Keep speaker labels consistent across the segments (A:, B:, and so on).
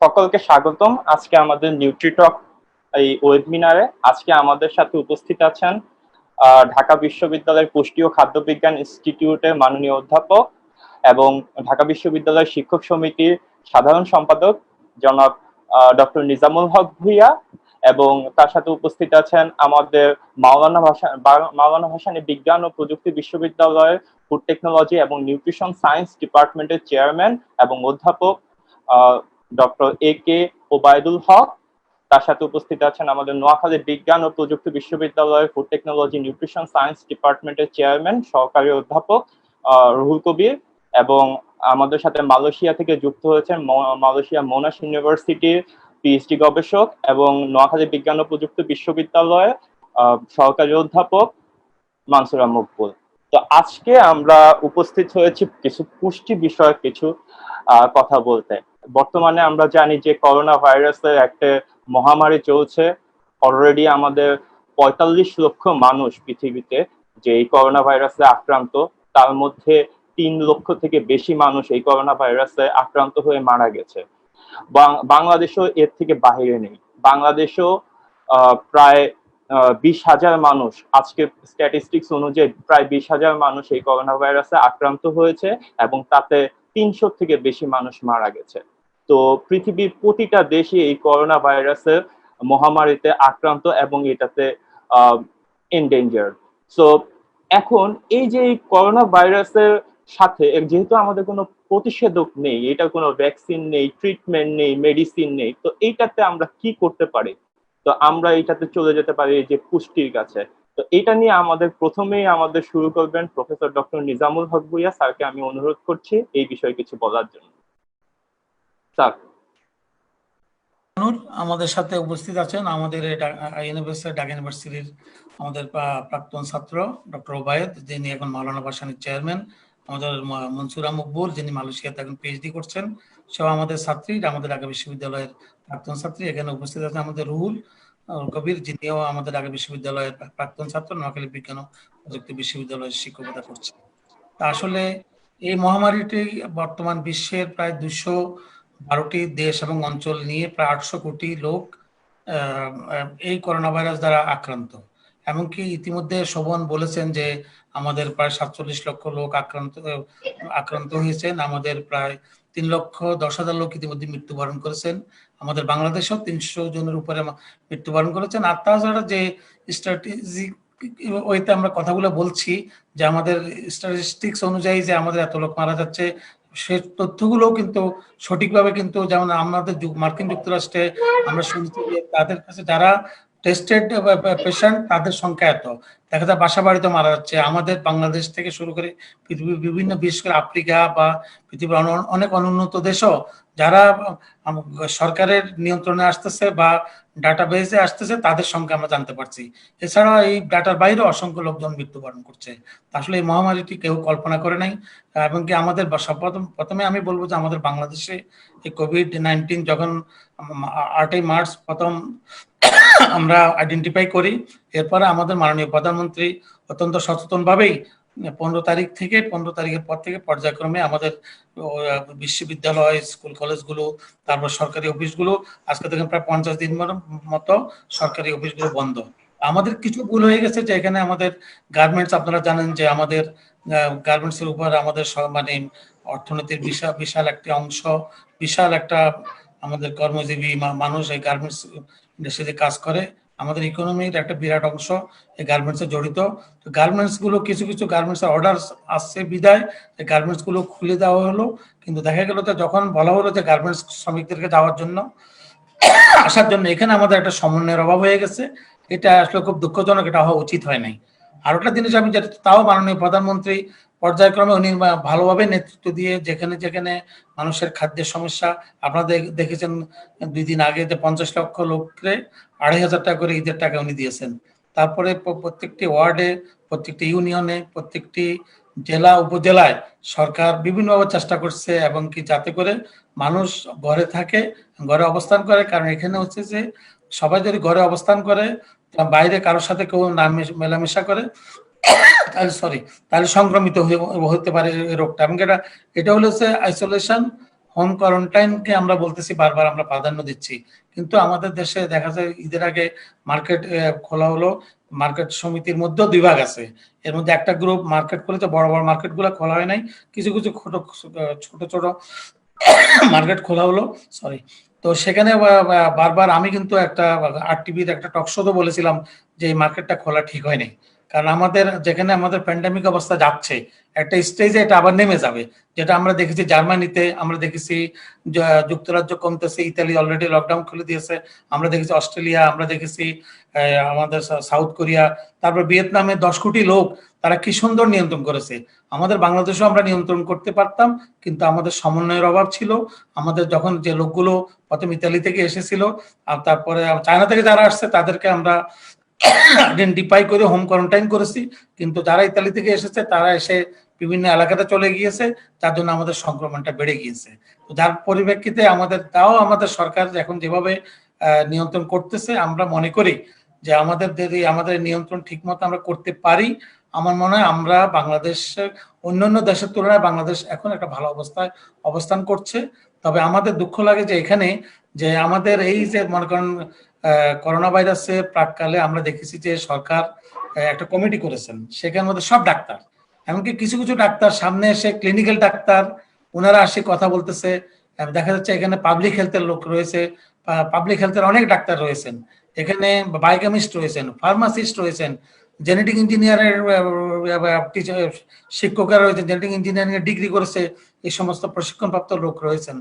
A: সকলকে স্বাগতম আজকে আমাদের নিউট্রিটক এই ওয়েবিনারে। আজকে আমাদের সাথে উপস্থিত আছেন ঢাকা বিশ্ববিদ্যালয়ের পুষ্টি ও খাদ্য বিজ্ঞান ইনস্টিটিউটের মাননীয় অধ্যাপক এবং ঢাকা বিশ্ববিদ্যালয়ের শিক্ষক সমিতির সাধারণ সম্পাদক জনাব ডক্টর নিজামুল হক ভূঁইয়া, এবং তার সাথে উপস্থিত আছেন আমাদের মাওলানা ভাসানী বিজ্ঞান ও প্রযুক্তি বিশ্ববিদ্যালয়ের ফুড টেকনোলজি এবং নিউট্রিশন সায়েন্স ডিপার্টমেন্টের চেয়ারম্যান এবং অধ্যাপক ডক্টর এ কে ওবায়দুল হক। তার সাথে উপস্থিত আছেন আমাদের নোয়াখালী বিজ্ঞান ও প্রযুক্তি বিশ্ববিদ্যালয়ের ফুড টেকনোলজি নিউট্রিশন সায়েন্স ডিপার্টমেন্টের চেয়ারম্যান সহকারী অধ্যাপক রুহুল কবির, এবং আমাদের সাথে মালয়েশিয়া থেকে যুক্ত হয়েছেন মালয়েশিয়া মোনাশ ইউনিভার্সিটির পিএইচডি গবেষক এবং নোয়াখালী বিজ্ঞান ও প্রযুক্তি বিশ্ববিদ্যালয়ের সহকারী অধ্যাপক মানসুরা মকবুল। তো আজকে আমরা উপস্থিত হয়েছি কিছু পুষ্টি বিষয়ক কিছু কথা বলতে। বর্তমানে আমরা জানি যে করোনা ভাইরাসের একটা মহামারী চলছে। অলরেডি আমাদের ৪৫ লক্ষ মানুষ পৃথিবীতে যে এই করোনা ভাইরাসে আক্রান্ত, তার মধ্যে ৩ লক্ষ থেকে বেশি মানুষ এই করোনা ভাইরাসে আক্রান্ত হয়ে মারা গেছে। বাংলাদেশও এর থেকে বাহিরে নেই। বাংলাদেশও প্রায় ২০,০০০ মানুষ, আজকে স্ট্যাটিস্টিক্স অনুযায়ী প্রায় ২০,০০০ মানুষ এই করোনা ভাইরাসে আক্রান্ত হয়েছে এবং তাতে ৩০০ থেকে বেশি মানুষ মারা গেছে। তো পৃথিবীর প্রতিটা দেশে এই করোনা ভাইরাসের মহামারীতে আক্রান্ত এবং এটাতে এন্ডেঞ্জার্ড। সো এখন এই যে করোনা ভাইরাসের সাথে যেহেতু আমাদের কোনো প্রতিষেধক নেই, এটা কোনো ভ্যাকসিন নেই, ট্রিটমেন্ট নেই, মেডিসিন নেই, তো এইটাতে আমরা কি করতে পারি? তো আমরা এইটাতে চলে যেতে পারি যে পুষ্টির কাছে। তো এটা নিয়ে প্রথমেই আমাদের শুরু করবেন প্রফেসর ডক্টর নিজামুল হক ভূঁইয়া স্যারকে। আমি অনুরোধ করছি এই বিষয়ে কিছু বলার জন্য। স্যার।
B: আমাদের সাথে উপস্থিত আছেন আমাদের ঢাকা ইউনিভার্সিটির আমাদের প্রাক্তন ছাত্র ডক্টর ওবায়দ, যিনি এখন মাওলানা ভাসানীর চেয়ারম্যান, আমাদের মনসুরা মকবুল, যিনি মালয়েশিয়াতে এখন পিএইচডি করছেন, সব আমাদের ছাত্রী, আমাদের ঢাকা বিশ্ববিদ্যালয়ের প্রাক্তন ছাত্রী। এখানে উপস্থিত আছেন আমাদের রুহুল কবির, যিনিও আমাদের ঢাকা বিশ্ববিদ্যালয়ের প্রাক্তন ছাত্র, নোয়াখালী বিজ্ঞান ও প্রযুক্তি বিশ্ববিদ্যালয়ের শিক্ষকতা করছে। তা আসলে এই মহামারীটি বর্তমান বিশ্বের প্রায় ২১২টি দেশ এবং অঞ্চল নিয়ে প্রায় ৮০০ কোটি লোক এই করোনা ভাইরাস দ্বারা আক্রান্ত। এমনকি ইতিমধ্যে শোভন বলেছেন যে আমাদের প্রায় ৪৭ লক্ষ লোক আক্রান্ত হয়েছেন। আমাদের প্রায় ৩,১০,০০০ লোক ইতিমধ্যে মৃত্যুবরণ করেছেন। আমাদের বাংলাদেশেও ৩০০ জনের উপরে মৃত্যুবরণ করেছেন। আর তাছাড়া যে স্ট্র্যাটেজিক ওইতে আমরা কথাগুলো বলছি যে আমাদের স্ট্যাটিস্টিক্স অনুযায়ী যে আমাদের এত লোক মারা যাচ্ছে, সে তথ্যগুলো কিন্তু সঠিকভাবে কিন্তু, যেমন আমাদের মার্কিন যুক্তরাষ্ট্রে আমরা শুনছি যে তাদের কাছে যারা টেস্টেড পেশেন্ট তাদের সংখ্যা এত, দেখা যায় বাসা বাড়িতে মারা যাচ্ছে। আমাদের বাংলাদেশ থেকে শুরু করে পৃথিবীর বিভিন্ন, বিশেষ করে আফ্রিকা বা পৃথিবীর অনেক অনুন্নত দেশও যারা সরকারের নিয়ন্ত্রণে আসতেছে বা ডাটাবেজে আসতেছে, তাদের সংখ্যা আমরা জানতে পারছি। এছাড়া এই ডাটার বাইরে অসংখ্য লোকজন মৃত্যুবরণ করছে। আসলে এই মহামারীটি কেউ কল্পনা করে নাই। এবং কি আমাদের প্রথমে আমি বলবো যে আমাদের বাংলাদেশে এই কোভিড-19 যখন ৮ই মার্চ প্রথম আমরা আইডেন্টিফাই করি, এরপরে আমাদের মাননীয় প্রধানমন্ত্রী অত্যন্ত সচেতনভাবেই ১৫ তারিখ থেকে ১৫ তারিখের পর থেকে পর্যায়ক্রমে আমাদের বিশ্ববিদ্যালয়, স্কুল, কলেজগুলো, তারপর সরকারি অফিসগুলো, আজকে থেকে প্রায় ৫০ দিন মতো সরকারি অফিসগুলো বন্ধ। আমাদের কিছু ভুল হয়ে গেছে যে এখানে আমাদের গার্মেন্টস, আপনারা জানেন যে আমাদের গার্মেন্টস এর উপর আমাদের মানে অর্থনীতির বিশাল একটি অংশ, বিশাল একটা আমাদের কর্মজীবী মানুষ এই গার্মেন্টস ইন্ডাস্ট্রিতে কাজ করে। আমাদের ইকোনমির একটা বিরাট অংশ এই গার্মেন্টসে জড়িত। তো গার্মেন্টস গুলো কিছু গার্মেন্টস অর্ডার আসছে বিদায় গার্মেন্টস গুলো খুলে দেওয়া হলো, কিন্তু দেখা গেল যে যখন বলা হলো যে গার্মেন্টস শ্রমিকদেরকে যাওয়ার জন্য, আসার জন্য, এখানে আমাদের একটা সমন্বয়ের অভাব হয়ে গেছে। এটা আসলে খুব দুঃখজনক, এটা হওয়া উচিত হয় নাই। আর একটা জিনিস আমি যেটা, তাও মাননীয় প্রধানমন্ত্রী পর্যায়ক্রমে উনি ভালোভাবে নেতৃত্ব দিয়ে যেখানে যেখানে মানুষের খাদ্যের সমস্যা, আপনারা দেখেছেন ২ দিন আগে যে ৫০ লক্ষ লোককে ২৫০০ টাকা করে ঈদের টাকা উনি দিয়েছেন। তারপরে প্রত্যেকটি ওয়ার্ডে, প্রত্যেকটি ইউনিয়নে, প্রত্যেকটি জেলা উপজেলায় সরকার বিভিন্নভাবে চেষ্টা করছে এবং কি যাতে করে মানুষ ঘরে থাকে, ঘরে অবস্থান করে। কারণ এখানে হচ্ছে যে সবাই যদি ঘরে অবস্থান করে, বাইরে কারোর সাথে কেউ না মেলামেশা করে, তাহলে সংক্রমিত হতে পারে এই রোগটা। এবং এটা হলো হচ্ছে আইসোলেশন হোম কোয়ারেন্টাইনকে আমরা বলতেছি বারবার, আমরা প্রাধান্য দিচ্ছি, কিন্তু আমাদের দেশে দেখা যায় ঈদের আগে মার্কেট খোলা হলো, মার্কেট সমিতির মধ্যেও দুই ভাগ আছে, এর মধ্যে একটা গ্রুপ মার্কেট খুলেছে, বড় বড় মার্কেট গুলো খোলা হয় নাই, কিছু কিছু ছোট ছোট মার্কেট খোলা হলো, সরি। তো সেখানে বারবার আমি কিন্তু একটা আর টিভির একটা টক শোতে বলেছিলাম যে এই মার্কেটটা খোলা ঠিক হয়নি, কারণ আমাদের যেখানে আমাদের প্যান্ডামিক অবস্থা যাচ্ছে একটা স্টেজে এটা আবার নেমে যাবে, যেটা আমরা দেখেছি জার্মানিতে, আমরা দেখেছি যুক্তরাজ্য কমতেছে, ইতালি অলরেডি লকডাউন খুলে দিয়েছে, আমরা দেখেছি অস্ট্রেলিয়া, আমরা দেখেছি আমাদের সাউথ কোরিয়া, তারপর ভিয়েতনামে 10 কোটি লোক, তারা কি সুন্দর নিয়ন্ত্রণ করেছে। আমাদের বাংলাদেশেও আমরা নিয়ন্ত্রণ করতে পারতাম, কিন্তু আমাদের সমন্বয়ের অভাব ছিল। আমাদের যখন যে লোকগুলো প্রথম ইতালি থেকে এসেছিল আর তারপরে চায়না থেকে যারা আসছে তাদেরকে আমরা আইডেন্টিফাই করে হোম কোয়ারেন্টাইন করেছি, কিন্তু যারা ইতালি থেকে এসেছে তারা এসে বিভিন্ন এলাকাতে চলে গিয়েছে, যার জন্য আমাদের সংক্রমণটা বেড়ে গিয়েছে। তো যার পরিপ্রেক্ষিতে আমাদের সরকার এখন যেভাবে নিয়ন্ত্রণ করতেছে, আমরা মনে করি যে আমাদের যদি আমাদের নিয়ন্ত্রণ ঠিক মতো আমরা করতে পারি, আমার মনে হয় আমরা বাংলাদেশের অন্যান্য দেশের তুলনায় বাংলাদেশ এখন একটা ভালো অবস্থায় অবস্থান করছে। তবে আমাদের দুঃখ লাগে যে এখানে যে আমাদের এই যে মনে করেন করোনা ভাইরাসের প্রাককালে আমরা দেখেছি যে সরকার একটা কমিটি করেছেন, সেখানের মধ্যে সব ডাক্তার, এমনকি কিছু কিছু ডাক্তার সামনে এসে, ক্লিনিক্যাল ডাক্তার, ওনারা আসে কথা বলতেছে। দেখা যাচ্ছে এখানে পাবলিক হেলথের লোক রয়েছে, পাবলিক হেলথের অনেক ডাক্তার রয়েছেন, এখানে বায়োকেমিস্ট রয়েছেন, ফার্মাসিস্ট রয়েছেন, জেনেটিক ইঞ্জিনিয়ারের শিক্ষকরা রয়েছেন, জেনেটিক ইঞ্জিনিয়ারিং এর ডিগ্রি করেছে, এই সমস্ত প্রশিক্ষণপ্রাপ্ত লোক রয়েছেন,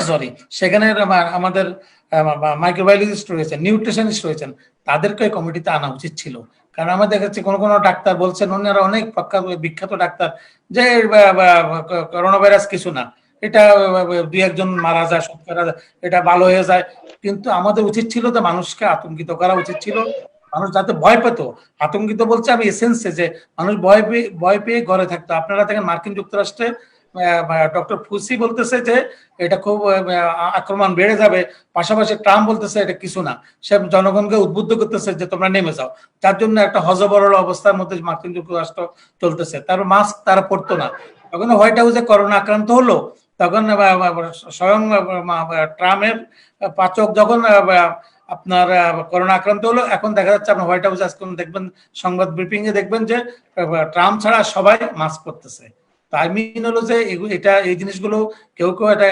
B: সরি, সেখানে আমাদের মাইক্রোবায়োলজিস্ট রয়েছেন, নিউট্রিশনিস্ট রয়েছেন, তাদেরকে কমিটিতে আনা উচিত ছিল। কারণ আমরা দেখেছি কোনো কোনো ডাক্তার বলছেন, ওনারা অনেক বিখ্যাত ডাক্তার, যে করোনা ভাইরাস কিছু না, এটা 2-1 জন মারা যায়, এটা ভালো হয়ে যায়। কিন্তু আমাদের উচিত ছিল যে মানুষকে আতঙ্কিত করা উচিত ছিল, মানুষ যাতে ভয় পেত। আতঙ্কিত বলছে আমি এসেন্সে, যে মানুষ ভয় পেয়ে ঘরে থাকতো। আপনারা দেখেন মার্কিন যুক্তরাষ্ট্রে ডক্টর ফুসি বলতেছে যে এটা খুব আক্রমণ বেড়ে যাবে, পাশাপাশি ট্রাম্প বলতেছে এটা কিছু না, সে জনগণকে উদ্বুদ্ধ করতেছে যে তোমরা নেমে যাও। তার জন্য একটা হযবরল অবস্থার মধ্যে মার্কিন যুক্তরাষ্ট্র চলতেছে। তার মাস্ক তারা পরতো না, তখন হোয়াইট হাউসে করোনা আক্রান্ত হলো, তখন স্বয়ং ট্রাম্পের পাচক যখন আপনার করোনা আক্রান্ত হলো, এখন দেখা যাচ্ছে আপনার হোয়াইট হাউসে আজকে দেখবেন সংবাদ ব্রিফিং এ দেখবেন যে ট্রাম্প ছাড়া সবাই মাস্ক পরতেছে। তাই মিন হলো যে এটা এই জিনিসগুলো কেউ কেউ এটা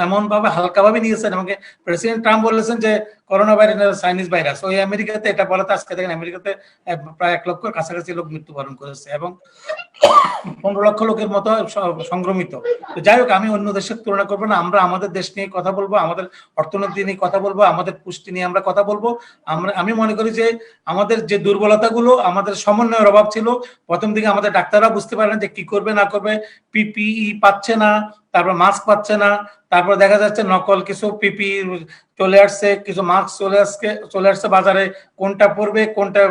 B: এমন ভাবে হালকা ভাবে নিয়েছেন। আমাকে প্রেসিডেন্ট ট্রাম্প বলেছেন যে করোনা ভাইরাস চাইনিজ ভাইরাস, ওই আমেরিকাতে এটা বলাতে আজকে দেখেন আমেরিকাতে প্রায় 1 লক্ষের কাছাকাছি লোক মৃত্যুবরণ করেছে এবং 15 লক্ষ লোকের মতো সংক্রমিত। তো যাই হোক, আমি অন্য দেশের তুলনা করবো না, আমরা আমাদের দেশ নিয়ে কথা বলবো, আমাদের অর্থনীতি নিয়ে কথা বলবো, আমাদের পুষ্টি নিয়ে আমরা কথা বলবো। আমি মনে করি যে আমাদের যে দুর্বলতাগুলো, আমাদের সমন্বয়ের অভাব ছিল। প্রথম দিকে আমাদের ডাক্তাররা বুঝতে পারেন যে কি করবে না করবে, পিপিই পাচ্ছে না, তারপর মাস্ক পাচ্ছে না, তারপর দেখা যাচ্ছে নকল কিছু পিপি চলে আসছে, কিছু মাস্ক চলে আসছে বাজারে, কোনটা পরবে, কোনটা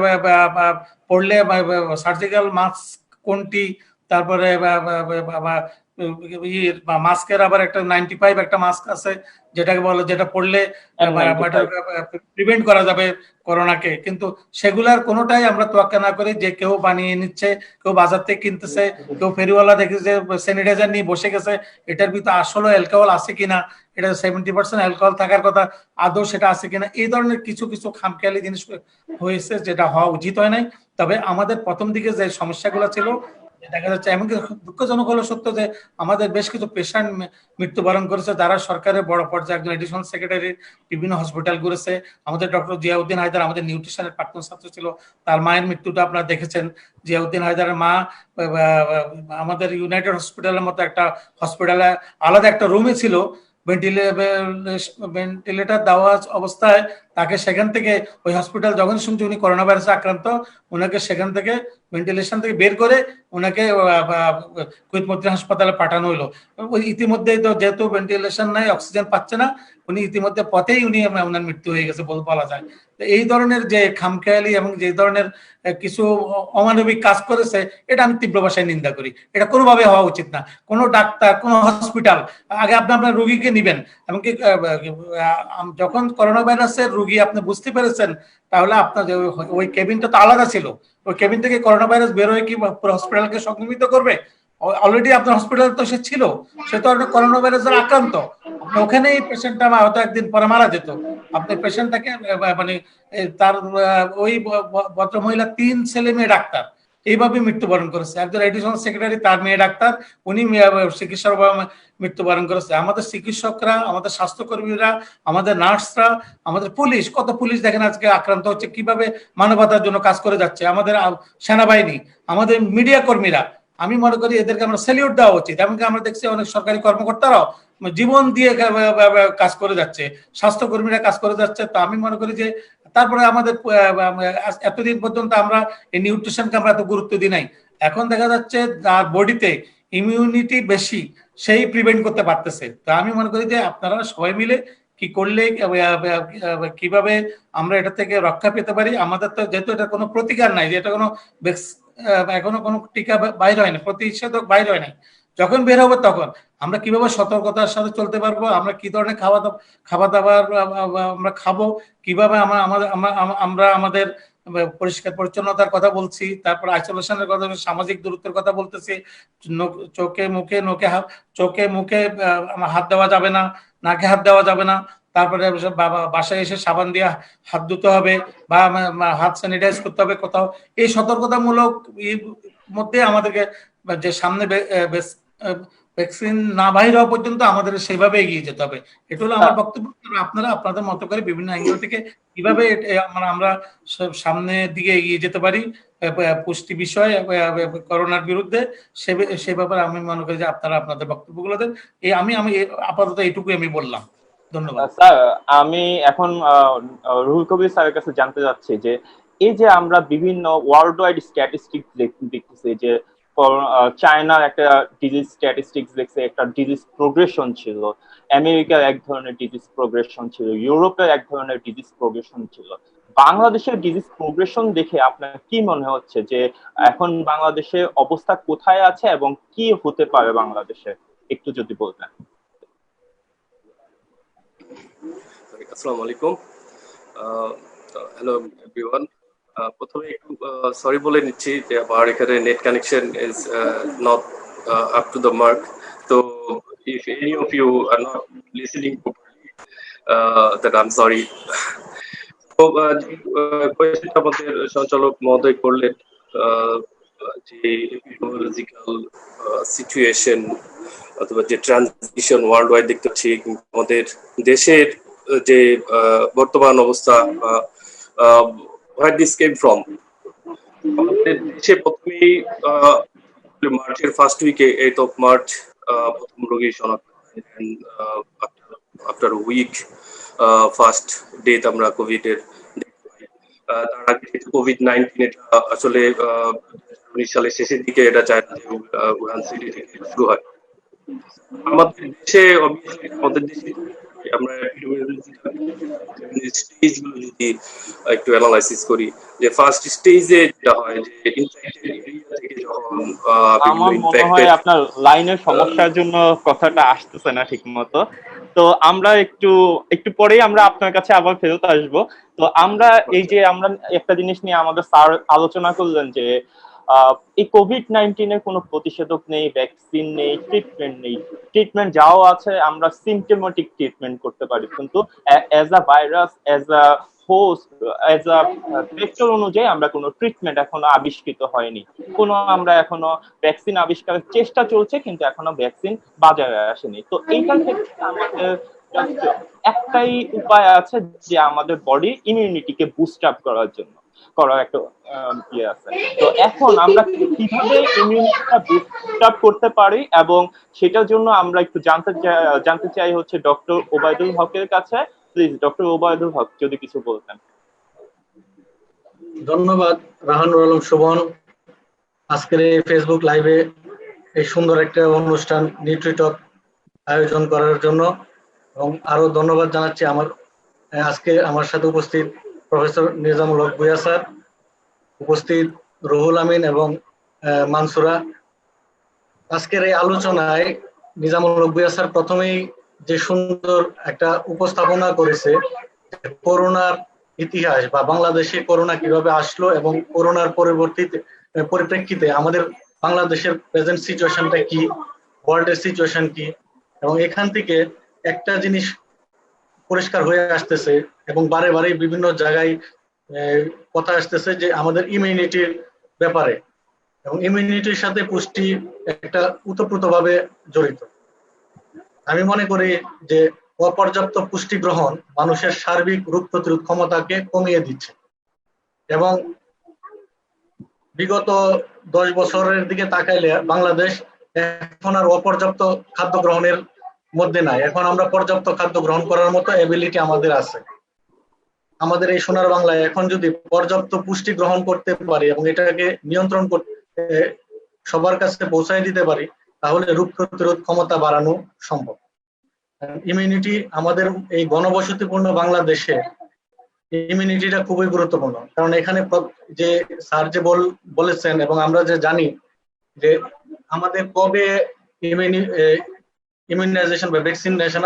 B: পড়লে সার্জিক্যাল মাস্ক কোনটি, তারপরে মাস্কের আবার একটা 95 একটা মাস্ক আছে যেটাকে বলে, যেটা পড়লে প্রিভেন্ট করা যাবে করোনাকে, কিন্তু সেগুলার কোনোটাই আমরা তোয়াক্কা না করে যে কেউ বানিয়ে নিচ্ছে, কেউ বাজার থেকে কিনতেছে, কেউ ফেরিওয়ালা দেখে যে স্যানিটাইজার নিয়ে বসে গেছে, এটার ভিতরে আসলে অ্যালকোহল আছে কিনা, এটা 70% অ্যালকোহল থাকার কথা, আদৌ সেটা আছে কিনা, এই ধরনের কিছু কিছু খামখেয়ালি জিনিস হয়েছে যেটা হওয়া উচিত হয় নাই। তবে আমাদের প্রথম দিকে যে সমস্যাগুলো ছিল দেখা যাচ্ছে, এমনকি দুঃখজনক হলো সত্য যে আমাদের বেশ কিছু পেশেন্ট মৃত্যুবরণ করেছে যারা সরকারের বড় পর্যায়ে, একজন এডিশনাল সেক্রেটারি বিভিন্ন হসপিটাল করেছে। আমাদের ডক্টর জিয়াউদ্দিন হায়দার আমাদের নিউট্রিশনের প্রাক্তন ছাত্র ছিল, তার মায়ের মৃত্যুটা আপনারা দেখেছেন। জিয়াউদ্দিন হায়দারের মা আমাদের ইউনাইটেড হসপিটালের মতো একটা হসপিটালে আলাদা একটা রুমে ছিল, ভেন্টিলেটর দেওয়া অবস্থায় তাকে সেখান থেকে ওই হসপিটাল যখন শুনছে উনি করোনা ভাইরাসে আক্রান্ত, ওনাকে সেখান থেকে ভেন্টিলেশন থেকে বের করে ওনাকে কুয়েত মৈত্রী হাসপাতালে পাঠানো হলো। ইতিমধ্যে তো যেহেতু ভেন্টিলেশন নাই, অক্সিজেন পাচ্ছে না, উনি ইতিমধ্যে পথেই ওনার মৃত্যু হয়ে গেছে বলা যায়। এই ধরনের যে খামখেয়ালি এবং যে ধরনের কিছু অমানবিক কাজ করেছে, এটা আমি তীব্র ভাষায় নিন্দা করি। এটা কোনোভাবে হওয়া উচিত না। কোনো ডাক্তার, কোনো হসপিটাল আগে আপনার রুগীকে নিবেন, এমনকি যখন করোনা ভাইরাসের রুগী আপনি বুঝতে পেরেছেন, তাহলে আপনার ওই কেবিনটা তো আলাদা ছিল, ওই কেবিন থেকে করোনা ভাইরাস বের হয়ে কি পুরো হসপিটালকে সংক্রমিত করবে? অলরেডি আপনার হসপিটালে তো সে ছিল, সে তো একটা করোনা ভাইরাসের আক্রান্ত, আপনি ওখানেই পেশেন্টটা হয়তো একদিন পরে মারা যেত। আপনি পেশেন্টটাকে মানে তার ওই ভদ্রমহিলা 3 ছেলে মেয়ে ডাক্তার এইভাবে মৃত্যুবরণ করেছে। একজন এডিশনাল সেক্রেটারি, তার মেয়ে ডাক্তার, উনি চিকিৎসার অভাবে মৃত্যুবরণ করেছে। আমাদের চিকিৎসকরা, আমাদের স্বাস্থ্যকর্মীরা, আমাদের নার্সরা, আমাদের পুলিশ, কত পুলিশ দেখেন আজকে আক্রান্ত হচ্ছে, কিভাবে মানবতার জন্য কাজ করে যাচ্ছে। আমাদের সেনাবাহিনী, আমাদের মিডিয়া কর্মীরা, আমি মনে করি এদেরকে আমরা স্যালিউট দেওয়া উচিত। এমনকি আমরা দেখছি অনেক সরকারি কর্মকর্তারাও জীবন দিয়ে কাজ করে যাচ্ছে, স্বাস্থ্যকর্মীরা কাজ করে যাচ্ছে। তো আমি মনে করি যে তারপরে আমাদের এতদিন পর্যন্ত আমরা এই নিউট্রিশনকে আমরা এত গুরুত্ব দিই নাই। এখন দেখা যাচ্ছে যার বডিতে ইমিউনিটি বেশি, সেই প্রিভেন্ট করতে পারতেছে। তো আমি মনে করি যে আপনারা সবাই মিলে কি করলে কিভাবে আমরা এটা থেকে রক্ষা পেতে পারি। আমাদের তো যেহেতু এটা কোনো প্রতিকার নাই, যে এটা কোনো এখনো কোনো টিকা বাইর হয় না, প্রতিষেধক বাইর হয় নাই, যখন বের হবে তখন আমরা কিভাবে সতর্কতার সাথে চলতে পারবো, আমরা কি ধরনের খাবার দাবার আমরা খাবো, কিভাবে আমরা আমাদের পরিষ্কার পরিচ্ছন্নতার কথা বলছি, তারপর আইসোলেশনের কথা, সামাজিক দূরত্বের কথা বলতেছি, চোখে মুখে হাত দেওয়া যাবে না, নাকে হাত দেওয়া যাবে না, তারপরে বাসায় এসে সাবান দিয়ে হাত ধুতে হবে বা হাত স্যানিটাইজ করতে হবে কোথাও। এই সতর্কতামূলক মধ্যে আমাদেরকে যে সামনে ভ্যাকসিন না বাহির হওয়া পর্যন্ত আমাদের সেইভাবে এগিয়ে যেতে হবে। এটা হলো আমার বক্তব্য। আপনারা আপনাদের মতো করে বিভিন্ন অ্যাঙ্গেল থেকে কিভাবে আমরা সামনের দিকে এগিয়ে যেতে পারি পুষ্টি বিষয় করোনার বিরুদ্ধে, সে ব্যাপারে আমি মনে করি যে আপনারা আপনাদের বক্তব্যগুলো দেন। আমি আপাতত এইটুকুই আমি বললাম। ধন্যবাদ
A: স্যার। আমি এখন রুহুল কবির স্যারের কাছে জানতে চাচ্ছি যে এই যে আমরা বিভিন্ন ওয়ার্ল্ড ওয়াইড স্ট্যাটিস্টিক্স দেখতেছি যে চায়নার একটা ডিজিজ স্ট্যাটিস্টিক্স দেখছে, একটা ডিজিজ প্রোগ্রেশন ছিল, আমেরিকার এক ধরনের ডিজিজ প্রোগ্রেশন ছিল, ইউরোপের এক ধরনের ডিজিজ প্রোগ্রেশন ছিল। বাংলাদেশের ডিজিজ প্রোগ্রেশন দেখে আপনার কি মনে হচ্ছে যে এখন বাংলাদেশের অবস্থা কোথায় আছে এবং কি হতে পারে বাংলাদেশে, একটু যদি বলতেন।
C: আসসালামু আলাইকুম। Hello everyone. প্রথমে একটু সরি বলে নিচ্ছি যে আমার এখানে net connection is not up to the mark. তো if any of you are not listening properly, then I'm sorry. তো কোয়েশ্চেনটা আমাদের সঞ্চালক মহোদয় করলেন যে এপিডেমিওলজিক্যাল সিচুয়েশন অথবা যে ট্রানজিশন ওয়ার্ল্ড ওয়াইড দেখতে পাচ্ছি, আমাদের দেশের যে বর্তমান অবস্থা, হোয়ার দিস কেম ফ্রম। আমাদের দেশে প্রথমেই মার্চের ফার্স্ট উইকে, 8th of March, প্রথম রোগী শনাক্ত হয়। আফটার উইক ফার্স্ট ডেথ আমরা কোভিড এর তার আগে কোভিড-19 এটা আসলে 2019 সালের শেষের দিকে এটা চায়না উহান সিটি থেকে শুরু হয়। আমাদের দেশে আমাদের দেশে আমরা স্টেজগুলো যদি একটু অ্যানালাইসিস করি, যে ফার্স্ট স্টেজে যেটা হয় যে ইনফেক্টেড এরিয়া থেকে যখন
A: আমার মনে হয় আপনার লাইনের সমস্যার জন্য কথাটা আসতেছে না ঠিক মতো। তো আমরা একটু একটু পরেই আমরা আপনার কাছে আবার ফেরত আসব। তো আমরা এই যে আমরা একটা জিনিস নিয়ে আমাদের স্যার আলোচনা করলেন যে এই কোভিড-19 এর কোনো প্রতিষেধক নেই, ভ্যাকসিন নেই, ট্রিটমেন্ট নেই। ট্রিটমেন্ট যাও আছে, আমরা সিমটোমেটিক ট্রিটমেন্ট করতে পারি, কিন্তু as a virus, as a host, as a vector অনুযায়ী আমরা কোনো ট্রিটমেন্ট এখনো আবিষ্কৃত হয়নি। কোনো আমরা এখনো ভ্যাকসিন আবিষ্কারের চেষ্টা চলছে, কিন্তু এখনো ভ্যাকসিন বাজারে আসেনি। তো এইখান থেকে আমাদের একটাই উপায় আছে যে আমাদের বডি ইমিউনিটিকে বুস্ট আপ করার জন্য করার একটা ইয়ে আছে। তো এখন আমরা কিভাবে ইমিউনিটিটা বুস্ট আপ করতে পারি এবং সেটার জন্য আমরা একটু জানতে চাই হচ্ছে ডক্টর ওবায়দুল হকের কাছে। প্লিজ ডক্টর ওবায়দুল হক যদি কিছু বলতেন।
D: ধন্যবাদ রাহানুর আলম শোভন, আজকের এই ফেসবুক লাইভে এই সুন্দর একটা অনুষ্ঠান নিউট্রিটক আয়োজন করার জন্য। এবং আরো ধন্যবাদ জানাচ্ছি আজকে আমার সাথে উপস্থিত প্রফেসর নিজামুল হক ভূঁইয়া স্যার, উপস্থিত রুহুল আমিন এবং মানসুরা। আজকের এই আলোচনায় নিজামুল হক ভূঁইয়া স্যার প্রথমেই যে সুন্দর একটা উপস্থাপনা করেছে করোনার ইতিহাস বা বাংলাদেশে করোনা কিভাবে আসলো এবং করোনার পরিপ্রেক্ষিতে আমাদের বাংলাদেশের প্রেজেন্ট সিচুয়েশনটা কি, ওয়ার্ল্ডের সিচুয়েশন কি, এবং এখান থেকে একটা জিনিস পরিষ্কার হয়ে আসতেছে এবং বারে বারে বিভিন্ন জায়গায় কথা আসতেছে যে আমাদের ইমিউনিটির ব্যাপারে, এবং ইমিউনিটির সাথে পুষ্টি একটা ওতপ্রোতভাবে জড়িত। আমি মনে করি যে অপর্যাপ্ত পুষ্টি গ্রহণ মানুষের সার্বিক রোগ প্রতিরোধ ক্ষমতাকে কমিয়ে দিচ্ছে, এবং বিগত 10 বছরের দিকে তাকাইলে বাংলাদেশ এখন আর অপর্যাপ্ত খাদ্য গ্রহণের মধ্যে নাই। এখন আমরা পর্যাপ্ত খাদ্য গ্রহণ করার মতো এবিলিটি আমাদের আছে। আমাদের এই সোনার বাংলায় এখন যদি পর্যাপ্ত পুষ্টি গ্রহণ করতে পারি এবং এটাকে নিয়ন্ত্রণ করতে সবার কাছে পৌঁছায় দিতে পারি, তাহলে রোগ প্রতিরোধ ক্ষমতা বাড়ানো সম্ভব। ইমিউনিটি আমাদের এই ঘনবসতিপূর্ণ বাংলাদেশে ইমিউনিটিটা খুবই গুরুত্বপূর্ণ, কারণ এখানে যে স্যার যে বলেছেন এবং আমরা যে জানি যে আমাদের কবে ইমিউনাইজেশন বা ভ্যাকসিনেশন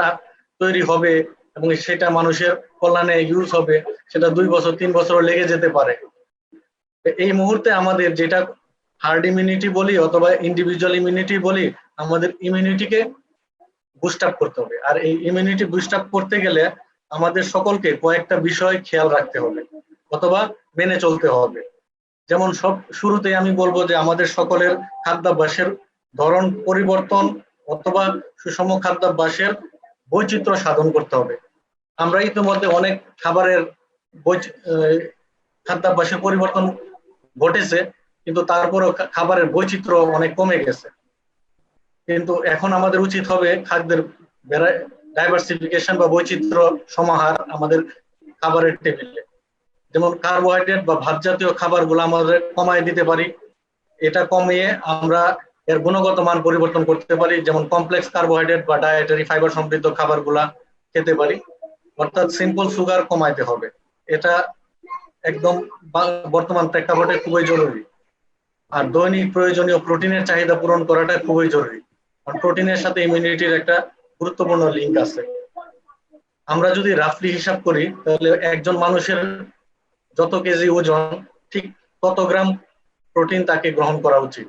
D: তৈরি হবে এবং সেটা মানুষের কল্যাণে ইউজ হবে, সেটা 2 বছর 3 বছর লেগে যেতে পারে। এই মুহূর্তে আমাদের যেটা হার্ড ইমিউনিটি বলি অথবা ইন্ডিভিজুয়াল ইমিউনিটি বলি, আমাদের ইমিউনিটিকে বুস্ট আপ করতে হবে। আর এই ইমিউনিটি বুস্ট আপ করতে গেলে আমাদের সকলকে কয়েকটা বিষয় খেয়াল রাখতে হবে অথবা মেনে চলতে হবে। যেমন সব শুরুতেই আমি বলবো যে আমাদের সকলের খাদ্যাভ্যাসের ধরন পরিবর্তন অথবা সুষম খাদ্যাভ্যাসের বৈচিত্র্য সাধন করতে হবে। আমরা ইতিমধ্যে অনেক খাবারের খাদ্যাভ্যাসের পরিবর্তন ঘটেছে, কিন্তু তারপরও খাবারের বৈচিত্র্য অনেক কমে গেছে। কিন্তু এখন আমাদের উচিত হবে খাদ্যের ডাইভার্সিফিকেশন বা বৈচিত্র্য সমাহার আমাদের খাবারের টেবিলে। যেমন কার্বোহাইড্রেট বা ভাত জাতীয় খাবারগুলো আমাদের কমায় দিতে পারি, এটা কমিয়ে আমরা এর গুণগত মান পরিবর্তন করতে পারি। যেমন কমপ্লেক্স কার্বোহাইড্রেট বা ডায়েটারি ফাইবার সমৃদ্ধ খাবারগুলা খেতে পারি, অর্থাৎ সিম্পল সুগার কমাইতে হবে। এটা একদম বর্তমান প্রেক্ষাপটে খুবই জরুরি। আর দৈনিক প্রয়োজনীয় প্রোটিনের চাহিদা পূরণ করাটা খুবই জরুরি, কারণ প্রোটিনের সাথে ইমিউনিটির একটা গুরুত্বপূর্ণ লিঙ্ক আছে। আমরা যদি রাফলি হিসাব করি তাহলে একজন মানুষের যত কেজি ওজন ঠিক তত গ্রাম প্রোটিন তাকে গ্রহণ করা উচিত।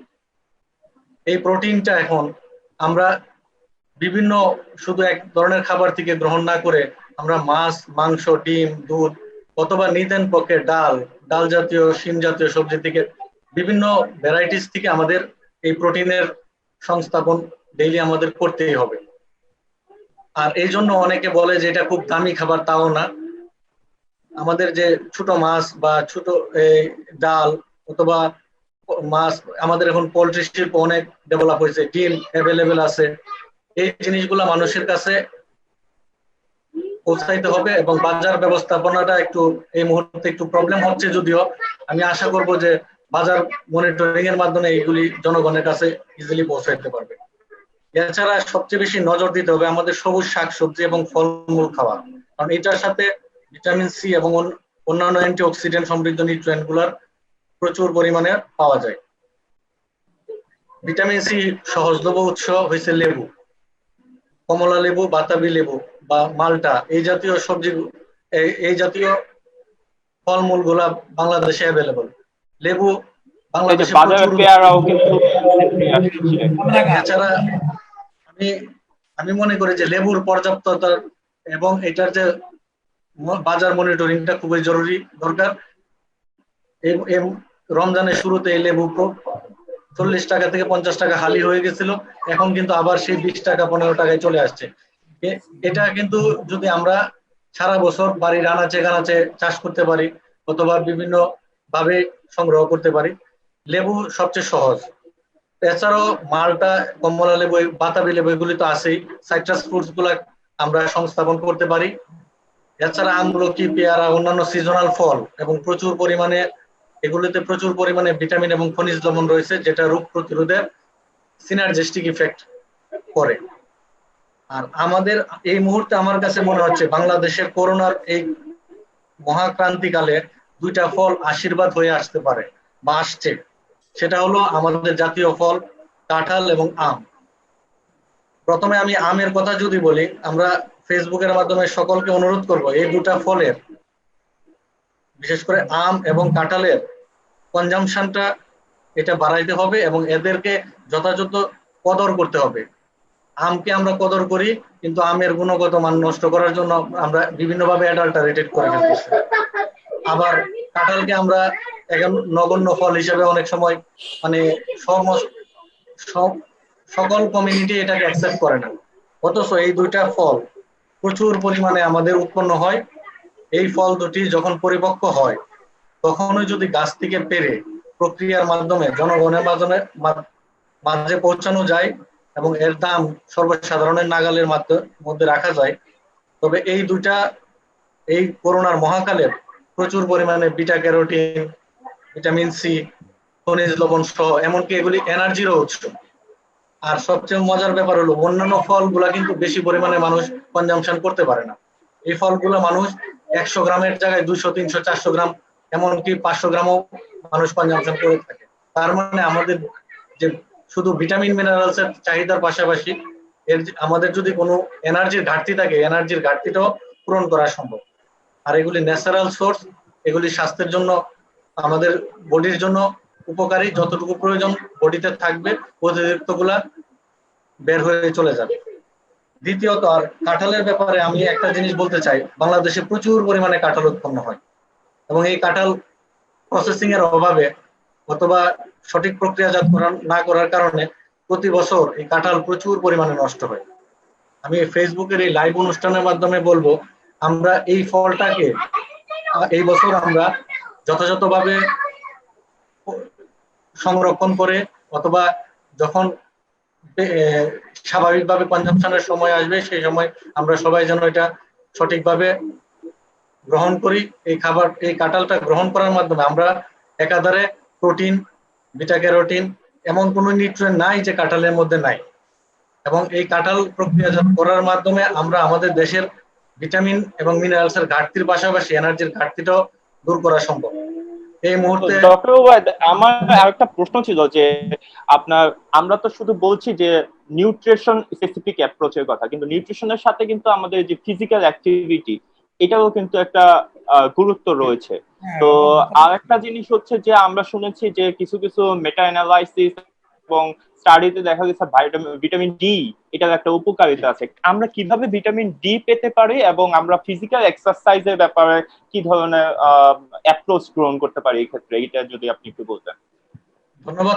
D: এই প্রোটিনটা এখন আমরা বিভিন্ন শুধু এক ধরনের খাবার থেকে গ্রহণ না করে আমরা মাছ, মাংস, ডিম, দুধ অথবা নিদেন পক্ষে ডাল জাতীয়, শিম জাতীয় সবজি থেকে বিভিন্ন ভ্যারাইটিস থেকে আমাদের এই প্রোটিনের সংস্থাপন ডেইলি আমাদের করতেই হবে। আর এই জন্য অনেকে বলে যে এটা খুব দামি খাবার, তাও না। আমাদের যে ছোট মাছ বা ছোট ডাল অথবা মাছ, আমাদের এখন পোল্ট্রি শিল্প অনেক ডেভেলপ হয়েছে, ডিম অ্যাভেলেবেল আছে। এই জিনিসগুলো মানুষের কাছে পৌঁছাইতে হবে এবং বাজার ব্যবস্থাপনাটা একটু এই মুহূর্তে একটু প্রবলেম হচ্ছে, যদিও আমি আশা করব যে বাজার মনিটরিং এর মাধ্যমে এইগুলি জনগণের কাছে ইজিলি পৌঁছাইতে পারবে। এছাড়া সবচেয়ে বেশি নজর দিতে হবে আমাদের সবুজ শাকসবজি এবং ফলমূল খাওয়া, কারণ এটার সাথে ভিটামিন সি এবং অন্যান্য অ্যান্টিঅক্সিডেন্ট সমৃদ্ধ নিউট্রিয়েন্ট গুলার প্রচুর পরিমাণে পাওয়া যায়। ভিটামিন সি সহজলভ্য উৎস হয়েছে লেবু, কমলা লেবু, বাতাবি লেবু বা মাল্টা, এই জাতীয় সবজি, এই জাতীয় ফলমূল গুলা বাংলাদেশে অ্যাভেলেবল। লেবু বাংলাদেশে প্রচুর। এছাড়া আমি মনে করি যে লেবুর পর্যাপ্ততা এবং এটার যে বাজার মনিটরিংটা খুবই জরুরি দরকার। রমজানের শুরুতে এই লেবু 40 টাকা থেকে 50 টাকা হালি হয়ে গেছিল, এখন কিন্তু আবার সেই 20 টাকা 15 টাকায় চলে আসছে। এটা কিন্তু যদি আমরা সারা বছর বাড়ির আনাচে কানাচে চাষ করতে পারি অথবা বিভিন্ন ভাবে সংগ্রহ করতে পারি, লেবু সবচেয়ে সহজ। এছাড়াও মালটা, কমলা লেবু, বাতাবি লেবু এগুলি তো আছেই। সাইট্রাস ফ্রুটস গুলা আমরা সংস্থাপন করতে পারি। এছাড়া আমলকি, পেয়ারা, অন্যান্য সিজনাল ফল এবং এগুলিতে প্রচুর পরিমাণে ভিটামিন এবং খনিজ লবণ রয়েছে, যেটা রোগ প্রতিরোধের সিনার্জিস্টিক ইফেক্ট করে। আর আমাদের এই মুহূর্তে আমার কাছে মনে হচ্ছে বাংলাদেশের করোনার এই মহাক্রান্তিকালে 2টা ফল আশীর্বাদ হয়ে আসতে পারে বা আসছে। সেটা হলো আমাদের জাতীয় ফল কাঁঠাল এবং আম। প্রথমে আমি আমের কথা যদি বলি, আমরা ফেসবুকের মাধ্যমে সকলকে অনুরোধ করব এই 2টা ফলের, বিশেষ করে আম এবং কাঁঠালের কনজাম্পশনটা এটা বাড়াইতে হবে এবং এদেরকে যথাযথ কদর করতে হবে। আমকে আমরা কদর করি, কিন্তু আমের গুণগত মান নষ্ট করার জন্য আমরা বিভিন্নভাবে অ্যাডাল্টারেটেড করে ফেলতেছি। আবার কাঁঠালকে আমরা এখন নগণ্য ফল হিসেবে অনেক সময় মানে সকল কমিউনিটি এটাকে অ্যাকসেপ্ট করে না, অথচ এই দুইটা ফল প্রচুর পরিমাণে আমাদের উৎপন্ন হয়। এই ফল দুটি যখন পরিপক্ক হয় তখনই যদি গাছ থেকে পেরে প্রক্রিয়ার মাধ্যমে জনগণের মাঝে পৌঁছানো যায় এবং এর দাম সর্বসাধারণের নাগালের মধ্যে রাখা যায়, তবে এই করোনার মহাকালে প্রচুর পরিমাণে বিটা ক্যারোটিন, ভিটামিন সি, খনিজ লবণ সহ, এমনকি এগুলি এনার্জিরও উৎস। আর সবচেয়ে মজার ব্যাপার হলো অন্যান্য ফলগুলা কিন্তু বেশি পরিমাণে মানুষ কনজাম্পশন করতে পারে না। এই ফলগুলো মানুষ 100 গ্রামের জায়গায় 200, 300, 400 গ্রাম, এমনকি 500 গ্রামও মানুষ কনজাম্পশন করে থাকে। তার মানে আমাদের যে শুধু ভিটামিন মিনারেলস এর চাহিদার পাশাপাশি আমাদের যদি কোনো এনার্জির ঘাটতি থাকে, এনার্জির ঘাটতিটাও পূরণ করা সম্ভব। আর এগুলি ন্যাচারাল সোর্স, এগুলি স্বাস্থ্যের জন্য, আমাদের বডির জন্য উপকারী। যতটুকু প্রয়োজন বডিতে থাকবে, অতিরিক্ত গুলা বের হয়ে চলে যাবে। দ্বিতীয়ত, আর কাঁঠালের ব্যাপারে আমি একটা জিনিস বলতে চাই, বাংলাদেশে প্রচুর পরিমাণে কাঁঠাল উৎপন্ন হয় এবং এই কাঁঠাল প্রসেসিং এর অভাবে অথবা সঠিক প্রক্রিয়াজাত না করার কারণে প্রতি বছর এই কাঁঠাল প্রচুর পরিমাণে নষ্ট হয়। আমি ফেসবুকের এই লাইভ অনুষ্ঠানের মাধ্যমে বলবো, আমরা এই ফলটাকে এই বছর আমরা যথাযথভাবে সংরক্ষণ করে, অথবা যখন স্বাভাবিকভাবে কনজাম্পশনের সময় আসবে সেই সময় আমরা সবাই যেন এটা সঠিকভাবে গ্রহণ করি। এই কাঁঠালটা গ্রহণ করার মাধ্যমে আমরা একাধারে প্রোটিন, বিটা ক্যারোটিন, এমন কোনো নিউট্রিয়েন্ট নাই যে কাঁঠালের মধ্যে নাই। এবং এই কাঁঠাল প্রক্রিয়াজাত করার মাধ্যমে আমরা আমাদের দেশের ভিটামিন এবং মিনারেলস এর ঘাটতির পাশাপাশি এনার্জির ঘাটতিটাও দূর করা সম্ভব। এই মুহূর্তে
A: ডক্টর ওবায়দ, আমার আরেকটা প্রশ্ন ছিল যে আমরা তো শুধু বলছি যে নিউট্রিশন স্পেসিফিক অ্যাপ্রোচের কথা, কিন্তু নিউট্রিশনের সাথে কিন্তু আমাদের যে ফিজিক্যাল অ্যাক্টিভিটি, এটাও কিন্তু একটা গুরুত্ব রয়েছে। তো আরেকটা জিনিস হচ্ছে যে আমরা শুনেছি যে কিছু কিছু মেটা অ্যানালাইসিস এবং স্টাডিতে দেখা গেছে ভিটামিন ডি এটার একটা উপকারিতা আছে। আমরা কিভাবে ভিটামিন ডি পেতে পারি এবং আমরা ফিজিক্যাল এক্সারসাইজের ব্যাপারে কি ধরনের অ্যাপ্রোচ গ্রহণ করতে পারি এই ক্ষেত্রে, এটা যদি আপনি একটু বলতেন।
D: ধন্যবাদ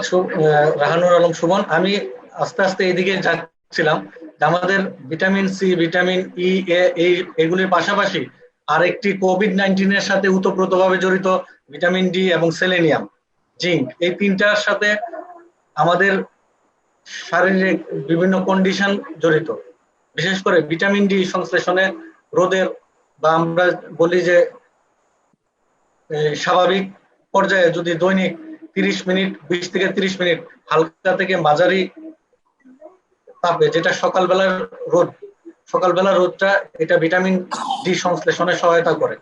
D: রাহানুর আলম সুমন। আমি আস্তে আস্তে এইদিকে যাচ্ছিলাম যে আমাদের ভিটামিন সি, ভিটামিন ই, এগুলির পাশাপাশি আরেকটি কোভিড-19 এর সাথে ওতপ্রোতভাবে জড়িত ভিটামিন ডি এবং সেলেনিয়াম, জিঙ্ক, এই তিনটার সাথে আমাদের শারীরিক বিভিন্ন কন্ডিশন জড়িত। বিশেষ করে ভিটামিন ডি সংশ্লেষণে রোদের বা আমরা বলি যে স্বাভাবিক পর্যায়ে যদি দৈনিক 30 মিনিট, 20 থেকে 30 মিনিট হালকা থেকে মাঝারি তাপে, যেটা সকালবেলার রোদটা, এটা ভিটামিন ডি সংশ্লেষণে সহায়তা করে।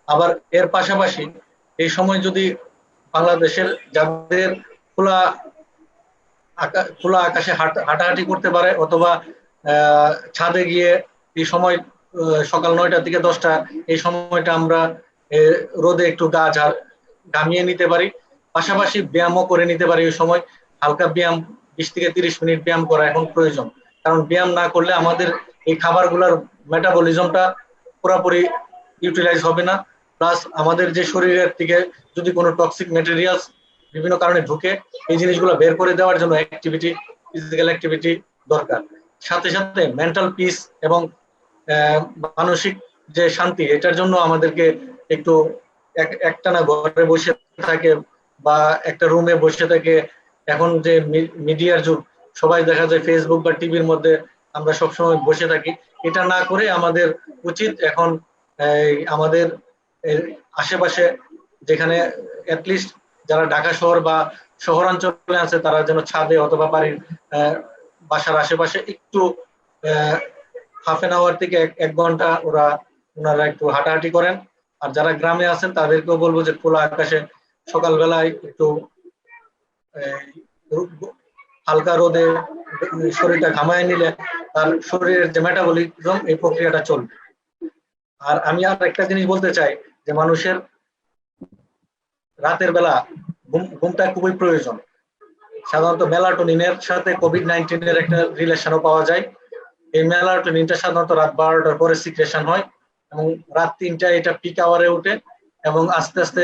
D: আবার এর পাশাপাশি এই সময় যদি বাংলাদেশের যাদের খোলা আকাশে হাঁটাহাঁটি করতে পারে অথবা ছাদে গিয়ে এই সময় সকাল 9টা থেকে 10টা, এই সময়টা আমরা রোদে একটু গা ঘামিয়ে নিতে পারি। পাশাপাশি ব্যায়ামও করে নিতে পারি। এই সময় হালকা ব্যায়াম, 20 থেকে 30 মিনিট ব্যায়াম করা এখন প্রয়োজন, কারণ ব্যায়াম না করলে আমাদের এই খাবারগুলোর মেটাবলিজমটা পুরোপুরি ইউটিলাইজ হবে না। প্লাস আমাদের যে শরীরের থেকে যদি কোনো টক্সিক ম্যাটেরিয়ালস বিভিন্ন কারণে ঢুকে, এই জিনিসগুলো বের করে দেওয়ার জন্য ফিজিক্যাল অ্যাক্টিভিটি দরকার। সাথে সাথে মেন্টাল পিস এবং মানসিক যে শান্তি, এটার জন্য আমাদেরকে একটু একটানা ঘরে বসে থাকে বা একটা রুমে বসে থাকে, এখন যে মিডিয়ার যুগ, সবাই দেখা যায় ফেসবুক বা টিভির মধ্যে আমরা সবসময় বসে থাকি। এটা না করে আমাদের উচিত এখন আমাদের আশেপাশে, যেখানে অ্যাটলিস্ট যারা ঢাকা শহর বা শহরাঞ্চলে আছে, তারা যেন ছাদে অথবা বাড়ির বাসার আশেপাশে একটু হাফ এন আওয়ার থেকে 1 ঘন্টা ওনারা একটু হাঁটাহাঁটি করেন। আর যারা গ্রামে আছেন তাদেরকেও বলবো যে খোলা আকাশে সকালবেলায় একটু হালকা রোদে শরীরটা ঘামায় নিলে তার শরীরের যে মেটাবলিজম, এই প্রক্রিয়াটা চলবে। আর আমি আর একটা জিনিস বলতে চাই যে মানুষের রাতের বেলা ঘুমটা খুবই প্রয়োজন। সাধারণত মেলাটোনিনের সাথে কোভিড-19 এর একটা রিলেশনও পাওয়া যায়। এই মেলাটোনিনটা সাধারণত রাত 12টার পরে সিক্রেশন হয় এবং রাত 3টায় এটা পিক আওয়ারে ওঠে এবং আস্তে আস্তে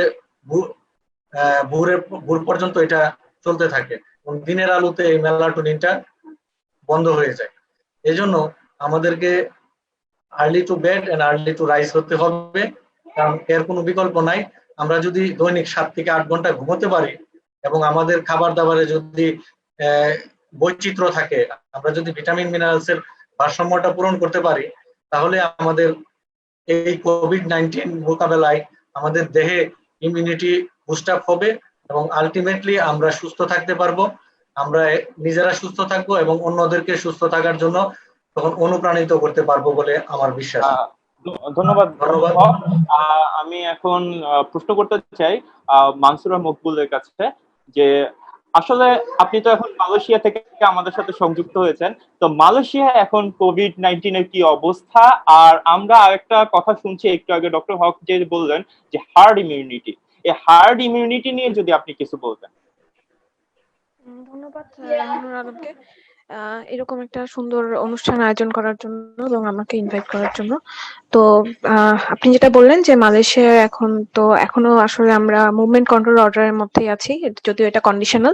D: ভোর পর্যন্ত এটা চলতে থাকে এবং দিনের আলোতে এই মেলাটোনিনটা বন্ধ হয়ে যায়। এজন্য আমাদেরকে early to bed and early to rise হতে হবে, কারণ এর কোনো বিকল্প নাই। আমরা যদি দৈনিক 7 থেকে 8 ঘন্টা ঘুমোতে পারি এবং আমাদের খাবার দাবারে যদি বৈচিত্র্য থাকে, আমরা যদি ভিটামিন মিনারেলসের ভারসাম্যটা পূরণ করতে পারি, তাহলে আমাদের এই কোভিড-19 মোকাবেলায় আমাদের দেহে ইমিউনিটি বুস্ট আপ হবে এবং আলটিমেটলি আমরা সুস্থ থাকতে পারবো। আমরা নিজেরা সুস্থ থাকবো এবং অন্যদেরকে সুস্থ থাকার জন্য তখন অনুপ্রাণিত করতে পারবো বলে আমার বিশ্বাস।
A: ধন্যবাদ।
D: ধন্যবাদ।
A: আমি এখন প্রশ্ন করতে চাই মানসুরা মকবুলের কাছে যে আসলে আপনি তো এখন মালয়েশিয়া থেকে আমাদের সাথে সংযুক্ত হয়েছেন, তো মালয়েশিয়া এখন কোভিড-19 এর কি অবস্থা? আর আমরা আরেকটা কথা শুনছি একটু আগে ডক্টর হক যে বললেন যে হার্ড ইমিউনিটি, এই হার্ড ইমিউনিটি নিয়ে যদি আপনি কিছু বলতেন।
E: ধন্যবাদ রাহানুর আলমকে এরকম একটা সুন্দর অনুষ্ঠান আয়োজন করার জন্য এবং আমাকে ইনভাইট করার জন্য। তো আপনি যেটা বললেন যে মালয়েশিয়া এখন তো এখনো আসলে আমরা মুভমেন্ট কন্ট্রোল অর্ডারের মধ্যেই আছি, যদিও এটা কন্ডিশনাল।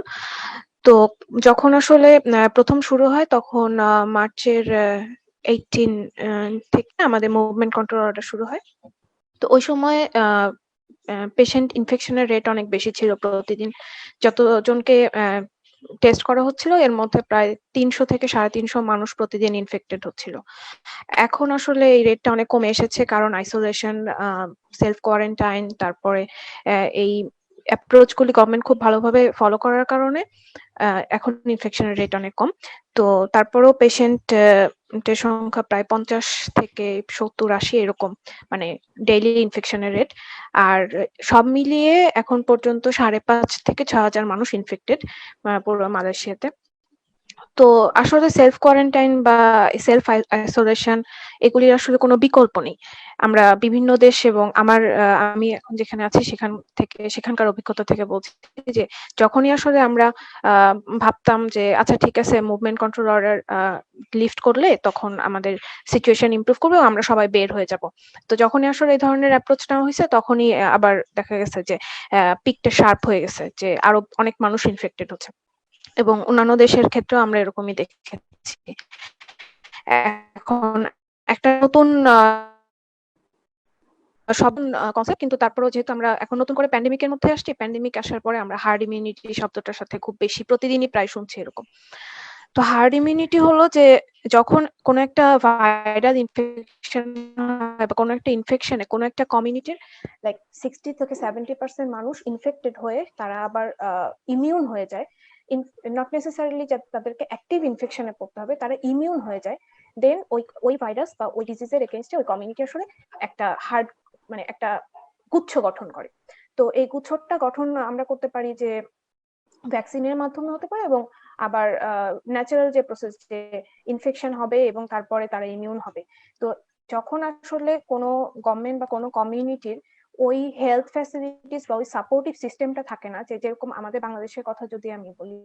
E: তো যখন আসলে প্রথম শুরু হয় তখন মার্চের 18 থেকে আমাদের মুভমেন্ট কন্ট্রোল অর্ডার শুরু হয়। তো ওই সময় পেশেন্ট ইনফেকশনের রেট অনেক বেশি ছিল। প্রতিদিন যতজনকে টেস্ট করা হচ্ছিল এর মধ্যে প্রায় 300 থেকে 350 মানুষ প্রতিদিন ইনফেক্টেড হচ্ছিল। এখন আসলে এই রেটটা অনেক কমে এসেছে, কারণ আইসোলেশন, সেলফ কোয়ারেন্টাইন, তারপরে এই অ্যাপ্রোচ গুলি গভর্নমেন্ট খুব ভালোভাবে ফলো করার কারণে এখন ইনফেকশনের রেট অনেক কম। তো তারপরেও পেশেন্টের সংখ্যা প্রায় 50 থেকে 70-80 এরকম, মানে ডেইলি ইনফেকশনের রেট। আর সব মিলিয়ে এখন পর্যন্ত 5,500 থেকে 6,000 মানুষ ইনফেক্টেড পুরো মালয়েশিয়াতে। তো আসলে সেলফ কোয়ারেন্টাইন বা সেলফ আইসোলেশন এগুলির আসলে কোনো বিকল্প নেই। আমরা বিভিন্ন দেশ এবং আমি এখন যেখানে আছি সেখানকার অভিজ্ঞতা থেকে বলছি যে যখনই আসলে আমরা ভাবতাম যে আচ্ছা ঠিক আছে মুভমেন্ট কন্ট্রোল অর্ডার লিফট করলে তখন আমাদের সিচুয়েশন ইমপ্রুভ করবে, আমরা সবাই বের হয়ে যাব। তো যখনই আসলে এই ধরনের অ্যাপ্রোচ নেওয়া হয়েছে তখনই আবার দেখা গেছে যে পিকটা শার্প হয়ে গেছে, যে আরো অনেক মানুষ ইনফেক্টেড হচ্ছে এবং অন্যান্য দেশের ক্ষেত্রেও আমরা এরকমই দেখেছি। এখন একটা নতুন সব কনসেপ্ট, কিন্তু তারপরেও যেহেতু আমরা এখন নতুন করে প্যান্ডেমিকের মধ্যে আসছি, প্যান্ডেমিক আসার পরে আমরা হার্ড ইমিউনিটি শব্দটার সাথে খুব বেশি প্রতিদিনই প্রায় শুনছি এরকম। তো হার্ড ইমিউনিটি হলো যে যখন কোনো একটা ভাইরাল ইনফেকশন হয় বা কোনো একটা ইনফেকশনে কোনো একটা কমিউনিটির লাইক 60 থেকে 70% মানুষ ইনফেক্টেড হয়ে তারা আবার ইমিউন হয়ে যায়, নট নেসেসারিলি তাদেরকে অ্যাক্টিভ ইনফেকশনে পড়তে হবে, তারা ইমিউন হয়ে যায়, দেন ওই ভাইরাস বা ওই ডিজিজের এগেইনস্টে ওই কমিউনিটি আসলে একটা হার্ড মানে একটা গুচ্ছ গঠন করে। তো এই গুচ্ছটা গঠন আমরা করতে পারি যে ভ্যাকসিনের মাধ্যমে হতে পারে, এবং আবার ন্যাচারাল যে প্রসেস, যে ইনফেকশন হবে এবং তারপরে তারা ইমিউন হবে। তো যখন আসলে কোনো গভর্নমেন্ট বা কোনো কমিউনিটির ওই হেলথ ফ্যাসিলিটিস বা ওই সাপোর্টিভ সিস্টেমটা থাকে না, যে যেরকম আমাদের বাংলাদেশের কথা যদি আমি বলি,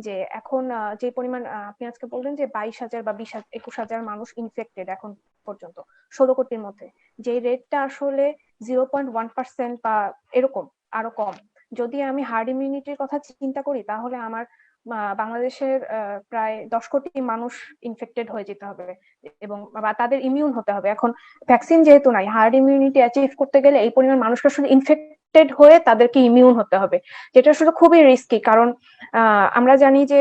E: যে এখন যে পরিমাণ আপনি আজকে বললেন যে 22,000 বা 21,000 মানুষ ইনফেক্টেড এখন পর্যন্ত 16 কোটির মধ্যে, যে রেটটা আসলে 0.1% বা এরকম আরো কম। যদি আমি হার্ড ইমিউনিটির কথা চিন্তা করি তাহলে আমার বাংলাদেশের প্রায় 10 কোটি মানুষ ইনফেক্টেড হয়ে যেতে হবে এবং বা তাদের ইমিউন হতে হবে। এখন ভ্যাকসিন যেহেতু নাই, হার্ড ইমিউনিটি অ্যাচিভ করতে গেলে এই পরিমাণ মানুষকে আসলে ইনফেক্টেড হয়ে তাদেরকে ইমিউন হতে হবে, যেটা আসলে খুবই রিস্কি। কারণ আমরা জানি যে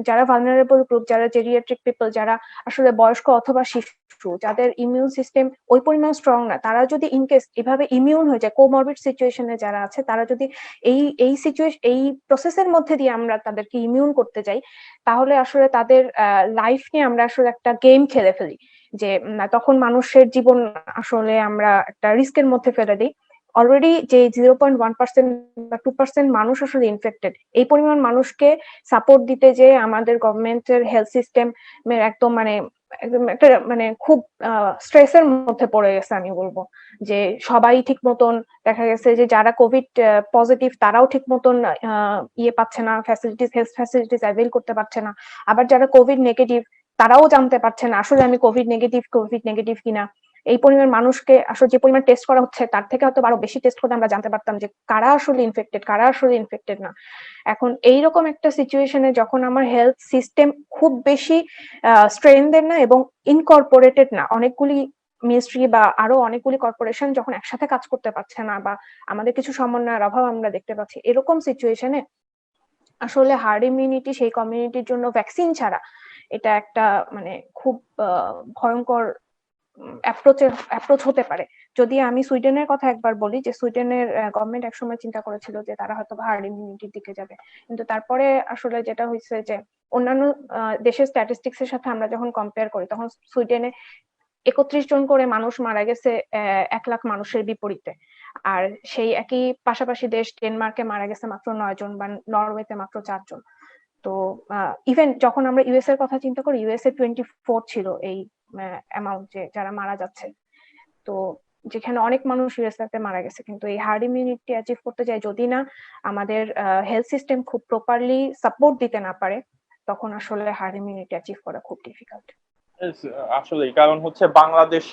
E: যারা ভালনারেবল গ্রুপ, যারা জেরিয়াট্রিক পিপল, যারা আসলে বয়স্ক অথবা শিশু, যাদের ইমিউন সিস্টেম ওই পরিমাণ স্ট্রং না, তারা যদি ইনকেস এভাবে ইমিউন হয়ে যায়, কোমরবিড সিচুয়েশনে যারা আছে, তারা যদি এই প্রসেসের মধ্যে দিয়ে আমরা তাদেরকে ইমিউন করতে যাই, তাহলে আসলে তাদের লাইফ নিয়ে আমরা আসলে একটা গেম খেলে ফেলি, যে তখন মানুষের জীবন আসলে আমরা একটা রিস্কের মধ্যে ফেলে দিই। অলরেডি যে 0.1% বা 2% মানুষ আসলে ইনফেক্টেড, এই পরিমাণ মানুষকে সাপোর্ট দিতে যে আমাদের গভর্নমেন্টের হেলথ সিস্টেমের একদম মানে একদম একটা মানে খুব স্ট্রেসের মধ্যে পড়ে গেছে আমি বলবো, যে সবাই ঠিক মতন দেখা গেছে যে যারা কোভিড পজিটিভ তারাও ঠিক মতন ইয়ে পাচ্ছে না, ফ্যাসিলিটিস, হেলথ ফ্যাসিলিটিস অ্যাভেল করতে পারছে না। আবার যারা কোভিড নেগেটিভ তারাও জানতে পারছে না আসলে আমি কোভিড নেগেটিভ কিনা। এই পরিমাণ মানুষকে আসলে যে পরিমাণ টেস্ট করা হচ্ছে তার থেকে হয়তো আরো বেশি টেস্ট করলে আমরা জানতে পারতাম যে কারা আসলে ইনফেক্টেড, কারা আসলে ইনফেক্টেড না। এখন এইরকম একটা সিচুয়েশনে যখন আমার হেলথ সিস্টেম খুব বেশি স্ট্রেনদের না এবং ইনকর্পোরেটেড না, অনেকগুলি মিনিস্ট্রি বা আরো অনেকগুলি কর্পোরেশন যখন একসাথে কাজ করতে পারছে না বা আমাদের কিছু সমন্বয়ের অভাব আমরা দেখতে পাচ্ছি, এরকম সিচুয়েশনে আসলে হার্ড ইমিউনিটি সেই কমিউনিটির জন্য ভ্যাকসিন ছাড়া এটা একটা মানে খুব ভয়ঙ্কর অ্যাপ্রোচ হতে পারে। যদি আমি সুইডেনের কথা একবার বলি, যে সুইডেনের গভর্নমেন্ট একসময় চিন্তা করেছিল যে তারা হয়তো হার্ড ইমিউনিটির দিকে যাবে, কিন্তু তারপরে আসলে যেটা হয়েছে যে অন্যান্য দেশের স্ট্যাটিস্টিক্স এর সাথে আমরা যখন কম্পেয়ার করি তখন সুইডেনে 31 জন করে মানুষ মারা গেছে 1 লাখ মানুষের বিপরীতে। আর সেই একই পাশাপাশি দেশ ডেনমার্কে মারা গেছে মাত্র 9 জন বা নরওয়েতে মাত্র 4 জন। তো ইভেন যখন আমরা ইউএস এর কথা চিন্তা করি, ইউএস এ 24 ছিল এই অ্যামাউন্ট যে যারা মারা যাচ্ছে। তো যেখানে অনেক মানুষ ইউএসএ তে মারা গেছে, কিন্তু এই হার্ড ইমিউনিটি অ্যাচিভ করতে যায় যদি না আমাদের হেলথ সিস্টেম খুব প্রপারলি সাপোর্ট দিতে না পারে, তখন আসলে হার্ড ইমিউনিটি অ্যাচিভ করা খুব ডিফিকাল্ট।
A: Yes, আসলে কারণ হচ্ছে বাংলাদেশ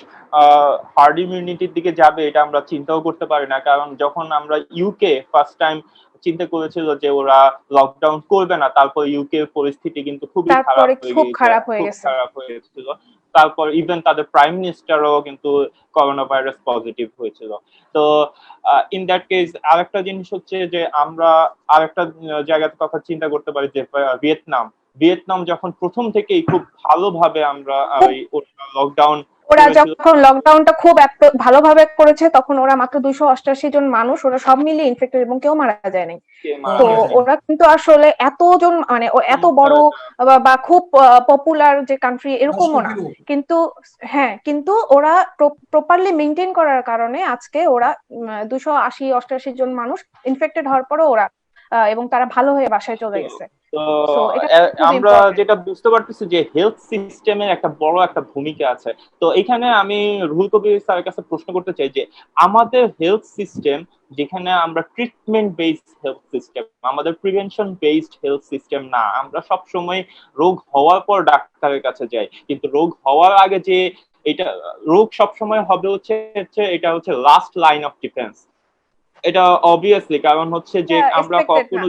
A: হার্ড ইমিউনিটির দিকে যাবে এটা আমরা চিন্তাও করতে পারি না, কারণ যখন আমরা ইউকে ফার্স্ট টাইম চিন্তা করেছিল যে ওরা লকডাউন করবে না, তারপর ইউকে পরিস্থিতি কিন্তু খুবই খারাপ
E: তারপরে
A: হয়ে
E: খুব
A: গিয়েছে,
E: খারাপ হয়ে
A: খুব
E: গেছে।
A: খারাপ হয়েছিল। তারপর ইভেন তাদের প্রাইম মিনিস্টারও কিন্তু করোনা ভাইরাস পজিটিভ হয়েছিল। তো ইন দ্যাট কেস আরেকটা জিনিস হচ্ছে যে আমরা আরেকটা জায়গার কথা চিন্তা করতে পারি যে ভিয়েতনাম যখন প্রথম থেকেই খুব ভালোভাবে আমরা লকডাউন
E: ওরা
A: করেছিল।
E: যখন লকডাউনটা খুব ভালোভাবে করেছে তখন ওরা মাত্র 288 জন মানুষ, ওরা সব মিলিয়ে ইনফেক্টেড এবং কেউ মারা যায় নাই।
A: মারা
E: তো
A: যায়নি।
E: ওরা কিন্তু আসলে এতজন মানে এত বড় বা খুব পপুলার যে কান্ট্রি এরকমও না, কিন্তু হ্যাঁ কিন্তু ওরা প্রপারলি মেনটেন করার কারণে আজকে ওরা 288 জন মানুষ ইনফেক্টেড হওয়ার পরও ওরা এবং তারা ভালো হয়ে বাসায় চলে গেছে।
A: তো
E: সো এটা খুব
A: আমরা
E: ইম্পর্টেন্ট।
A: যেটা বুঝতে পারতেছি যে হেলথ সিস্টেমের একটা বড় একটা ভূমিকা আছে। তো এখানে আমি রুহুল কবির স্যারের কাছে প্রশ্ন করতে চাই যে আমাদের হেলথ সিস্টেম, যেখানে আমরা ট্রিটমেন্ট বেসড হেলথ সিস্টেম, আমাদের প্রিভেনশন বেসড হেলথ সিস্টেম না, আমরা সব সময় রোগ হওয়ার পর ডাক্তারের কাছে যাই, কিন্তু রোগ হওয়ার আগে যে এটা রোগ সব সময় হবে হচ্ছে এটা হচ্ছে লাস্ট লাইন অফ ডিফেন্স। এটা অবভিয়াসলি, কারণ হচ্ছে যে আমরা
E: এক্সপেক্টেড না।
A: কখনো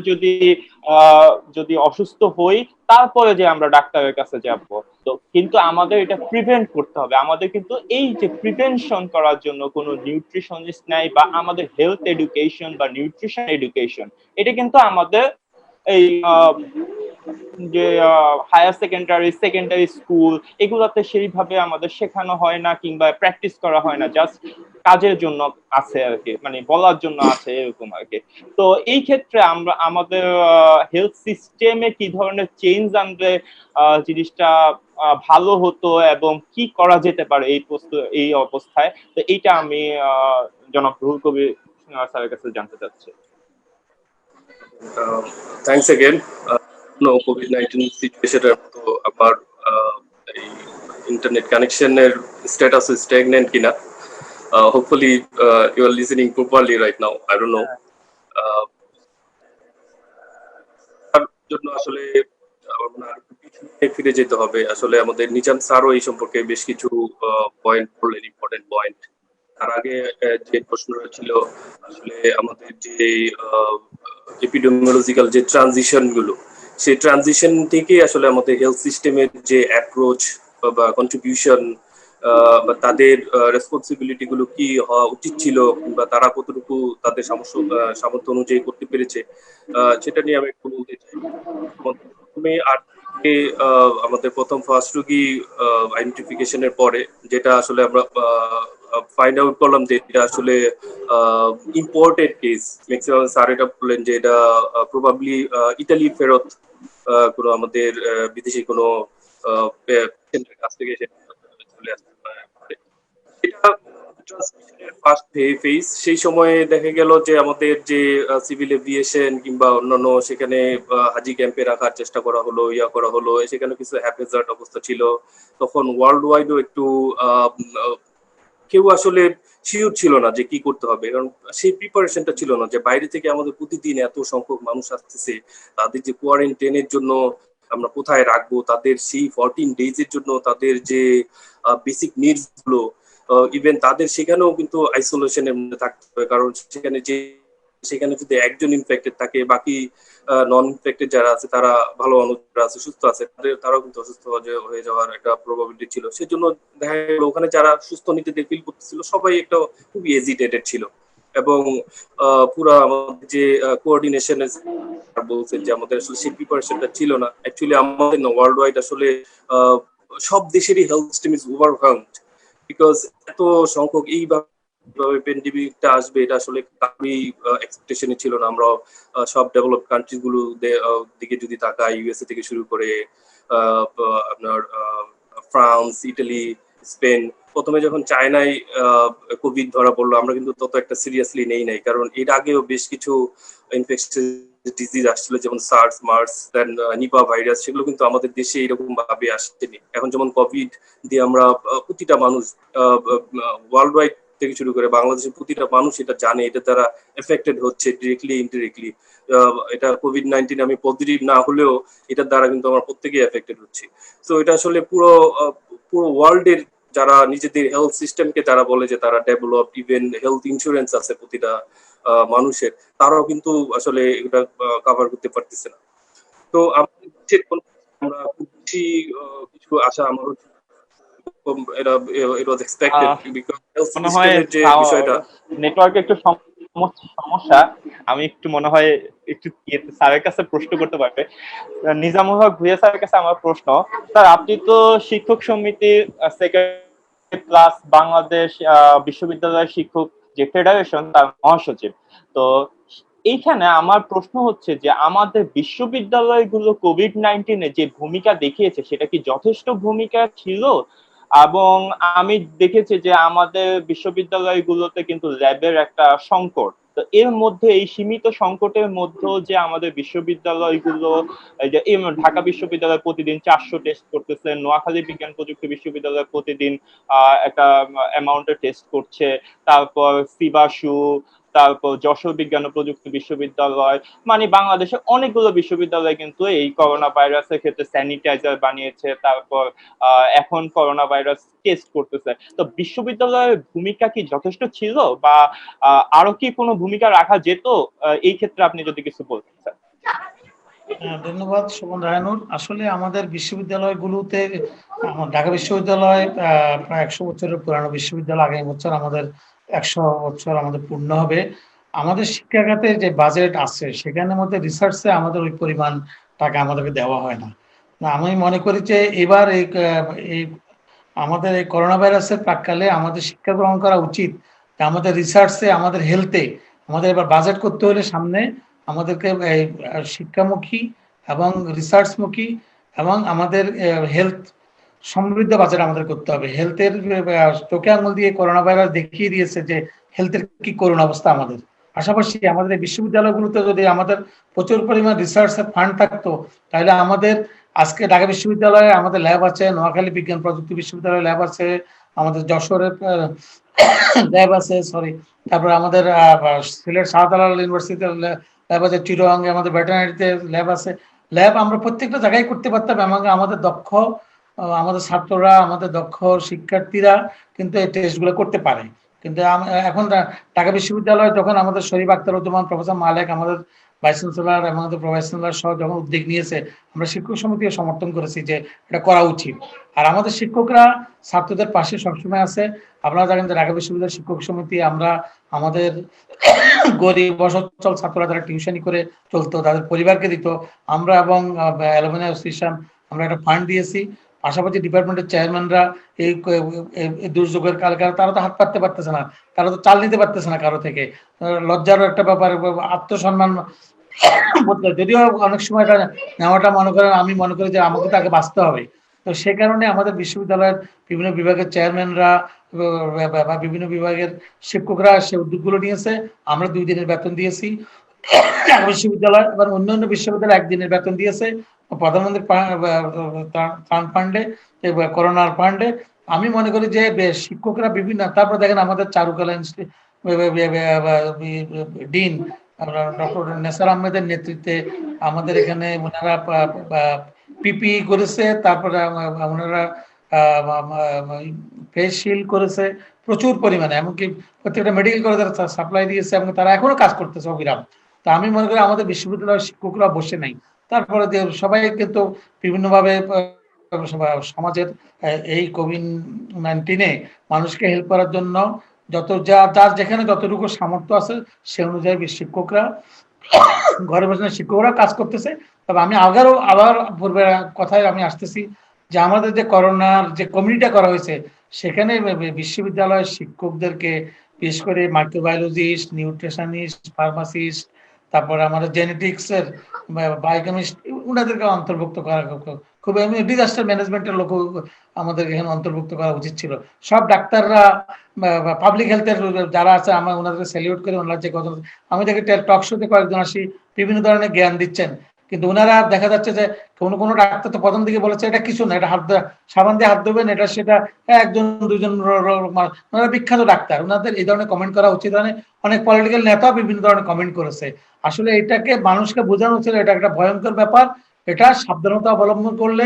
A: যদি অসুস্থ হই তারপরে যে আমরা ডাক্তারের কাছে যাব, তো কিন্তু আমাদের এটা প্রিভেন্ট করতে হবে। আমাদের কিন্তু এই যে প্রিভেনশন করার জন্য কোনো নিউট্রিশনিস্ট নাই বা আমাদের হেলথ এডুকেশন বা নিউট্রিশন এডুকেশন, এটা কিন্তু আমাদের এই যে হায়ার সেকেন্ডারি স্কুল এগুলোতে সেইভাবে আমাদের শেখানো হয় না কিংবা প্র্যাকটিস করা হয় না, জাস্ট কাজের জন্য আছে আর কি, মানে বলার জন্য আছে এরকম আর কি। তো এই ক্ষেত্রে আমরা আমাদের হেলথ সিস্টেমে কি ধরনের চেঞ্জ আনলে জিনিসটা ভালো হতো এবং কি করা যেতে পারে এই অবস্থায়, তো এইটা আমি জনাব রুহুল কবির স্যারের কাছে জানতে চাচ্ছি।
C: Thanks again. কোভিড-19 সিচুয়েশনের মতো আবার এই ইন্টারনেট কানেকশনের স্ট্যাটাস স্ট্যাগনেন্ট কিনা। Hopefully you are listening properly right now. I don't know. তার জন্য আসলে আমার মনে হয় আরেকটু পিছনে ফিরে যেতে হবে। আসলে আমাদের নিজাম স্যারও এই সম্পর্কে বেশ কিছু পয়েন্ট বললেন, ইম্পর্টেন্ট পয়েন্ট। তার আগে যে প্রশ্নটা ছিল আসলে আমাদের যে এপিডেমিওলজিক্যাল যে ট্রানজিশন গুলো, সেই ট্রানজিশন থেকে আসলে আমাদের হেলথ সিস্টেমের যে অ্যাপ্রোচ বা কন্ট্রিবিউশন বা তাদের রেসপন্সিবিলিটি গুলো কি হওয়া উচিত ছিল বা তারা কতটুকু তাদের সামর্থ্য অনুযায়ী করতে পেরেছে, সেটা নিয়ে আমি একটু বলতে চাই। প্রথমে আমাদের প্রথম ফার্স্ট রোগী আইডেন্টিফিকেশনের পরে যেটা আসলে আমরা ফাইন্ড আউট করলাম যে এটা আসলে ইম্পোর্টেড কেস। ম্যাক্সিমাম স্যার এটা বললেন যে এটা প্রবাবলি ইতালি ফেরত কোনো আমাদের বিদেশি কোনো পেশেন্টের কাছ থেকে চলে আসতে পারে। এটা ট্রান্সমিশনের ফার্স্ট ফেজ, সেই সময়ে দেখা গেল যে আমাদের যে সিভিল এভিয়েশন কিংবা অন্যান্য সেখানে হাজি ক্যাম্পে রাখার চেষ্টা করা হলো, করা হলো, সেখানে কিছু হ্যাপেজার্ড অবস্থা ছিল। তখন ওয়ার্ল্ড ওয়াইডও একটু কেউ আসলে শিওর ছিল না যে কি করতে হবে, কারণ সেই প্রিপারেশনটা ছিল না যে বাইরে থেকে আমাদের প্রতিদিন এত সংখ্যক মানুষ আসতেছে, তাদের যে কোয়ারেন্টাইনের জন্য আমরা কোথায় রাখবো, তাদের সেই 14 ডেজ এর জন্য তাদের যে বেসিক নিডস গুলো, ইভেন তাদের সেখানেও কিন্তু আইসোলেশনের মধ্যে থাকতে হবে, কারণ সেখানে যদি একজন ইনফেক্টেড থাকে, বাকি নন ইনফেক্টেড যারা আছে তারা ভালো মানুষ আছে, সুস্থ আছে, তারাও কিন্তু অসুস্থ হয়ে যাওয়ার একটা প্রবাবিলিটি ছিল। সেজন্য দেখা গেল ওখানে যারা সুস্থ নিজেদের ফিল করতেছিল সবাই একটা খুবই এজিটেটেড ছিল, এবং পুরা আমাদের যে কোঅর্ডিনেশন বলছেন যে আমাদের আসলে সেই প্রিপারেশনটা ছিল না। অ্যাকচুয়ালি আমাদের ওয়ার্ল্ড ওয়াইড আসলে সব দেশেরই health system is overwhelmed, because এত সংখ্যক এইভাবে প্যান্ডেমিকটা আসবে এটা আসলে কারোরই এক্সপেকটেশনই ছিল না। আমরা সব ডেভেলপ কান্ট্রি গুলো দিকে যদি তাকাই, ইউএসএ থেকে শুরু করে আপনার ফ্রান্স, ইটালি, স্পেন, প্রথমে যখন চায়নায় কোভিড ধরা পড়লো আমরা কিন্তু তত একটা সিরিয়াসলি নেই নাই, কারণ এর আগেও বেশ কিছু ইনফেকশন ডিজিজ আসছিল, যেমন সার্স, মার্স, দেন নিপা ভাইরাস, সেগুলো কিন্তু আমাদের দেশে এরকম ভাবে আসেনি। এখন যেমন কোভিড দিয়ে আমরা প্রতিটা মানুষ ওয়ার্ল্ড ওয়াইড থেকে শুরু করে বাংলাদেশের প্রতিটা মানুষ এটা জানে, এটা তারা এফেক্টেড হচ্ছে ডিরেক্টলি ইনডিরেক্টলি। এটা কোভিড-19 আমি পজিটিভ না হলেও এটার দ্বারা কিন্তু আমরা প্রত্যেকেই এফেক্টেড হচ্ছি। তো এটা আসলে পুরো ওয়ার্ল্ডের যারা নিজেদের হেলথ সিস্টেমকে যারা বলে যে তারা ডেভেলপড, ইভেন হেলথ ইন্স্যুরেন্স আছে প্রতিটা মানুষের, তারাও কিন্তু আসলে এটা কভার করতে পারতেছে না। তো আমাদের আমরা খুব বেশি কিছু আশা আমারও
A: নেটওয়ার্কে একটু সমস্যা, আমি একটু মনে হয় একটু স্যারের কাছে প্রশ্ন করতে পারবে। নিজামুল হক ভুঁইয়া স্যারের কাছে আমার প্রশ্ন, স্যার আপনি তো শিক্ষক সমিতির সেক্রেটারি প্লাস বাংলাদেশ বিশ্ববিদ্যালয়ের শিক্ষক যে ফেডারেশন তার মহাসচিব, তো এইখানে আমার প্রশ্ন হচ্ছে যে আমাদের বিশ্ববিদ্যালয়গুলো কোভিড-19 যে ভূমিকা দেখিয়েছে সেটা কি যথেষ্ট ভূমিকা ছিল? এবং আমি দেখেছি যে আমাদের বিশ্ববিদ্যালয়গুলোতে কিন্তু ল্যাবের একটা সংকট, তো এর মধ্যে এই সীমিত সংকটের মধ্যে যে আমাদের বিশ্ববিদ্যালয়গুলো, এই যে ঢাকা বিশ্ববিদ্যালয় প্রতিদিন 400 টেস্ট করতেছে, নোয়াখালী বিজ্ঞান প্রযুক্তি বিশ্ববিদ্যালয় প্রতিদিন একটা অ্যামাউন্টের টেস্ট করছে, তারপর সিবাসু, তারপর যশোর বিজ্ঞান ও প্রযুক্তি বিশ্ববিদ্যালয়, মানে বাংলাদেশের অনেকগুলো বিশ্ববিদ্যালয় কিন্তু এই করোনা ভাইরাসের ক্ষেত্রে স্যানিটাইজার বানিয়েছে, তারপর এখন করোনা ভাইরাস টেস্ট করতেছে। তো বিশ্ববিদ্যালয়ের ভূমিকা কি যথেষ্ট ছিল, বা আরো কি কোনো ভূমিকা রাখা যেত? এই ক্ষেত্রে আপনি যদি কিছু বলতেন স্যার।
B: ধন্যবাদ শোভন রায়নুর। আসলে আমাদের বিশ্ববিদ্যালয়গুলোতে, ঢাকা বিশ্ববিদ্যালয় প্রায় 100 বছরের পুরানো বিশ্ববিদ্যালয়, আগামী বছর আমাদের 100 বছর আমাদের পূর্ণ হবে। আমাদের শিক্ষাখাতে যে বাজেট আছে সেখানের মধ্যে রিসার্চে আমাদের ওই পরিমাণ টাকা আমাদেরকে দেওয়া হয় না। আমি মনে করি যে এবার এই আমাদের এই করোনা ভাইরাসের প্রাককালে আমাদের শিক্ষা গ্রহণ করা উচিত, আমাদের রিসার্চে, আমাদের হেলথে আমাদের এবার বাজেট করতে হলে সামনে আমাদেরকে শিক্ষামুখী এবং রিসার্চমুখী এবং আমাদের হেলথ সমৃদ্ধ বাজেট আমাদের করতে হবে। হেলথের চোখে আঙুল দিয়ে করোনা ভাইরাস দেখিয়ে দিয়েছে যে হেলথের কি করুণ অবস্থা আমাদের। পাশাপাশি আমাদের এই বিশ্ববিদ্যালয়গুলোতে যদি আমাদের প্রচুর পরিমাণ রিসার্চের ফান্ড থাকতো, তাহলে আমাদের আজকে ঢাকা বিশ্ববিদ্যালয়ে আমাদের ল্যাব আছে, নোয়াখালী বিজ্ঞান প্রযুক্তি বিশ্ববিদ্যালয়ে ল্যাব আছে, আমাদের যশোরের ল্যাব আছে, তারপরে আমাদের সিলেট শাহজালাল ইউনিভার্সিটিতে ল্যাব আছে, চিটাগাংয়ে আমাদের ভেটেরিনারিতে ল্যাব আছে। ল্যাব আমরা প্রত্যেকটা জায়গায় করতে পারতাম এবং আমাদের দক্ষ আমাদের ছাত্ররা, আমাদের দক্ষ শিক্ষার্থীরা কিন্তু এই টেস্টগুলো করতে পারে। কিন্তু এখন ঢাকা বিশ্ববিদ্যালয় যখন আমাদের শরীফ আখতারুজ্জামান, প্রফেসর মালেক, আমাদের ভাইস চ্যান্সেলর এবং আমাদের প্রভাইস চ্যান্সেলর সহ যখন উদ্যোগ নিয়েছে, আমরা শিক্ষক সমিতিকে সমর্থন করেছি যে এটা করা উচিত। আর আমাদের শিক্ষকরা ছাত্রদের পাশে সবসময় আছে। আপনারা জানেন যে ঢাকা বিশ্ববিদ্যালয় শিক্ষক সমিতি আমরা আমাদের গরিব অসচ্ছল ছাত্ররা যারা টিউশনি করে চলতো তাদের পরিবারকে দিত, আমরা এবং অ্যালুমিনি অ্যাসোসিয়েশন আমরা একটা ফান্ড দিয়েছি। পাশাপাশি ডিপার্টমেন্টের চেয়ারম্যানরা এই দুর্যোগের কালে তারা তো হাত পাততে পারতেছে না, তারা তো চাল নিতে পারতেছে না কারো থেকে, লজ্জারও একটা ব্যাপার, আত্মসম্মান যদিও অনেক সময় এটা নেওয়াটা মনে করেন, আমি মনে করি যে আমাকে তাকে বাঁচতে হবে। তো সে কারণে আমাদের বিশ্ববিদ্যালয়ের বিভিন্ন বিভাগের চেয়ারম্যানরা বা বিভিন্ন বিভাগের শিক্ষকরা সে উদ্যোগগুলো নিয়েছে। আমরা 2 দিনের বেতন দিয়েছি বিশ্ববিদ্যালয়, এবং অন্যান্য বিশ্ববিদ্যালয় 1 দিনের বেতন দিয়েছে প্রধানমন্ত্রীর ত্রাণ ফান্ডে, করোনার ফান্ডে। আমি মনে করি যে শিক্ষকরা বিভিন্ন, তারপর দেখেন আমাদের চারুকলা ডিন ডক্টর নেসার আহমেদের নেতৃত্বে আমাদের এখানে ওনারা পিপি করেছে, তারপরে ওনারা ফেস শিল্ড করেছে প্রচুর পরিমাণে, এমনকি প্রত্যেকটা মেডিকেল কলেজে সাপ্লাই দিয়েছে এবং তারা এখনো কাজ করতেছে অবিরাম। তো আমি মনে করি আমাদের বিশ্ববিদ্যালয়ের শিক্ষকরা বসে নাই, তারপরে সবাই কিন্তু বিভিন্নভাবে সমাজের এই কোভিড-19 মানুষকে হেল্প করার জন্য যার যেখানে যতটুকু সামর্থ্য আছে সে অনুযায়ী শিক্ষকরা ঘরে বসে শিক্ষকরা কাজ করতেছে। তবে আমি আবার পূর্বে কথায় আমি আসতেছি যে আমাদের যে করোনার যে কমিটিটা করা হয়েছে সেখানে বিশ্ববিদ্যালয়ের শিক্ষকদেরকে বিশেষ করে মাইক্রোবায়োলজিস্ট, নিউট্রিশনিস্ট, ফার্মাসিস্ট, তারপরে আমাদের জেনেটিক্স এর বায়োকেমিস্ট, ওনাদেরকে অন্তর্ভুক্ত করা খুব ডিজাস্টার ম্যানেজমেন্টের লোক আমাদের এখানে অন্তর্ভুক্ত করা উচিত ছিল। সব ডাক্তাররা পাবলিক হেলথের যারা আছে আমরা ওনাদেরকে স্যালিউট করে, ওনারা যে কথা আমি দেখি টক শোতে কয়েকজন আসি বিভিন্ন ধরনের জ্ঞান দিচ্ছেন, কিন্তু ওনারা দেখা যাচ্ছে যে কোনো ডাক্তার তো প্রথম দিকে বলেছে এটা কিছু না, এটা সাবান দিয়ে হাত ধোবেন, এটা সেটা 1-2 জন ওনারা বিখ্যাত ডাক্তার, ওনাদের এই ধরনের কমেন্ট করা উচিত। অনেক পলিটিক্যাল নেতাও বিভিন্ন ধরনের কমেন্ট করেছে। আসলে এটাকে মানুষকে বোঝানো ছিল এটা একটা ভয়ঙ্কর ব্যাপার, এটা সাবধানতা অবলম্বন করলে,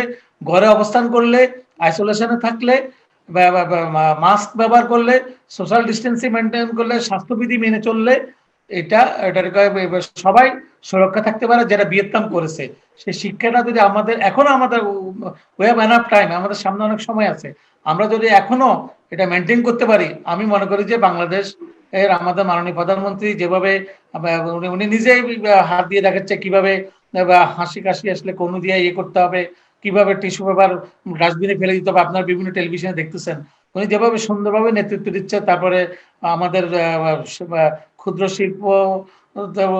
B: ঘরে অবস্থান করলে, আইসোলেশনে থাকলে, মাস্ক ব্যবহার করলে, সোশ্যাল ডিস্টেন্সিং মেনটেন করলে, স্বাস্থ্যবিধি মেনে চললে সবাই সুরক্ষা থাকতে পারে, যেটা ভিয়েতনাম করেছে। সেই শিক্ষাটা যদি আমাদের উই হ্যাভ এনাফ টাইম, আমাদের সামনে অনেক সময় আছে, আমরা যদি এখনো এটা মেনটেন করতে পারি, আমি মনে করি যে বাংলাদেশ এর আমাদের মাননীয় প্রধানমন্ত্রী যেভাবে উনি নিজেই হাত দিয়ে দেখাচ্ছে কিভাবে হাসি কাশি আসলে কোনো দিয়ে ইয়ে করতে হবে, কিভাবে টিস্যু পেপার ডাস্টবিনে ফেলে দিতে হবে, আপনার বিভিন্ন টেলিভিশনে দেখতেছেন উনি যেভাবে সুন্দরভাবে নেতৃত্ব দিচ্ছে। তারপরে আমাদের ক্ষুদ্র শিল্প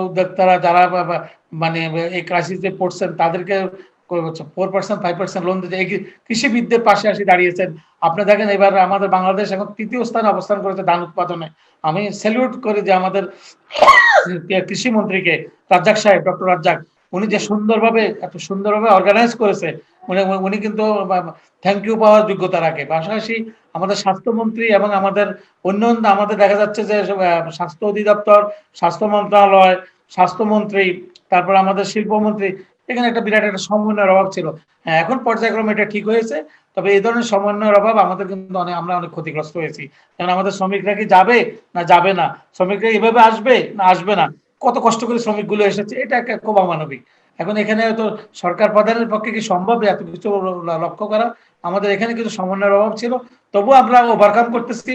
B: উদ্যোক্তারা যারা মানে এই ক্রাইসিসে পড়ছেন তাদেরকে 4%, 5% লোন দিতে কৃষিবিদদের পাশে আসি দাঁড়িয়েছেন। আপনি দেখেন এবার আমাদের বাংলাদেশ এখন 3য় স্থানে অবস্থান করেছে ধান উৎপাদনে। আমি স্যালিউট করি যে আমাদের কৃষি মন্ত্রীকে, রাজ্জাক সাহেব, ডক্টর রাজ্জাক, উনি যে এত সুন্দরভাবে অর্গানাইজ করেছে, উনি কিন্তু থ্যাংক ইউ পাওয়ার যোগ্যতা রাখে। পাশাপাশি আমাদের স্বাস্থ্যমন্ত্রী এবং আমাদের আমাদের দেখা যাচ্ছে যে স্বাস্থ্য অধিদপ্তর, স্বাস্থ্য মন্ত্রণালয়, স্বাস্থ্যমন্ত্রী, তারপর আমাদের শিল্পমন্ত্রী, এখানে একটা বিরাট একটা সমন্বয়ের অভাব ছিল। হ্যাঁ, এখন পর্যায়ক্রমে এটা ঠিক হয়েছে, তবে এই ধরনের সমন্বয়ের অভাব আমাদের কিন্তু আমরা অনেক ক্ষতিগ্রস্ত হয়েছি। কারণ আমাদের শ্রমিকরা কি যাবে না যাবে না, শ্রমিকরা এভাবে আসবে না আসবে না, কত কষ্ট করে শ্রমিকগুলো এসেছে, এটা একটা খুব অমানবিক। এখন এখানে তো সরকার প্রধানের পক্ষে কি সম্ভব এত কিছু লক্ষ্য করা? আমাদের এখানে কিছু সমন্বয়ের অভাব ছিল, তবুও আমরা ওভারকাম করতেছি,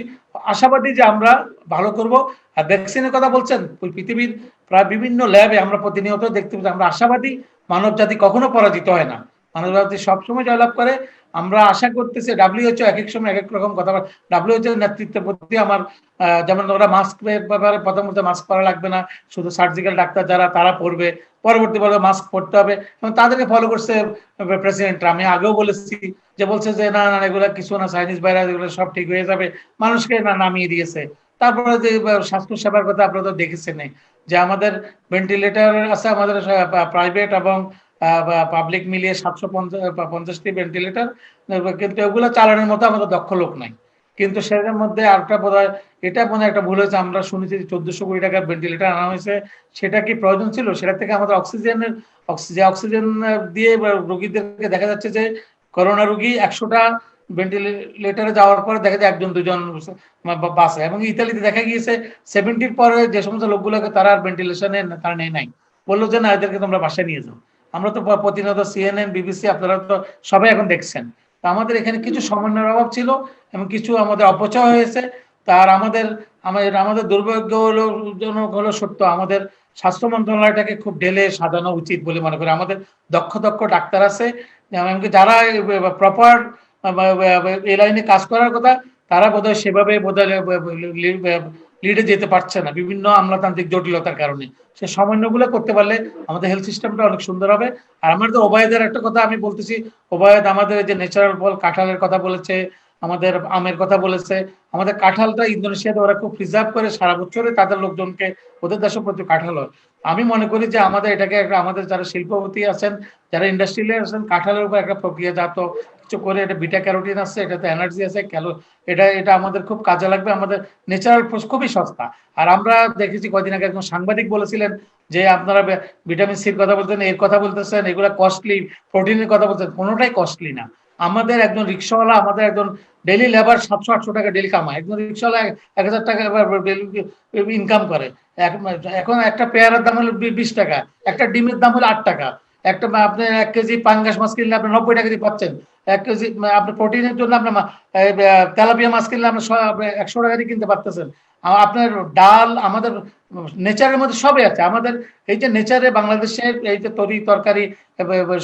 B: আশাবাদী যে আমরা ভালো করব। আর ভ্যাকসিনের কথা বলছেন, পৃথিবীর প্রায় বিভিন্ন ল্যাবে আমরা প্রতিনিয়ত দেখতে পাচ্ছি, আমরা আশাবাদী মানব জাতি কখনো পরাজিত হয় না, মানব জাতি সবসময় জয়লাভ করে। আমরা আশা করতেছি WHO এক এক সময় এক এক রকম কথা, WHO নেতৃত্বের প্রতি আমার যেমন ওরা মাস্ক ব্যাপারে প্রথমত মাস্ক পরা লাগবে না, শুধু সার্জিক্যাল ডাক্তার যারা তারা পরবে, পরবর্তী পর্বে মাস্ক পরতে হবে, এবং তাদেরকে ফলো করছে প্রেসিডেন্ট। আমি আগেও বলেছি যে বলছে যে না না এগুলো কিছু না, চাইনিজ ভাইরাস, এগুলো সব ঠিক হয়ে যাবে, মানুষকে নামিয়ে দিয়েছে। তারপরে যে স্বাস্থ্য সেবার কথা আপনারা তো দেখেছেন যে আমাদের ভেন্টিলেটর আছে, আমাদের প্রাইভেট এবং পাবলিক মিলিয়ে 750টি ভেন্টিলেটর, কিন্তু এগুলো চালানোর মতো আমাদের দক্ষ লোক নাই। কিন্তু সেটার মধ্যে আরেকটা বোধহয় এটা মনে একটা ভুল হয়েছে, আমরা শুনেছি 1400 কোটি টাকার ভেন্টিলেটর আনা হয়েছে, সেটা কি প্রয়োজন ছিল? সেটা থেকে আমাদের অক্সিজেন দিয়ে রোগীদেরকে দেখা যাচ্ছে যে করোনা রোগী 100টা ভেন্টিলেটরে যাওয়ার পরে দেখা যায় 1-2 জন বাঁচে, এবং ইতালিতে দেখা গিয়েছে 70-র পরে যে সমস্ত লোকগুলোকে তারা ভেন্টিলেশনে তারা নেয় নাই, বললো যে না এদেরকে তোমরা বাসায় নিয়ে যাও। আমরা তো প্রতিনিয়ত CNN, BBC আপনারা তো সবাই এখন দেখছেন। আমাদের এখানে কিছু সমন্বয়ের অভাব ছিল এবং কিছু আমাদের অপচয় হয়েছে। তার আমাদের দুর্ভাগ্য হলো সত্য, আমাদের স্বাস্থ্য মন্ত্রণালয়টাকে খুব ঢেলে সাজানো উচিত বলে মনে করি। আমাদের দক্ষ ডাক্তার আছে, এমনকি যারা প্রপার এই লাইনে কাজ করার কথা, তারা বোধহয় সেভাবে লিডে যেতে পারছে না বিভিন্ন আমলাতান্ত্রিক জটিলতার কারণে। সে সমন্বয়গুলো করতে পারলে আমাদের হেলথ সিস্টেমটা অনেক সুন্দর হবে। আর আমাদের ওবায়দের একটা কথা আমি বলতেছি, ওবায়দ আমাদের যে ন্যাচারাল ফল কাঁঠালের কথা বলেছে, আমাদের আমের কথা বলেছে, আমাদের কাঁঠালটা ইন্দোনেশিয়াতে ওরা খুব প্রিজার্ভ করে সারা বছরে তাদের লোকজনকে, ওদের দেশে প্রচুর কাঁঠাল হয়। আমি মনে করি যে আমাদের এটাকে আমাদের যারা শিল্পপতি আছেন, যারা ইন্ডাস্ট্রিয়াল আছেন, কাঁঠালের উপর একটা প্রক্রিয়াজাত কিছু করে, এটা বিটা ক্যারোটিন আছে, এটাতে এনার্জি আছে, এটা এটা আমাদের খুব কাজে লাগবে। আমাদের ন্যাচারাল খুবই সস্তা। আর আমরা দেখেছি কদিন আগে একজন সাংবাদিক বলেছিলেন যে আপনারা ভিটামিন সির কথা বলতেন, এর কথা বলতেছেন, এগুলা কস্টলি, প্রোটিনের কথা বলতেন, কোনোটাই কস্টলি না। আমাদের একজন রিক্সাওয়ালা, আমাদের একজন ডেইলি লেবার 700-800 টাকা ডেইলি কামায়, একজন রিক্সাওয়ালা 1000 টাকা ইনকাম করে। এখন একটা পেয়ারার দাম হলো 20 টাকা, একটা ডিমের দাম হলো 8 টাকা, একটা আপনি 1 কেজি পাঙ্গাস মাছ কিনলে আপনি 90 টাকা দিয়ে পাচ্ছেন, 1 কেজি আপনি প্রোটিনের জন্য আপনার তেলাপিয়া মাছ কিনলে আপনি 100 টাকা দিয়ে কিনতে পারতেছেন। আপনার ডাল, আমাদের নেচারের মধ্যে সবই আছে। আমাদের এই যে নেচারে বাংলাদেশের এই যে তরকারি,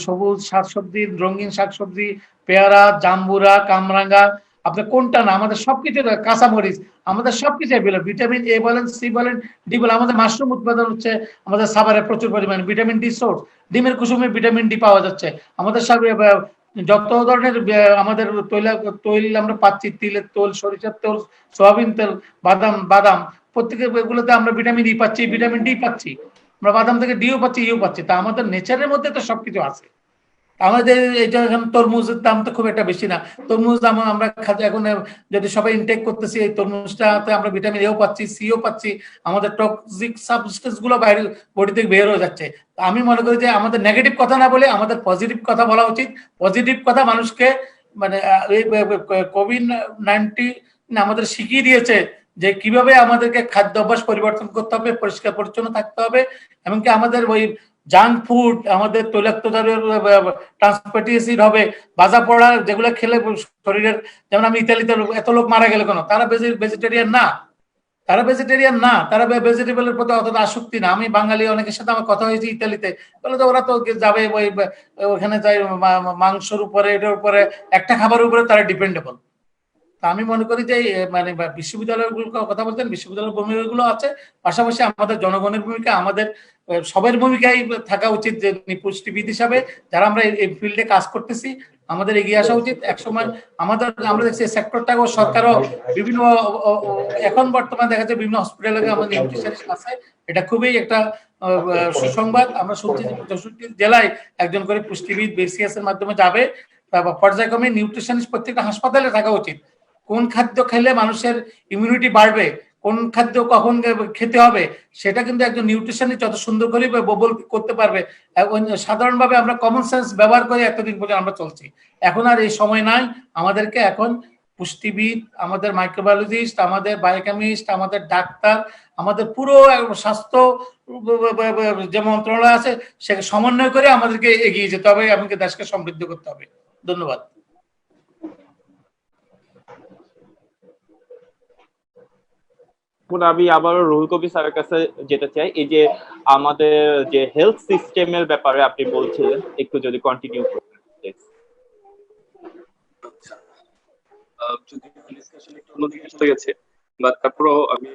B: সবুজ শাকসবজি, রঙিন শাকসবজি, পেয়ারা, জাম্বুরা, কামরাঙ্গা, আপনার কোনটা না, আমাদের সবকিছু, কাঁচামরিচ, আমাদের সবকিছু ভিটামিন এ বলেন, সি বলেন, ডি বলেন। আমাদের মাশরুম উৎপাদন হচ্ছে আমাদের সাভারে প্রচুর পরিমাণে, ভিটামিন ডি সোর্স, ডিমের কুসুমে ভিটামিন ডি পাওয়া যাচ্ছে। আমাদের সব যত ধরনের আমাদের তৈল আমরা পাচ্ছি, তিলের তেল, সরিষার তেল, সয়াবিন তেল, বাদাম প্রত্যেকের এগুলোতে আমরা ভিটামিন ই পাচ্ছি, ভিটামিন ডি পাচ্ছি, আমরা বাদাম থেকে ডিও পাচ্ছি, ইউ পাচ্ছি। তা আমাদের নেচারের মধ্যে তো সবকিছু আছে। আমাদের এটা এখন তরমুজের দাম তো খুব একটা বেশি না, তরমুজ দাম আমরা এখন যদি সবাই ইনটেক করতেছি, এই তরমুজটাতে আমরা ভিটামিন এও পাচ্ছি, সিও পাচ্ছি, আমাদের টক্সিক সাবস্টেন্স গুলো বাইরে বডি থেকে বের হয়ে যাচ্ছে। আমি মনে করি যে আমাদের নেগেটিভ কথা না বলে আমাদের পজিটিভ কথা বলা উচিত। পজিটিভ কথা মানুষকে, মানে এই কোভিড-19 আমাদের শিখিয়ে দিয়েছে যে কিভাবে আমাদেরকে খাদ্য অভ্যাস পরিবর্তন করতে হবে, পরিষ্কার পরিচ্ছন্ন থাকতে হবে, এমনকি আমাদের ওই জাঙ্ক ফুড, আমাদের তৈলাক্ত ট্রান্সফ্যাটি অ্যাসিড হবে, ভাজা পোড়া যেগুলো খেলে শরীরের, যেমন আমি ইতালিতে এত লোক মারা গেল কেন? তারা ভেজিটেরিয়ান না, তারা ভেজিটেবলের প্রতি অতটা আসক্তি না। আমি বাঙালি অনেকের সাথে আমার কথা হয়েছে ইতালিতে, বলে তো ওরা তো যাবে ওই ওখানে যায় মাংসের উপরে, এটার উপরে, একটা খাবারের উপরে তারা ডিপেন্ডেবল। আমি মনে করি যে মানে বিশ্ববিদ্যালয়গুলোর কথা বলতেন, বিশ্ববিদ্যালয়ের ভূমিকাগুলো আছে, পাশাপাশি আমাদের জনগণের ভূমিকা, আমাদের সবার ভূমিকাই থাকা উচিত। যে পুষ্টিবিদ হিসাবে যারা আমরা এই ফিল্ডে কাজ করতেছি, আমাদের এগিয়ে আসা উচিত। একসময় আমরা দেখছি সেক্টরটাও, সরকারও বিভিন্ন, এখন বর্তমানে দেখা যাচ্ছে বিভিন্ন হসপিটালে আমাদের নিউট্রিশনিস্ট আছে। এটা খুবই একটা সুসংবাদ। আমরা শুনছি যে 64 জেলায় একজন করে পুষ্টিবিদ বিসিএস এর মাধ্যমে যাবে। তারপর পর্যায়ক্রমে নিউট্রিশনিস্ট প্রত্যেকটা হাসপাতালে থাকা উচিত। কোন খাদ্য খেলে মানুষের ইমিউনিটি বাড়বে, কোন খাদ্য কখন খেতে হবে, সেটা কিন্তু একজন নিউট্রিশনিস্ট যত সুন্দর করে করতে পারবে। সাধারণভাবে আমরা কমন সেন্স ব্যবহার করে এতদিন পর্যন্ত আমরা চলছি। এখন আর এই সময় নাই। আমাদেরকে এখন পুষ্টিবিদ, আমাদের মাইক্রোবায়োলজিস্ট, আমাদের বায়োকেমিস্ট, আমাদের ডাক্তার, আমাদের পুরো স্বাস্থ্য যে মন্ত্রণালয় আছে, সে সমন্বয় করে আমাদেরকে এগিয়ে যেতে হবে, আমাকে দেশকে সমৃদ্ধ করতে হবে। ধন্যবাদ।
A: আমি আবারও রুহুল কবির স্যারের কাছে যেতে চাই। এই যে আমাদের যে হেলথ সিস্টেমের ব্যাপারে আপনি বলছিলেন, একটু যদি কন্টিনিউ করতেন।
C: আচ্ছা, যদি ডিসকাশন একটু অন্যদিকে চলে গেছে, বাট তারপরও আমি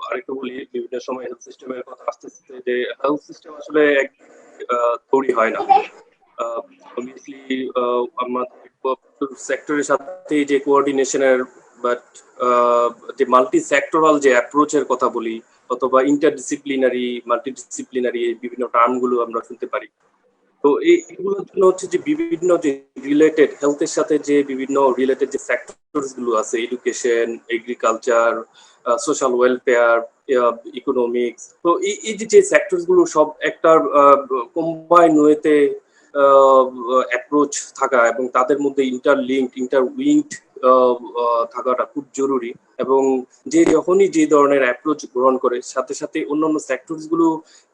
C: আরেকটু বলি, বিভিন্ন সময় হেলথ সিস্টেমের কথা আসতেছে, যে হেলথ সিস্টেম আসলে তৈরি হয় না। অবভিয়াসলি আমাদের সেক্টরের সাথে যে কোঅর্ডিনেশনের, বাট যে মাল্টি সেক্টরাল যে অ্যাপ্রোচের কথা বলি, অথবা ইন্টারডিসিপ্লিনারি, মাল্টিডিসিপ্লিনারি, বিভিন্ন টার্মগুলো আমরা শুনতে পারি। তো এইগুলোর জন্য হচ্ছে যে বিভিন্ন যে রিলেটেড হেলথের সাথে যে বিভিন্ন রিলেটেড যে সেক্টরস গুলো আছে, education, agriculture, social welfare, economics, তো এই যে সেক্টরস গুলো সব একটা কম্বাইন ওয়েতে অ্যাপ্রোচ থাকা এবং তাদের মধ্যে ইন্টারউইংড থাকাটা খুব জরুরি। এবং যে যখনই যে ধরনের অ্যাপ্রোচ গ্রহণ করে, সাথে সাথে অন্যান্য সেক্টরস গুলো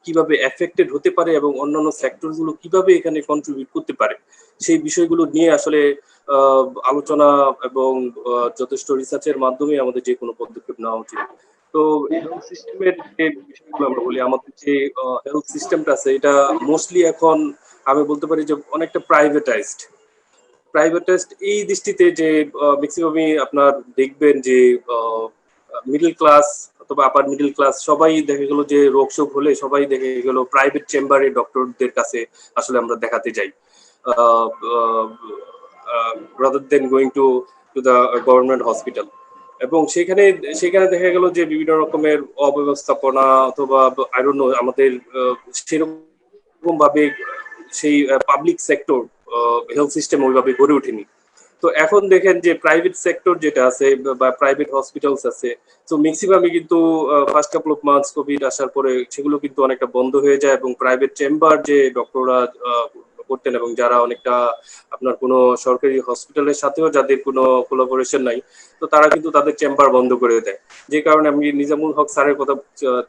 C: কিভাবে এফেক্টেড হতে পারে এবং অন্যান্য সেক্টরস গুলো কিভাবে এখানে কন্ট্রিবিউট করতে পারে, সেই বিষয়গুলো নিয়ে আসলে আলোচনা এবং যথেষ্ট রিসার্চের মাধ্যমে আমাদের যে কোনো পদক্ষেপ নেওয়া উচিত। তো হেলথ সিস্টেমের যে বিষয়গুলো আমরা বলি, আমাদের যে হেলথ সিস্টেমটা আছে, এটা মোস্টলি এখন আমি বলতে পারি যে অনেকটা প্রাইভেটাইজড এই দৃষ্টিতে, যে ম্যাক্সিমামই আপনার দেখবেন যে মিডল ক্লাস অথবা আপার মিডল ক্লাস সবাই দেখা গেল যে রোগ শোক হলে সবাই দেখে গেল প্রাইভেট চেম্বারে ডক্টরদের কাছে আসলে আমরা দেখাতে যাই, rather than going to to the government hospital. এবং সেখানে সেখানে দেখা গেল যে বিভিন্ন রকমের অব্যবস্থাপনা অথবা আই ডোন্ট নো আমাদের সেরকম ভাবে সেই পাবলিক সেক্টর হেলথ সিস্টেম ওইভাবে গড়ে ওঠেনি। তো এখন দেখেন যে প্রাইভেট সেক্টর যেটা আছে বা প্রাইভেট হসপিটালস আছে, তো ম্যাক্সিমামই কিন্তু first couple of months Covid আসার পরে সেগুলো কিন্তু অনেকটা বন্ধ হয়ে যায় এবং প্রাইভেট চেম্বার যে ডক্টররা করতেন এবং যারা অনেকটা আপনার কোনো সরকারি হসপিটালের সাথেও যাদের কোনো কোলাবোরেশন নাই, তো তারা কিন্তু তাদের চেম্বার বন্ধ করে দেয়। যে কারণে আমি নিজামুল হক স্যারের কথা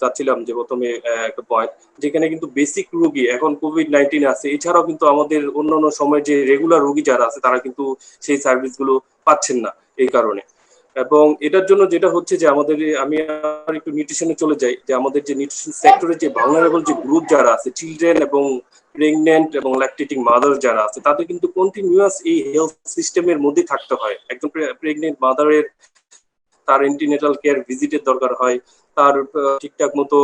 C: চাচ্ছিলাম যে প্রথমে একটা পয়েন্ট, যেখানে কিন্তু বেসিক রোগী এখন কোভিড-19 আছে, এছাড়াও কিন্তু আমাদের অন্যান্য সময় যে রেগুলার রোগী যারা আছে তারা কিন্তু সেই সার্ভিসগুলো পাচ্ছেন না এই কারণে। এবং এটার জন্য যেটা হচ্ছে যে আমাদের আমি একটু নিউট্রিশনে চলে যাই, যে আমাদের যে নিউট্রিশন সেক্টরে যে ভালনারেবল যে গ্রুপ যারা আছে, চিলড্রেন এবং প্রেগনেন্ট এবং ল্যাকটেটিং মাদার যারা আছে, তাদের কিন্তু কন্টিনিউয়াস এই হেলথ সিস্টেমের মধ্যে থাকতে হয়। একজন প্রেগনেন্ট মাদারের তার এন্টিনেটাল কেয়ার ভিজিটের দরকার হয়, তার ঠিকঠাক মতো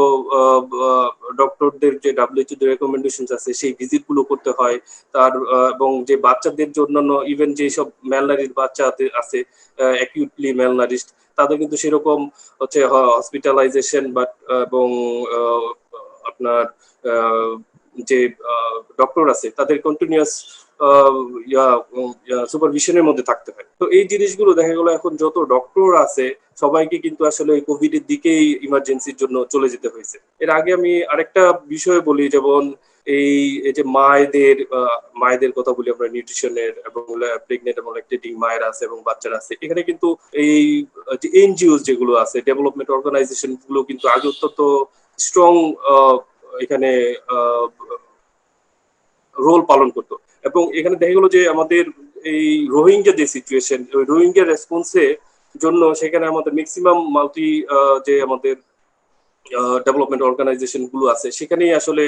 C: ডক্টরদের যে WHO যে রেকমেন্ডেশন আছে সেই ভিজিট গুলো করতে হয় তার, এবং যে বাচ্চাদের জন্য ইভেন যে সব ম্যালনারিড বাচ্চা আছে অ্যাকিউটলি ম্যালনারিস্ট, তাদের কিন্তু সেরকম হচ্ছে হসপিটালাইজেশন বা এবং আপনার যে ডক্টর আছে তাদের কন্টিনিউয়াস সুপারভিশনের মধ্যে থাকতে হয়। তো এই জিনিসগুলো দেখা গেল এখন যত ডক্টর আছে সবাইকে কিন্তু আসলে কোভিড এর দিকেই ইমার্জেন্সির জন্য চলে যেতে হয়েছে। এর আগে আমি আরেকটা বিষয় বলি, যেমন এই যে মায়েদের কথা বলি আমরা নিউট্রিশনের, এবং প্রেগনেন্ট এবং ল্যাকটেটিং মায়েরা আছে এবং বাচ্চারা আছে, এখানে কিন্তু এই যে এনজিও যেগুলো আছে, ডেভেলপমেন্ট অর্গানাইজেশন গুলো কিন্তু আগে অত্যন্ত স্ট্রং এখানে রোল পালন করতো। এবং এখানে দেখা গেলো যে আমাদের এই রোহিঙ্গা যে সিচুয়েশন, ওই রোহিঙ্গা রেসপন্সের জন্য সেখানে আমাদের ম্যাক্সিমাম মাল্টি যে আমাদের ডেভেলপমেন্ট অর্গানাইজেশন গুলো আছে সেখানেই আসলে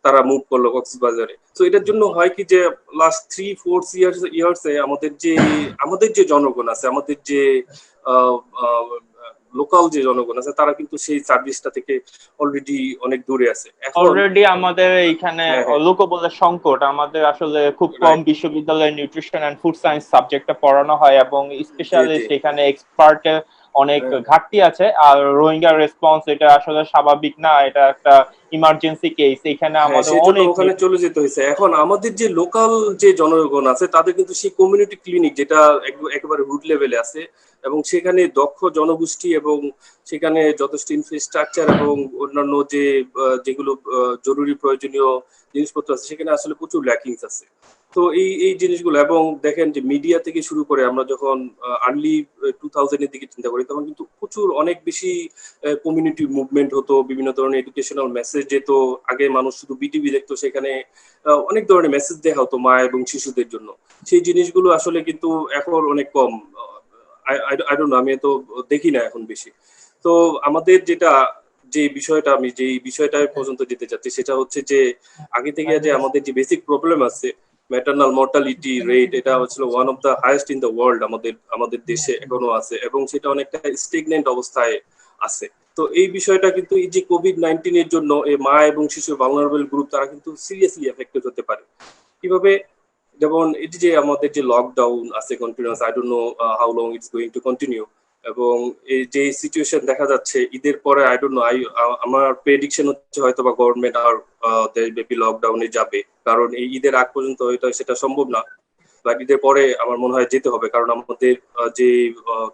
C: তারা মুভ করলো কক্সবাজারে। তো এটার জন্য হয় কি যে লাস্ট 3-4 ইয়ার্সে আমাদের যে জনগণ আছে, আমাদের যে লোকাল যে জনগণ আছে, তারা কিন্তু সেই সার্ভিসটা থেকে অলরেডি অনেক দূরে আছে।
A: অলরেডি আমাদের এইখানে লোকবলের সংকট, আমাদের আসলে খুব কম বিশ্ববিদ্যালয়ে নিউট্রিশন এন্ড ফুড সায়েন্স সাবজেক্টটা পড়ানো হয় এবং স্পেশালি সেখানে এক্সপার্টের অনেক ঘাটতি আছে। আর রোহিঙ্গা রেসপন্স এটা আসলে স্বাভাবিক না, এটা একটা ইমার্জেন্সি কেস, এখানে আমাদের অনেক
C: ওখানে চলে যেতে হয়েছে। এখন আমাদের যে লোকাল যে জনগণ আছে তাদের কিন্তু সেই কমিউনিটি ক্লিনিক যেটা একেবারে রুট লেভেলে আছে, এবং সেখানে দক্ষ জনগোষ্ঠী এবং সেখানে যথেষ্ট ইনফ্রাস্ট্রাকচার এবং অন্যান্য যেগুলো জরুরি প্রয়োজনীয় জিনিসপত্র আছে সেখানে আসলে প্রচুর ল্যাকিংস আছে। তো এই জিনিসগুলো, এবং দেখেন যে মিডিয়া থেকে শুরু করে আমরা যখন আর্লি 2000 এর দিকে চিন্তা করি, তখন কিন্তু প্রচুর অনেক বেশি কমিউনিটি মুভমেন্ট হতো, বিভিন্ন ধরনের এডুকেশনাল মেসেজ যেত। আগে মানুষ শুধু বিটিভি দেখতো, সেখানে অনেক ধরনের মেসেজ দেওয়া হতো মা এবং শিশুদের জন্য। সেই জিনিসগুলো আসলে কিন্তু এখন অনেক কম, আই ডোন্ট নো, আমি তো দেখি না এখন বেশি। তো আমাদের যে বিষয়টা পর্যন্ত যেতে চাচ্ছি সেটা হচ্ছে যে আগে থেকে যে আমাদের যে বেসিক প্রবলেম আছে, ম্যাটারনাল মর্টালিটি রেট, এটা হচ্ছে one of the highest in the world আমাদের দেশে এখনো আছে, এবং সেটা অনেকটা স্টেগনেন্ট অবস্থায় আছে। তো এই বিষয়টা কিন্তু এই যে কোভিড-19 এর জন্য এই মা এবং শিশু ভালনারেবল গ্রুপ তারা কিন্তু সিরিয়াসলি এফেক্টেড হতে পারে। কিভাবে? যেমন এই যে আমাদের যে লকডাউন আছে continuous, I don't know how long it's going to continue, এবং এই যে সিচুয়েশন দেখা যাচ্ছে ঈদের পরে, আই ডোন্ট নো, আমার প্রেডিকশন হচ্ছে হয়তো বা গভর্নমেন্ট আর দেশব্যাপী লকডাউনে যাবে, কারণ এই ঈদের আগ পর্যন্ত হয়তো সেটা সম্ভব না, বাট ঈদের পরে আমার মনে হয় যেতে হবে, কারণ আমাদের যে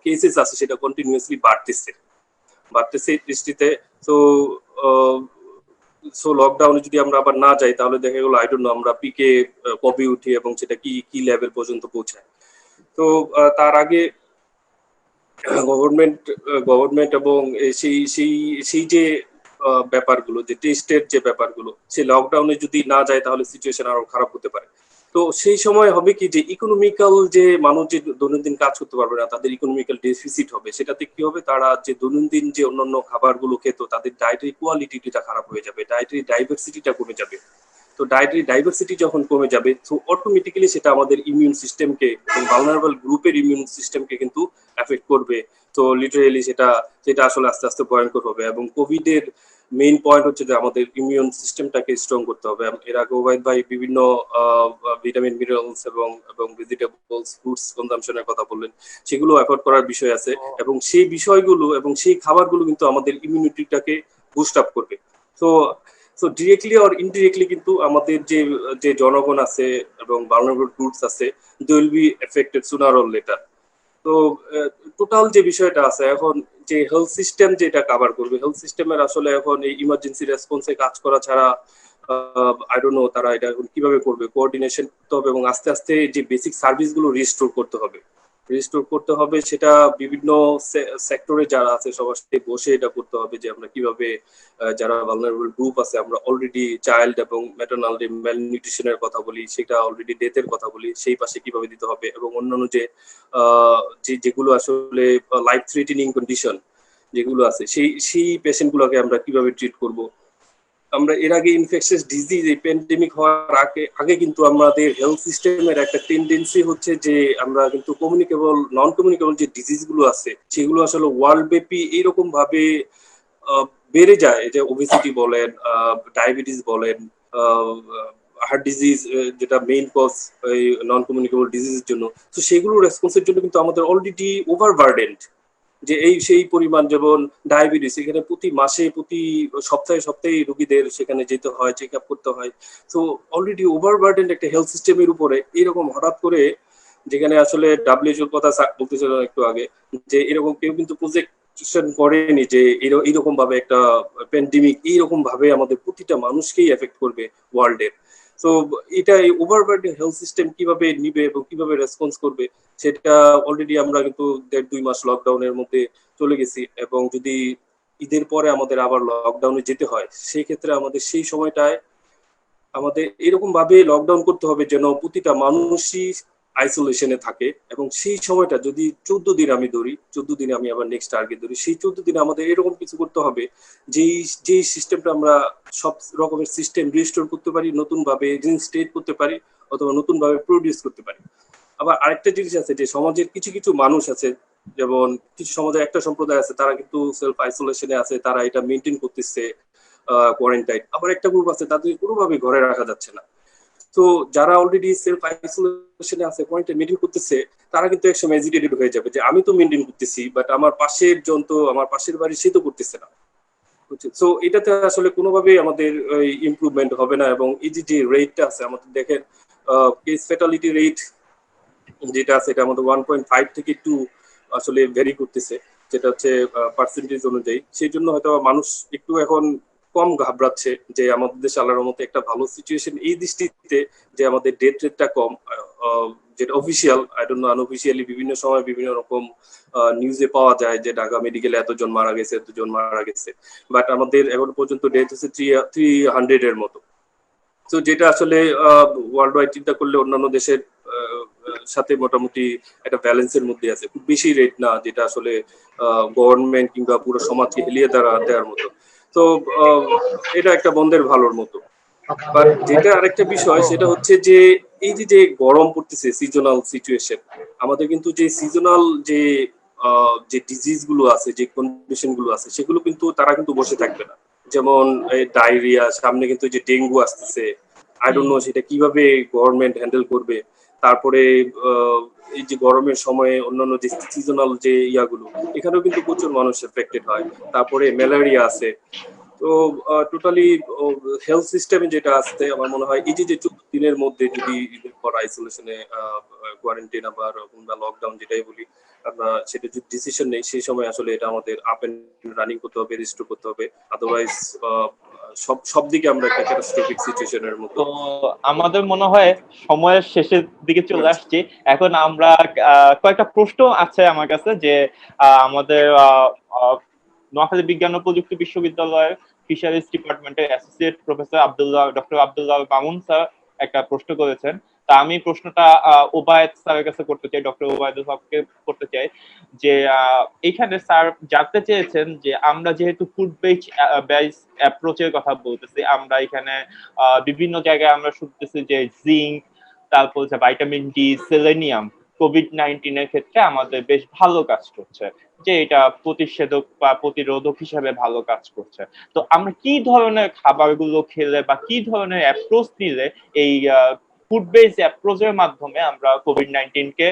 C: কেসেস আছে সেটা কন্টিনিউয়াসলি বাড়তেছে এই দৃষ্টিতে। সো লকডাউনে যদি আমরা আবার না যাই তাহলে দেখা গেলো আই ডোন্ট নো আমরা পিকে কবে উঠি এবং সেটা কি লেভেল পর্যন্ত পৌঁছায়। তো তার আগে গভর্নমেন্ট এবং সেই যে ব্যাপারগুলো, যে টেস্টের যে ব্যাপারগুলো, সেই লকডাউনে যদি না যায় তাহলে সিচুয়েশন আরো খারাপ হতে পারে। তো সেই সময় হবে কি যে ইকোনমিক্যাল যে মানুষ যে দৈনন্দিন কাজ করতে পারবে না, তাদের ইকোনমিক্যাল ডেফিসিট হবে। সেটাতে কি হবে, তারা যে দৈনন্দিন যে অন্যান্য খাবারগুলো খেত তাদের ডায়েটারি কোয়ালিটিটা খারাপ হয়ে যাবে, ডায়েটারি ডাইভার্সিটিটা কমে যাবে। তো ডাইভার্সিটি যখন কমে যাবে, তো অটোমেটিক্যালি সেটা আমাদের ইমিউন সিস্টেমকে এবং ভালনারেবল গ্রুপের ইমিউন সিস্টেমকে কিন্তু এফেক্ট করবে। তো লিটারেলি সেটা সেটা আসলে আস্তে আস্তে ভয়ঙ্কর হবে। এবং কোভিড এর মেইন পয়েন্ট হচ্ছে যে আমাদের ইমিউন সিস্টেমটাকে স্ট্রং করতে হবে। এর আগে ওবায়দ ভাই বিভিন্ন ভিটামিন, মিনারেলস এবং এবং ভেজিটেবলস, ফ্রুটস কনজাম্পশনের কথা বললেন, সেগুলো অ্যাফোর্ড করার বিষয় আছে। এবং সেই বিষয়গুলো এবং সেই খাবারগুলো কিন্তু আমাদের ইমিউনিটিটাকে বুস্ট আপ করবে। তো সো ডিরেক্টলি অর ইনডিরেক্টলি কিন্তু আমাদের যে যে জনগণ আছে এবং ভালনারেবল গ্রুপস আছে, they will be affected sooner or later. তো টোটাল যে বিষয়টা আছে এখন, যে হেলথ সিস্টেম যেটা কভার করবে, হেলথ সিস্টেমের আসলে এখন এই ইমার্জেন্সি রেসপন্সে কাজ করা ছাড়া আই ডোন্ট নো তারা এটা এখন কিভাবে করবে। কোঅর্ডিনেশন করতে হবে এবং আস্তে আস্তে যে বেসিক সার্ভিস গুলো রিস্টোর করতে হবে সেটা বিভিন্ন সেক্টরে যারা আছে সবার সাথে বসে এটা করতে হবে যে আমরা কিভাবে যারা ভালনারেবল গ্রুপ আছে, আমরা অলরেডি চাইল্ড এবং ম্যাটারনাল ম্যালনিউট্রিশনের কথা বলি, সেটা অলরেডি ডেথের কথা বলি, সেই পাশে কিভাবে দিতে হবে। এবং অন্যান্য যে যেগুলো আসলে লাইফ থ্রেটেনিং কন্ডিশন যেগুলো আছে, সেই পেশেন্ট গুলোকে আমরা কিভাবে ট্রিট করব। আমরা এর আগে ইনফেকশাস ডিজিজ, এই প্যান্ডেমিক হওয়ার আগে কিন্তু আমাদের হেলথ সিস্টেমের একটা টেন্ডেন্সি হচ্ছে যে আমরা কিন্তু নন কমিউনিকেবল যে ডিজিজ গুলো আছে সেগুলো আসলে ওয়ার্ল্ড ব্যাপী এইরকম ভাবে বেড়ে যায়, যে ওবেসিটি বলেন, ডায়াবেটিস বলেন, হার্ট ডিজিজ যেটা মেইন কজ এই নন কমিউনিকেবল ডিজিজের জন্য। তো সেগুলো রেসপন্সের জন্য কিন্তু আমাদের অলরেডি ওভারবার্ডেন্ড, যে সেই পরিমাণ, যেমন ডায়াবেটিস, এখানে প্রতি মাসে প্রতি সপ্তাহে রোগীদের সেখানে যেতে হয়, চেক আপ করতে হয়। তো অলরেডি ওভারবার্ডেন্ড একটা হেলথ সিস্টেমের উপরে এরকম হঠাৎ করে, যেখানে আসলে ডাব্লিউএইচওর কথা বলতেছিলাম একটু আগে, যে এরকম কেউ কিন্তু প্রজেকশন করেনি যে এইরকম ভাবে একটা প্যান্ডেমিক এইরকম ভাবে আমাদের প্রতিটা মানুষকেই এফেক্ট করবে ওয়ার্ল্ডের। তো এটা এই ওভারবার্ডেন হেলথ সিস্টেম কিভাবে নিবে এবং কিভাবে রেসপন্স করবে, সেটা অলরেডি আমরা কিন্তু 1.5-2 মাস লকডাউনের মধ্যে চলে গেছি। এবং যদি ঈদের পরে আমাদের আবার লকডাউনে যেতে হয়, সেই ক্ষেত্রে আমাদের সেই সময়টায় আমাদের এরকম ভাবে লকডাউন করতে হবে যেন প্রতিটা মানুষই আইসোলেশনে থাকে। এবং সেই সময়টা যদি 14 দিন আমি ধরি, 14 দিনে আমি আবার নেক্সট টার্গেট ধরি, সেই 14 দিনে আমাদের এরকম কিছু করতে হবে যেই সিস্টেমটা আমরা সব রকমের সিস্টেম রিস্টোর করতে পারি, নতুন ভাবে রিইনস্টেট করতে পারি, অথবা নতুন ভাবে প্রডিউস করতে পারি। আবার আরেকটা জিনিস আছে যে সমাজের কিছু কিছু মানুষ আছে, যেমন কিছু সমাজের একটা সম্প্রদায় আছে, তারা কিন্তু সেলফ আইসোলেশনে আছে, তারা এটা মেনটেন করতেছে কোয়ারেন্টাইন। আবার একটা গ্রুপ আছে তাদের কোনোভাবে ঘরে রাখা যাচ্ছে না। তো যারা অলরেডি সেলফ আইসোলেশনে আছে, কোয়ারেন্টাইন মেনটেন করতেছে, তারা কিন্তু একসময় এজিটেটেড হয়ে যাবে যে আমি তো মেনটেন করতেছি, বাট আমার পাশের জন তো, আমার পাশের বাড়ি সে তো করতেছে না। সো এটাতে আসলে কোনোভাবেই আমাদের ইমপ্রুভমেন্ট হবে না। এবং এই যে রেটটা আছে আমাদের, দেখেন কেস ফ্যাটালিটি রেট যেটা আছে, এটা আমাদের 1.5 থেকে 2 আসলে ভ্যারি করতেছে, যেটা হচ্ছে পার্সেন্টেজ অনুযায়ী। সেই জন্য হয়তো মানুষ একটু এখন কম ঘাবড়াচ্ছে, যে আমাদের দেশে আল্লাহর মতো একটা ভালো সিচুয়েশন এই দৃষ্টিতে যে আমাদের ডেথ রেটটা কম, যেটা official, I don't no unofficially বিভিন্ন সময় বিভিন্ন রকম নিউজে পাওয়া যায় যে ঢাকা মেডিকেলে এতজন মারা গেছে, বাট আমাদের এখন পর্যন্ত ডেথ হচ্ছে 300 এর মতো। তো যেটা আসলে ওয়ার্ল্ড ওয়াইড চিন্তা করলে অন্যান্য দেশের সাথে মোটামুটি একটা ব্যালেন্সের মধ্যে আছে, খুব বেশি রেট না যেটা আসলে গভর্নমেন্ট কিংবা পুরো সমাজকে হেলিয়ে দেওয়ার মতো। তো এটা একটা বন্ধের ভালোর মতো। বাট যেটা আরেকটা বিষয়, সেটা হচ্ছে যে এই যে গরম পড়তেছে, সিজনাল সিচুয়েশন, আমাদের কিন্তু যে সিজনাল যে ডিজিজ গুলো আছে, যে কন্ডিশন গুলো আছে, সেগুলো কিন্তু তারা কিন্তু বসে থাকবে না। যেমন ডায়রিয়া, সামনে কিন্তু যে ডেঙ্গু আসতেছে, আই ডোন্ট নো সেটা কিভাবে গভর্নমেন্ট হ্যান্ডেল করবে। তারপরে এই যে গরমের সময়ে অন্যান্য যে সিজনাল যে ইয়াগুলো, এখানেও কিন্তু প্রচুর মানুষ এফেক্টেড হয়। তারপরে ম্যালেরিয়া আছে। তো টোটালি হেলথ সিস্টেমে যেটা আছে, আমার মনে হয় এই যে 14 দিনের মধ্যে যদি ঈদের পর আইসোলেশনে, কোয়ারেন্টাইন আবার কিংবা লকডাউন যেটাই বলি আমরা, সেটা যদি ডিসিশন নেই, সেই সময় আসলে এটা আমাদের আপ এন্ড রানিং করতে হবে, রিস্টোর করতে হবে। আদারওয়াইজ সব দিকে আমরা একটা ক্যাটাস্ট্রফিক সিচুয়েশনের মতো।
A: তো আমাদের মনে হয় সময়ের শেষের দিকে চলে আসছি। এখন আমরা কয়েকটা প্রশ্ন আছে আমার কাছে, যে আমাদের নোয়াখালী বিজ্ঞান ও প্রযুক্তি বিশ্ববিদ্যালয়ের ফিশারিজ ডিপার্টমেন্টের associate professor doctor Abdullah Mamun sir একটা প্রশ্ন করেছেন, তা আমি প্রশ্নটা ওবায়দ স্যারের কাছে করতে চাই, ডক্টর ওবায়দ সাহেবকে করতে চাই যে এখানে স্যার জানতে চেয়েছেন যে আমরা যেহেতু ফুড বেস অ্যাপ্রোচের কথা বলতেছি, আমরা এখানে বিভিন্ন জায়গায় আমরা শুনতেছি যে জিঙ্ক, তারপর হচ্ছে ভাইটামিন ডি, সেলেনিয়াম কোভিড-19 এর ক্ষেত্রে আমাদের বেশ ভালো কাজ করছে, যে এটা প্রতিষেধক বা প্রতিরোধক হিসেবে ভালো কাজ করছে। তো আমরা কি ধরনের খাবারগুলো খেলে বা কি ধরনের অ্যাপ্রোচ নিলে এই ফুড বেস অ্যাপ্রোচের মাধ্যমে আমরা কোভিড-19 কে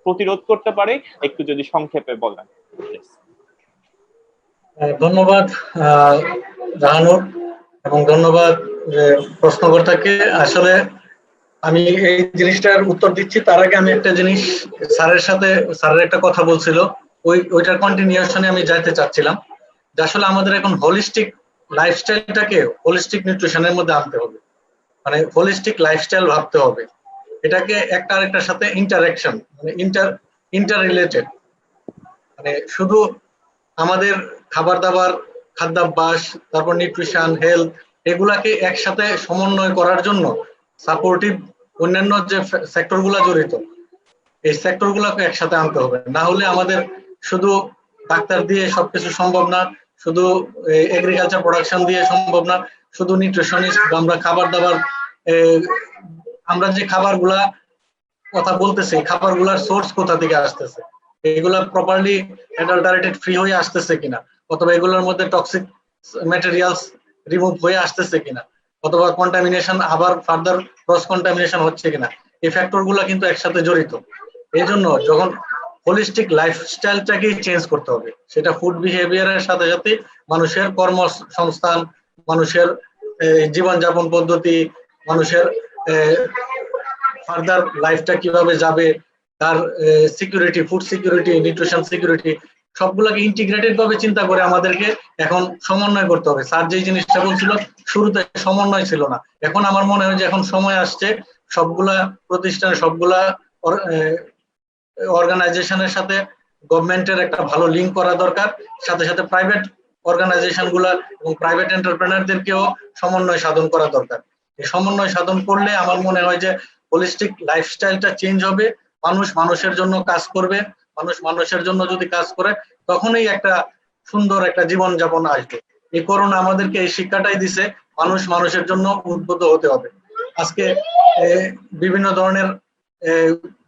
A: প্রতিরোধ করতে পারি, একটু যদি সংক্ষেপে বলেন।
D: ধন্যবাদ জাহানুর, এবং ধন্যবাদ প্রশ্নকর্তাকে। আসলে আমি এই জিনিসটার উত্তর দিচ্ছি তার আগে আমি একটা জিনিস স্যারের একটা কথা বলছিল, ওইটার কন্টিনিউশনে আমি যাইতে চাচ্ছিলাম যে আসলে আমাদের এখন হোলিস্টিক লাইফস্টাইলটাকে হোলিস্টিক নিউট্রিশনের মধ্যে আনতে হবে, মানে হোলিস্টিক লাইফস্টাইল ভাবতে হবে, এটাকে একটা আরেকটার সাথে ইন্টারঅ্যাকশন, মানে ইন্টার রিলেটেড, মানে শুধু আমাদের খাবার দাবার, খাদ্যাভ্যাস, তারপর নিউট্রিশন, হেলথ, এগুলাকে একসাথে সমন্বয় করার জন্য সাপোর্টিভ অন্যান্য যে সেক্টর গুলা জড়িত, এই সেক্টর গুলাকে একসাথে আনতে হবে। না হলে আমাদের শুধু ডাক্তার দিয়ে সবকিছু সম্ভব না, শুধু এগ্রিকালচার প্রোডাকশন দিয়ে সম্ভব না, শুধু নিউট্রিশনিস্ট, আমরা খাবার দাবার, আমরা যে খাবারগুলা কথা বলতেছি, খাবারগুলার সোর্স কোথা থেকে আসতেছে, এগুলা প্রপারলি অ্যাডাল্টারেটেড ফ্রি হয়ে আসতেছে কিনা, অথবা এগুলোর মধ্যে টক্সিক ম্যাটেরিয়ালস রিমুভ হয়ে আসতেছে কিনা, অথবা কন্টামিনেশন আবার ফার্দার ক্রস কন্টামিনেশন হচ্ছে কিনা, এই ফ্যাক্টর গুলা কিন্তু একসাথে জড়িত। এই জন্য যখন হোলিস্টিক লাইফস্টাইলটাকেই চেঞ্জ করতে হবে, সেটা ফুড বিহেভিয়ারের সাথে সাথে মানুষের কর্মসংস্থান, মানুষের জীবনযাপন পদ্ধতি, মানুষের ফার্দার লাইফটা কিভাবে যাবে, তার security, food security, nutrition security, সবগুলোকে ইন্টিগ্রেটেড ভাবে চিন্তা করে আমাদেরকে এখন সমন্বয় করতে হবে। স্যার যেই জিনিসটা বলছিল শুরুতে সমন্বয় ছিল না, এখন আমার মনে হয় যে এখন সময় আসছে সবগুলা প্রতিষ্ঠান, সবগুলা অর্গানাইজেশনের সাথে গভর্নমেন্টের একটা ভালো লিঙ্ক করা দরকার, সাথে সাথে প্রাইভেট অর্গানাইজেশন গুলা এবং প্রাইভেট এন্টারপ্রেনারদেরকেও সমন্বয় সাধন করা দরকার। এই সমন্বয় সাধন করলে আমার মনে হয় যে হোলিস্টিক লাইফস্টাইলটা চেঞ্জ হবে, মানুষ মানুষের জন্য কাজ করবে, মানুষ মানুষের জন্য যদি কাজ করে তখনই একটা সুন্দর একটা জীবন যাপন আসবে। এই করোনা আমাদেরকে এই শিক্ষাটাই দিছে, মানুষ মানুষের জন্য উদ্বুদ্ধ হতে হবে। আজকে বিভিন্ন ধরনের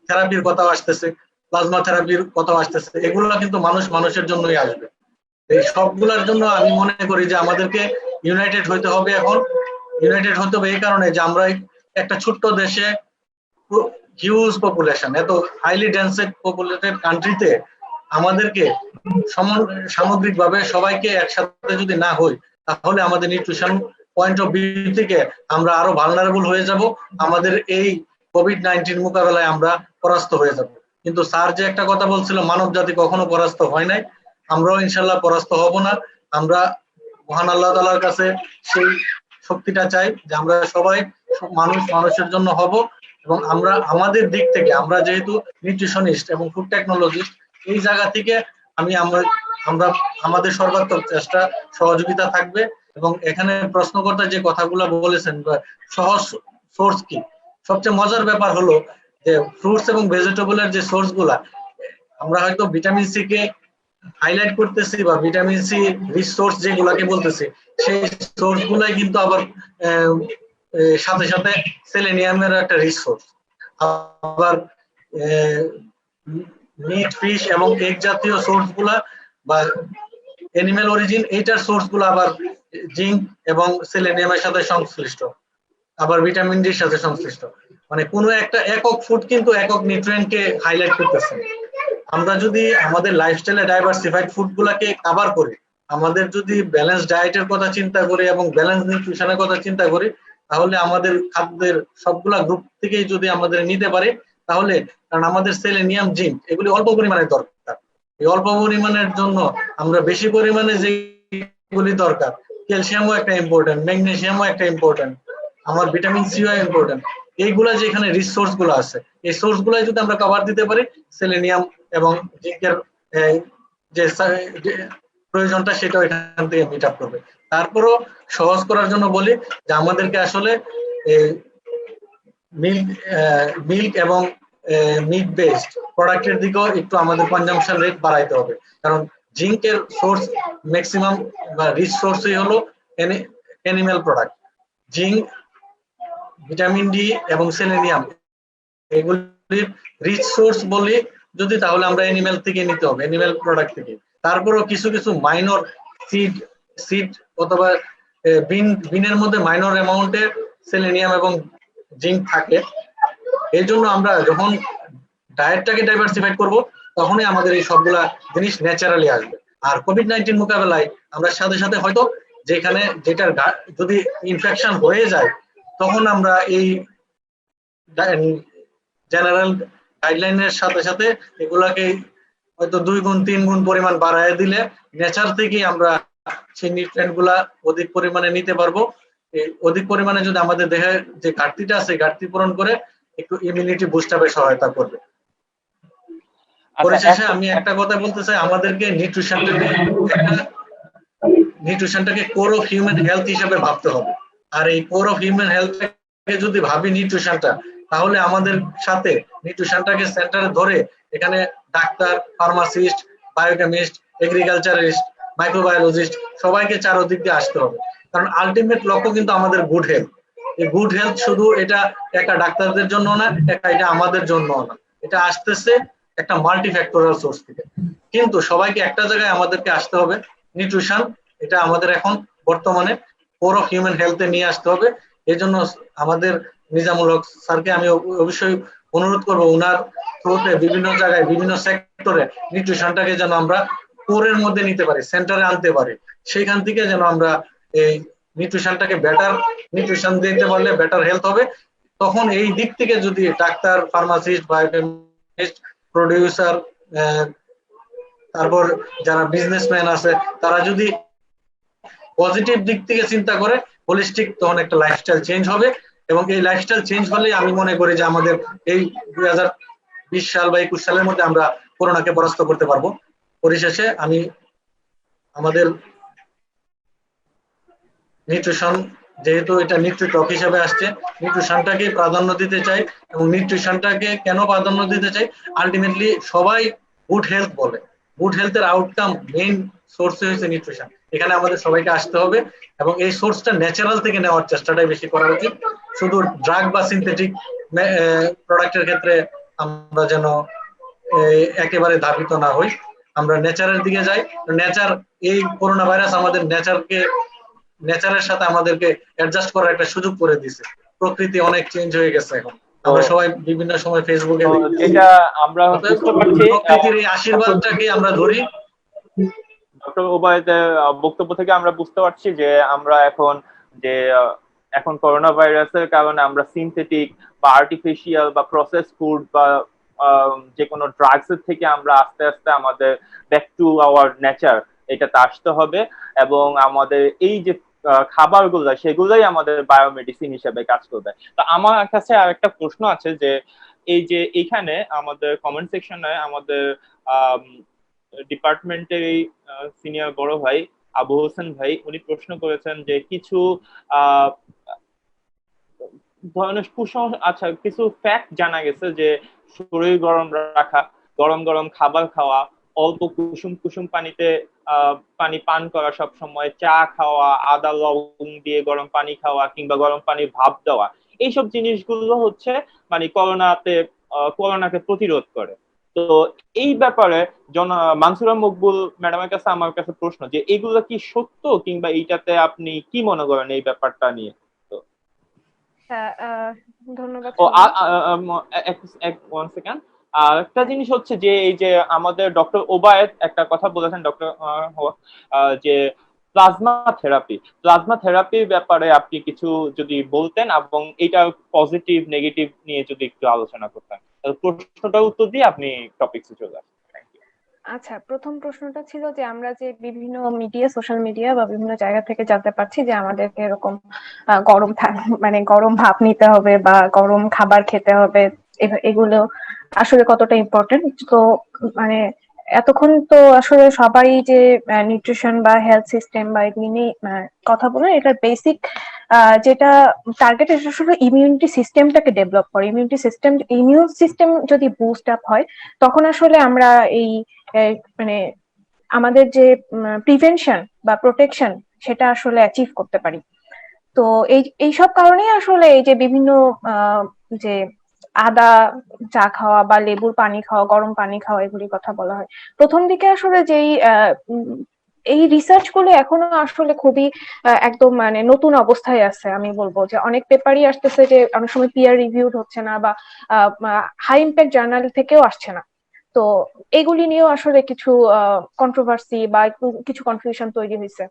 D: থেরাপির কথা আসতেছে, প্লাজমা থেরাপির কথা আসতেছে, এগুলো কিন্তু মানুষ মানুষের জন্যই আসবে। এই সবগুলোর জন্য আমি মনে করি যে আমাদেরকে ইউনাইটেড হইতে হবে। এখন ইউনাইটেড হতে হবে এই কারণে যে আমরা একটা ছোট্ট দেশে হিউজ পপুলেশন, এত হাইলি ডেন্সেড পপুলেটেড কান্ট্রিতে আমাদেরকে সামগ্রিকভাবে সবাইকে একসাথে যদি না হই, তাহলে আমাদের নিউট্রিশন পয়েন্ট অফ ভিউ থেকে আমরা আরো ভালনারেবল হয়ে যাব, আমাদের এই কোভিড-19 মোকাবেলায় আমরা পরাস্ত হয়ে যাব। কিন্তু স্যার যে একটা কথা বলছিল, মানব জাতি কখনো পরাস্ত হয় নাই, আমরাও ইনশাল্লাহ পরাস্ত হব না। আমরা মহান আল্লাহ তাআলার কাছে সেই শক্তিটা চাই যে আমরা সবাই মানুষ মানুষের জন্য হব, এবং আমরা আমাদের দিক থেকে, আমরা যেহেতু নিউট্রিশনিস্ট এবং ফুড টেকনোলজিস্ট, এই জায়গা থেকে আমরা আমাদের সর্বাত্মক চেষ্টা সহযোগিতা থাকবে। এবং এখানে প্রশ্নকর্তা যে কথাগুলো বলেছেন, সহজ সোর্স কি, সবচেয়ে মজার ব্যাপার হলো যে ফ্রুটস এবং ভেজিটেবলের যে সোর্স গুলা, আমরা হয়তো ভিটামিন সি কে হাইলাইট করতেছি বা ভিটামিন সি রিসোর্স যেগুলাকে বলতেছি, সেই সোর্স গুলাই কিন্তু আবার সাথে সাথে সেলেনিয়ামের একটা রিসোর্স, আবার মিট, ফিশ এবং এগ জাতীয় সোর্স গুলা বা অ্যানিমেল অরিজিন, এইটার সোর্স গুলো আবার জিঙ্ক এবং সেলেনিয়ামের সাথে সংশ্লিষ্ট, আবার ভিটামিন ডির সাথে সংশ্লিষ্ট। মানে কোনো একটা একক ফুড কিন্তু একক নিউট্রিয়েন্টকে হাইলাইট করতেছে। আমরা যদি আমাদের লাইফস্টাইলে ডাইভার্সিফাইড ফুড গুলাকে কভার করি, আমাদের যদি ব্যালেন্স ডায়েটের কথা চিন্তা করি এবং ব্যালেন্স নিউট্রিশনের কথা চিন্তা করি, তাহলে আমাদের খাদ্যের সবগুলা গ্রুপ থেকেই যদি আমাদের নিতে পারি, তাহলে, কারণ আমাদের সেলেনিয়াম, জিঙ্ক এগুলি অল্প পরিমাণে দরকার, এই অল্প পরিমাণের জন্য আমরা বেশি পরিমাণে যেগুলি দরকার, ক্যালসিয়ামও একটা ইম্পর্টেন্ট, ম্যাগনেসিয়ামও একটা ইম্পর্টেন্ট, আমার ভিটামিন সিও ইম্পর্টেন্ট, এইগুলা যেখানে রিসোর্স গুলো আছে, এই সোর্স গুলাই যদি আমরা কভার দিতে পারি, সেলেনিয়াম এবং জিঙ্কের যে প্রয়োজনটা সেটা এখান থেকে মিট আপ করবে। তারপরও সহজ করার জন্য বলি যে আমাদেরকে আসলে মিল্ক মিল্ক এবং মিট বেসড প্রোডাক্টের দিকেও একটু আমাদের কনজাম্পশন রেট বাড়াইতে হবে, কারণ জিঙ্কের সোর্স ম্যাক্সিমাম বা রিচ সোর্সই হলো animal product. Zinc, vitamin D এবং সেলেনিয়াম এগুলির রিচ সোর্স বলি যদি, তাহলে আমরা অ্যানিম্যাল থেকে নিতে হবে, অ্যানিম্যাল প্রোডাক্ট থেকে। তারপরেও কিছু কিছু মাইনর সিড অথবা বিনের মধ্যে মাইনর অ্যামাউন্টে সেলেনিয়াম এবং জিঙ্ক থাকে। এই জন্য আমরা যখন ডায়েটটাকে ডাইভার্সিফাইড করব, তখনই আমাদের এই সবগুলা জিনিস ন্যাচারালি আসবে। আর কোভিড-19 মোকাবেলায় আমরা সাথে সাথে হয়তো যেখানে যেটার যদি ইনফেকশন হয়ে যায়, তখন আমরা এই জেনারেল গাইডলাইনের সাথে সাথে এগুলাকে হয়তো 2 গুণ 3 গুণ পরিমাণ বাড়ায় দিলে নেচার থেকেই আমরা সেই নিউট্রিয়েন্ট গুলা অধিক পরিমাণে নিতে পারবো। এই অধিক পরিমাণে যদি আমাদের দেহে যে ঘাটতিটা আছে, ঘাটতি পূরণ করে একটু ইমিউনিটি বুস্ট আপে সহায়তা করবে। পরিশেষে আমি একটা কথা বলতে চাই, আমাদেরকে নিউট্রিশনটাকে কোর অফ হিউম্যান হেলথ হিসেবে ভাবতে হবে। আর এই কোর অফ হিউম্যান হেলথকে যদি ভাবি নিউট্রিশনটা, তাহলে আমাদের সাথে নিউট্রিশনটাকে সেন্টারে ধরে এখানে doctor, pharmacist, biochemist, agriculturist, microbiologist সবাইকে চারদিক দিয়ে আসতে হবে। কারণ আলটিমেট লক্ষ্য কিন্তু আমাদের গুড হেলথ। এই গুড হেলথ শুধু এটা একা ডাক্তারদের জন্য না, এটা আমাদের জন্য না, এটা আসতেছে একটা মাল্টি ফ্যাক্টরিয়াল সোর্স থেকে। কিন্তু সবাইকে একটা জায়গায় আমাদেরকে আসতে হবে, নিউট্রিশন এটা আমাদের এখন বর্তমানে কোর অফ হিউম্যান হেলথে নিয়ে আসতে হবে। এই জন্য আমাদের নিজামুল হক স্যারকে আমি অবশ্যই অনুরোধ করবো, উনার থ্রুতে বিভিন্ন জায়গায় বিভিন্ন সেক্টরে নিউট্রিশনটাকে যেন আমরা কোরের মধ্যে নিতে পারি, সেন্টারে আনতে পারি। সেইখান থেকে যেন আমরা এই নিউট্রিশনটাকে বেটার নিউট্রিশন দিতে পারলে বেটার হেলথ হবে। তখন এই দিক থেকে যদি ডাক্তার, ফার্মাসিস্ট, বায়োকেমিস্ট, প্রোডিউসার, তারপর যারা বিজনেসম্যান আছে, তারা যদি পজিটিভ দিক থেকে চিন্তা করে হোলিস্টিক, তখন একটা লাইফস্টাইল চেঞ্জ হবে। এবং এই লাইফস্টাইল চেঞ্জ হলে আমি মনে করি যে আমাদের এই 2020 সাল বা 21 সালের মধ্যে আমরা করোনাকে পরাস্ত করতে পারবো। পরিশেষে আমি আমাদের নিউট্রিশন, যেহেতু এটা নিউট্রিটক হিসেবে আসছে, নিউট্রিশনটাকে প্রাধান্য দিতে চাই। এবং নিউট্রিশনটাকে কেন প্রাধান্য দিতে চাই, আলটিমেটলি সবাই গুড হেলথ বলে, গুড হেলথের আউটকাম মেইন সোর্স হচ্ছে নিউট্রিশন। এখানে আমাদের সবাইকে আসতে হবে এবং এই সোর্সটা ন্যাচারাল থেকে নেওয়ার চেষ্টাটাই বেশি করা উচিত। শুধু ড্রাগ বা সিনথেটিক প্রোডাক্টের ক্ষেত্রে আমরা যেন একেবারে ধাবিত না হই, আমরা নেচারের দিকে যাই। নেচার, এই করোনা ভাইরাস আমাদের নেচারের সাথে আমাদেরকে অ্যাডজাস্ট করার একটা সুযোগ করে দিয়েছে। প্রকৃতি অনেক চেঞ্জ হয়ে গেছে এখন, আমরা সবাই বিভিন্ন সময় ফেসবুকে
A: এটা আমরা বুঝতে পারছি,
D: প্রকৃতির এই আশীর্বাদটাকে আমরা ধরি।
A: ডক্টর ওবায়দের বক্তব্য থেকে আমরা বুঝতে পারছি যে আমরা এখন করোনা ভাইরাসের কারণে আমরা সিনথেটিক বা আর্টিফিশিয়াল বা প্রসেস ফুড বা যে কোনো ড্রাগস এর থেকে আমরা আস্তে আস্তে আমাদের ব্যাক টু আওয়ার নেচার এটাতে আসতে হবে। এবং আমাদের এই যে খাবারগুলো, সেগুলোই আমাদের বায়োমেডিসিন হিসেবে কাজ করবে। তো আমার কাছে আরেকটা প্রশ্ন আছে যে এই যে এখানে আমাদের কমেন্ট সেকশনে আমাদের ডিপার্টমেন্টের এই সিনিয়র বড় ভাই আবু হোসেন ভাই, উনি প্রশ্ন করেছেন যে কিছু ধরনের আচ্ছা, কিছু ফ্যাক্ট জানা গেছে যে শরীর গরম রাখা, গরম গরম খাবার খাওয়া, অল্প কুসুম কুসুম পানিতে পানি পান করা, সব সময় চা খাওয়া, আদা লবণ দিয়ে গরম পানি খাওয়া কিংবা গরম পানির ভাপ দেওয়া, এইসব জিনিসগুলো হচ্ছে মানে করোনাকে প্রতিরোধ করে। তো এই ব্যাপারে মানসুরা মকবুল ম্যাডামের কাছে আমার কাছে প্রশ্ন যে এগুলো কি সত্য, কিংবা এইটাতে আপনি কি মনে করেন এই ব্যাপারটা নিয়ে?
E: ধন্যবাদ।
A: One second. আর একটা জিনিস হচ্ছে যে এই যে আমাদের ডক্টর ওবায়েদ একটা কথা বলেছেন, ডক্টর যে প্লাজমা থেরাপির ব্যাপারে আপনি কিছু যদি বলতেন এবং এটা পজিটিভ নেগেটিভ নিয়ে যদি একটু আলোচনা করতেন, প্রশ্নটার উত্তর দিয়ে আপনি টপিকসে চলে আসেন।
E: আচ্ছা, প্রথম প্রশ্নটা ছিল যে আমরা যে বিভিন্ন মিডিয়া, সোশ্যাল মিডিয়া বা বিভিন্ন জায়গা থেকে জানতে পারছি যে আমাদেরকে এরকম গরম ভাপ নিতে হবে বা গরম খাবার খেতে হবে, এগুলো আসলে কতটা ইম্পর্টেন্ট। তো মানে এতক্ষণ তো আসলে সবাই যে নিউট্রিশন বা হেলথ সিস্টেম বা এগুলি নিয়ে কথা বলেন, এটার বেসিক যেটা টার্গেট এটা আসলে ইমিউনিটি সিস্টেমটাকে ডেভেলপ করে। ইমিউন সিস্টেম যদি বুস্ট আপ হয় তখন আসলে আমরা এই মানে আমাদের যে প্রিভেনশন বা প্রোটেকশন সেটা আসলে অ্যাচিভ করতে পারি। তো এইসব কারণেই আসলে এই যে বিভিন্ন যে আদা চা খাওয়া বা লেবুর পানি খাওয়া, গরম পানি খাওয়া, এগুলির কথা বলা হয়। প্রথম দিকে আসলে যেই এই রিসার্চ গুলো এখনো আসলে খুবই একদম মানে নতুন অবস্থায় আছে। আমি বলবো যে অনেক পেপারই আসতেছে যে অনেক সময় পিয়ার রিভিউড হচ্ছে না বা হাই ইম্প্যাক্ট জার্নাল থেকেও আসছে না। তো এগুলি নিয়েও আসলে কিছু কন্ট্রোভার্সি বা কিছু কনফিউশন তৈরি হয়েছে।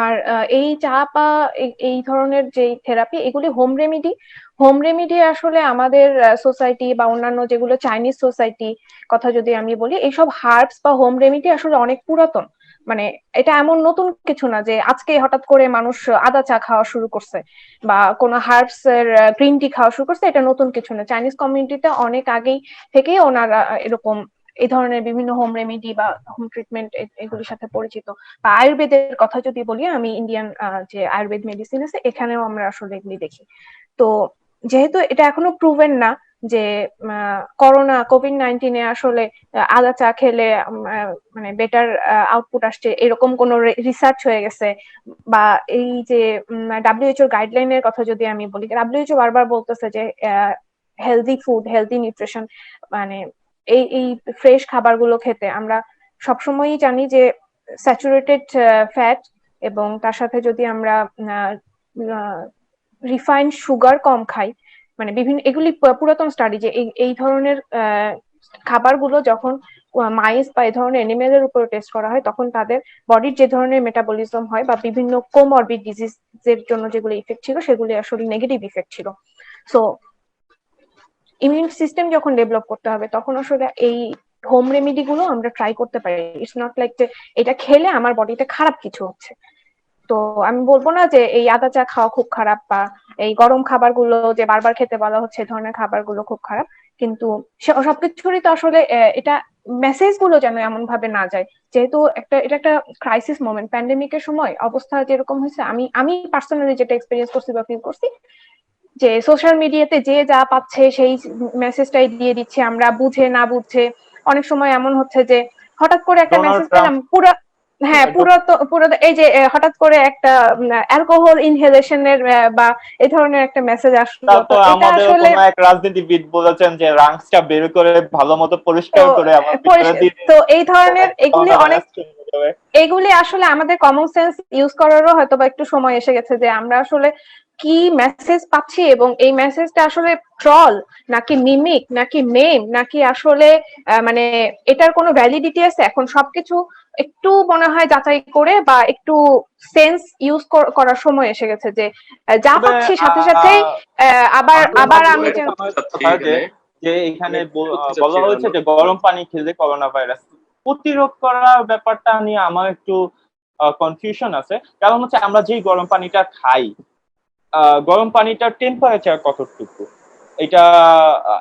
E: আর এই চাপ এই ধরনের যে থেরাপি এগুলি হোম রেমিডি আসলে আমাদের সোসাইটি বা অন্যান্য যেগুলো চাইনিজ সোসাইটি কথা যদি আমি বলি, এইসব হার্বস বা হোম রেমিডি আসলে অনেক পুরাতন। মানে এটা এমন নতুন কিছু না যে আজকে হঠাৎ করে মানুষ আদা চা খাওয়া শুরু করছে বা কোনো হার্বস এর গ্রিন টি খাওয়া শুরু করছে, এটা নতুন কিছু না। চাইনিজ কমিউনিটিতে অনেক আগেই থেকেই ওনারা এরকম এই ধরনের বিভিন্ন হোম রেমিডি বা হোম ট্রিটমেন্ট এগুলির সাথে পরিচিত। বা আয়ুর্বেদের কথা যদি বলি, আমি ইন্ডিয়ান যে আয়ুর্বেদ মেডিসিন আছে এখানেও আমরা আসলে এগুলি দেখি। তো যেহেতু এটা এখনো প্রুভেন না যে কোভিড-19 আসলে আদা চা খেলে মানে বেটার আউটপুট আসছে, এরকম কোন রিসার্চ হয়ে গেছে বা এই যে WHO গাইডলাইনের কথা যদি আমি বলি, WHO বারবার বলতেছে যে হেলদি ফুড, হেলদি নিউট্রিশন, মানে এই ফ্রেশ খাবারগুলো খেতে। আমরা সবসময়ই জানি যে স্যাচুরেটেড ফ্যাট এবং তার সাথে যদি আমরা রিফাইন্ড সুগার কম খাই, মানে বিভিন্ন এগুলি পুরাতন স্টাডি যে এই ধরনের খাবারগুলো যখন মাইস বা এই ধরনের এনিমেলের উপর টেস্ট করা হয় তখন তাদের বডির যে ধরনের মেটাবলিজম হয় বা বিভিন্ন কোমরবিড ডিজিজের জন্য যেগুলো ইফেক্ট ছিল সেগুলি আসলে নেগেটিভ ইফেক্ট ছিল। সো ইমিউন সিস্টেম যখন ডেভেলপ করতে হবে তখন আসলে এই হোম রেমিডি গুলো আমরা ট্রাই করতে পারি। ইটস নট লাইক যে এটা খেলে আমার বডিতে খারাপ কিছু হচ্ছে। তো আমি বলবো না যে এই আদা চা খাওয়া খুব খারাপ বা এই গরম খাবারগুলো যে বারবার খেতে বলা হচ্ছে এই ধরনের খাবারগুলো খুব খারাপ, কিন্তু সবকিছুরই তো আসলে এটা মেসেজ গুলো যেন এমন ভাবে না যায়। যেহেতু এটা একটা ক্রাইসিস মোমেন্ট, প্যান্ডেমিকের সময় অবস্থা যেরকম হয়েছে, আমি পার্সোনালি যেটা এক্সপেরিয়েন্স করছি বা ফিল করছি যে সোশ্যাল মিডিয়াতে যে যা পাচ্ছে সেই মেসেজটাই দিয়ে দিচ্ছে, আমরা বুঝে না বুঝে অনেক সময় এমন হচ্ছে যে হঠাৎ করে একটা
A: ডোনাল্ড
E: মেসেজ
A: ট্রাম্প
E: পেলাম পুরো, হ্যাঁ পুরো এই যে হঠাৎ করে একটা অ্যালকোহল ইনহেলেশনের বা এই ধরনের একটা মেসেজ আসলো। তো
A: তারপর
E: এটা
A: আমাদের
E: আসলে
A: কোন এক রাজনীতিবিদ বলেছেন যে রাংসটা বের করে ভালো মতো
E: তো
A: পরিষ্কার করে আমার ভিতরে দিয়ে
E: তো এই ধরনের এগুলি অনেক,
A: করোনা যাবে।
E: এগুলি আসলে আমাদের কমন সেন্স ইউজ করারও হয়তো বা একটু সময় এসে গেছে যে আমরা আসলে কি মেসেজ পাচ্ছি এবং এই মেসেজটা আসলে ট্রল নাকি মিমিক নাকি মেম নাকি আসলে মানে এটার কোনো ভ্যালিডিটি আছে। এখন সবকিছু একটু মনে হয় যাচাই করে বা একটু সেন্স ইউজ করার সময় এসে গেছে যে যা
A: তবে
E: পাচ্ছি সাথে সাথেই আবার
A: মাঝে
E: আবার
A: মাঝে
E: আমি যে
A: এরকম
C: চাচ্ছি
A: হয় যে
C: এখানে
A: যে এখানে
C: আমি করতে চাচ্ছি
A: বলা হয়েছে যে গরম পানি খেলে করোনা ভাইরাস প্রতিরোধ করার ব্যাপারটা নিয়ে আমার একটু কনফিউশন আছে। কারণ হচ্ছে আমরা যেই গরম পানিটা খাই, গরম পানিটার টেম্পারেচার কতটুকু, এটা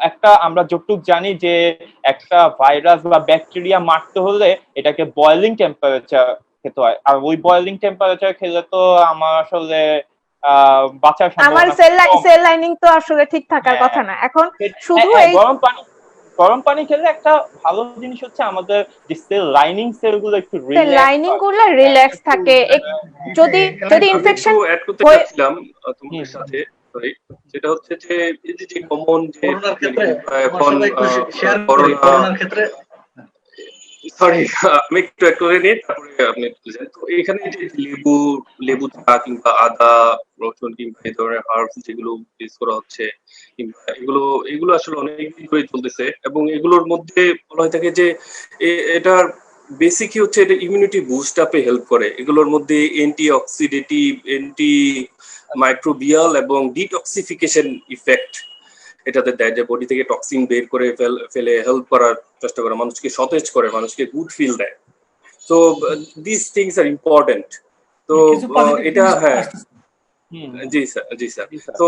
A: একটা আমরা যতটুকু জানি যে একটা ভাইরাস বা ব্যাকটেরিয়া মারতে হলে এটাকে বয়েলিং টেম্পারেচার খেতে হয়, আর ওই বয়েলিং টেম্পারেচার খেলে তো আমার আসলে বাঁচার
E: আমার
A: সম্ভাবনা কম।
E: সেল লাইনিং তো আসলে ঠিক থাকার
A: হ্যাঁ,
E: কথা না। এখন শুধু
A: হ্যাঁ,
E: এই
A: গরম পানি খেলে একটা ভালো জিনিস হচ্ছে আমাদের যে সেল লাইনিং সেলগুলো একটু রিল্যাক্স
E: লাইনিং
A: হয়।
E: গুলো
A: হ্যাঁ,
E: রিল্যাক্স
A: একটু
E: থাকে যদি
C: এখানে
E: যদি
C: আমি একটু
E: ইনফেকশন
C: অ্যাড করতে
E: হয়ে
C: চাচ্ছিলাম তোমাদের সাথে, সরি, সেটা হচ্ছে যে এই যে কমন যে
D: করোনার ক্ষেত্রে আমার
C: এখন
D: সাথে একটু শেয়ার করি
C: করোনা,
D: করোনার ক্ষেত্রে।
C: সরি আমি একটু একটু করে নিই তারপরে আপনি একটু যান। তো এখানে যে লেবু চা কিংবা আদা রসুন কিংবা এই ধরনের হার্বস যেগুলো ইউজ করা হচ্ছে কিংবা এগুলো আসলে অনেক দিন ধরে চলতেছে এবং এগুলোর মধ্যে বলা হয়ে থাকে যে এটার বেসিকই হচ্ছে এটা ইমিউনিটি বুস্ট আপে হেল্প করে। এগুলোর মধ্যে অ্যান্টি অক্সিডেটিভ, অ্যান্টি মাইক্রোবিয়াল এবং ডিটক্সিফিকেশন ইফেক্ট এটাতে দেয়, যে বডি থেকে টক্সিন বের করে ফেলে হেল্প করার চেষ্টা করে, মানুষকে সতেজ করে, মানুষকে গুড ফিল দেয়। তো দিস থিংস আর ইম্পর্টেন্ট। তো
B: কিছু পজিটিভ
C: এটা
B: জিনিস
C: হ্যাঁ
B: আসতেছে।
A: হুম,
C: জি স্যার, জি স্যার।
A: জি স্যার।
C: তো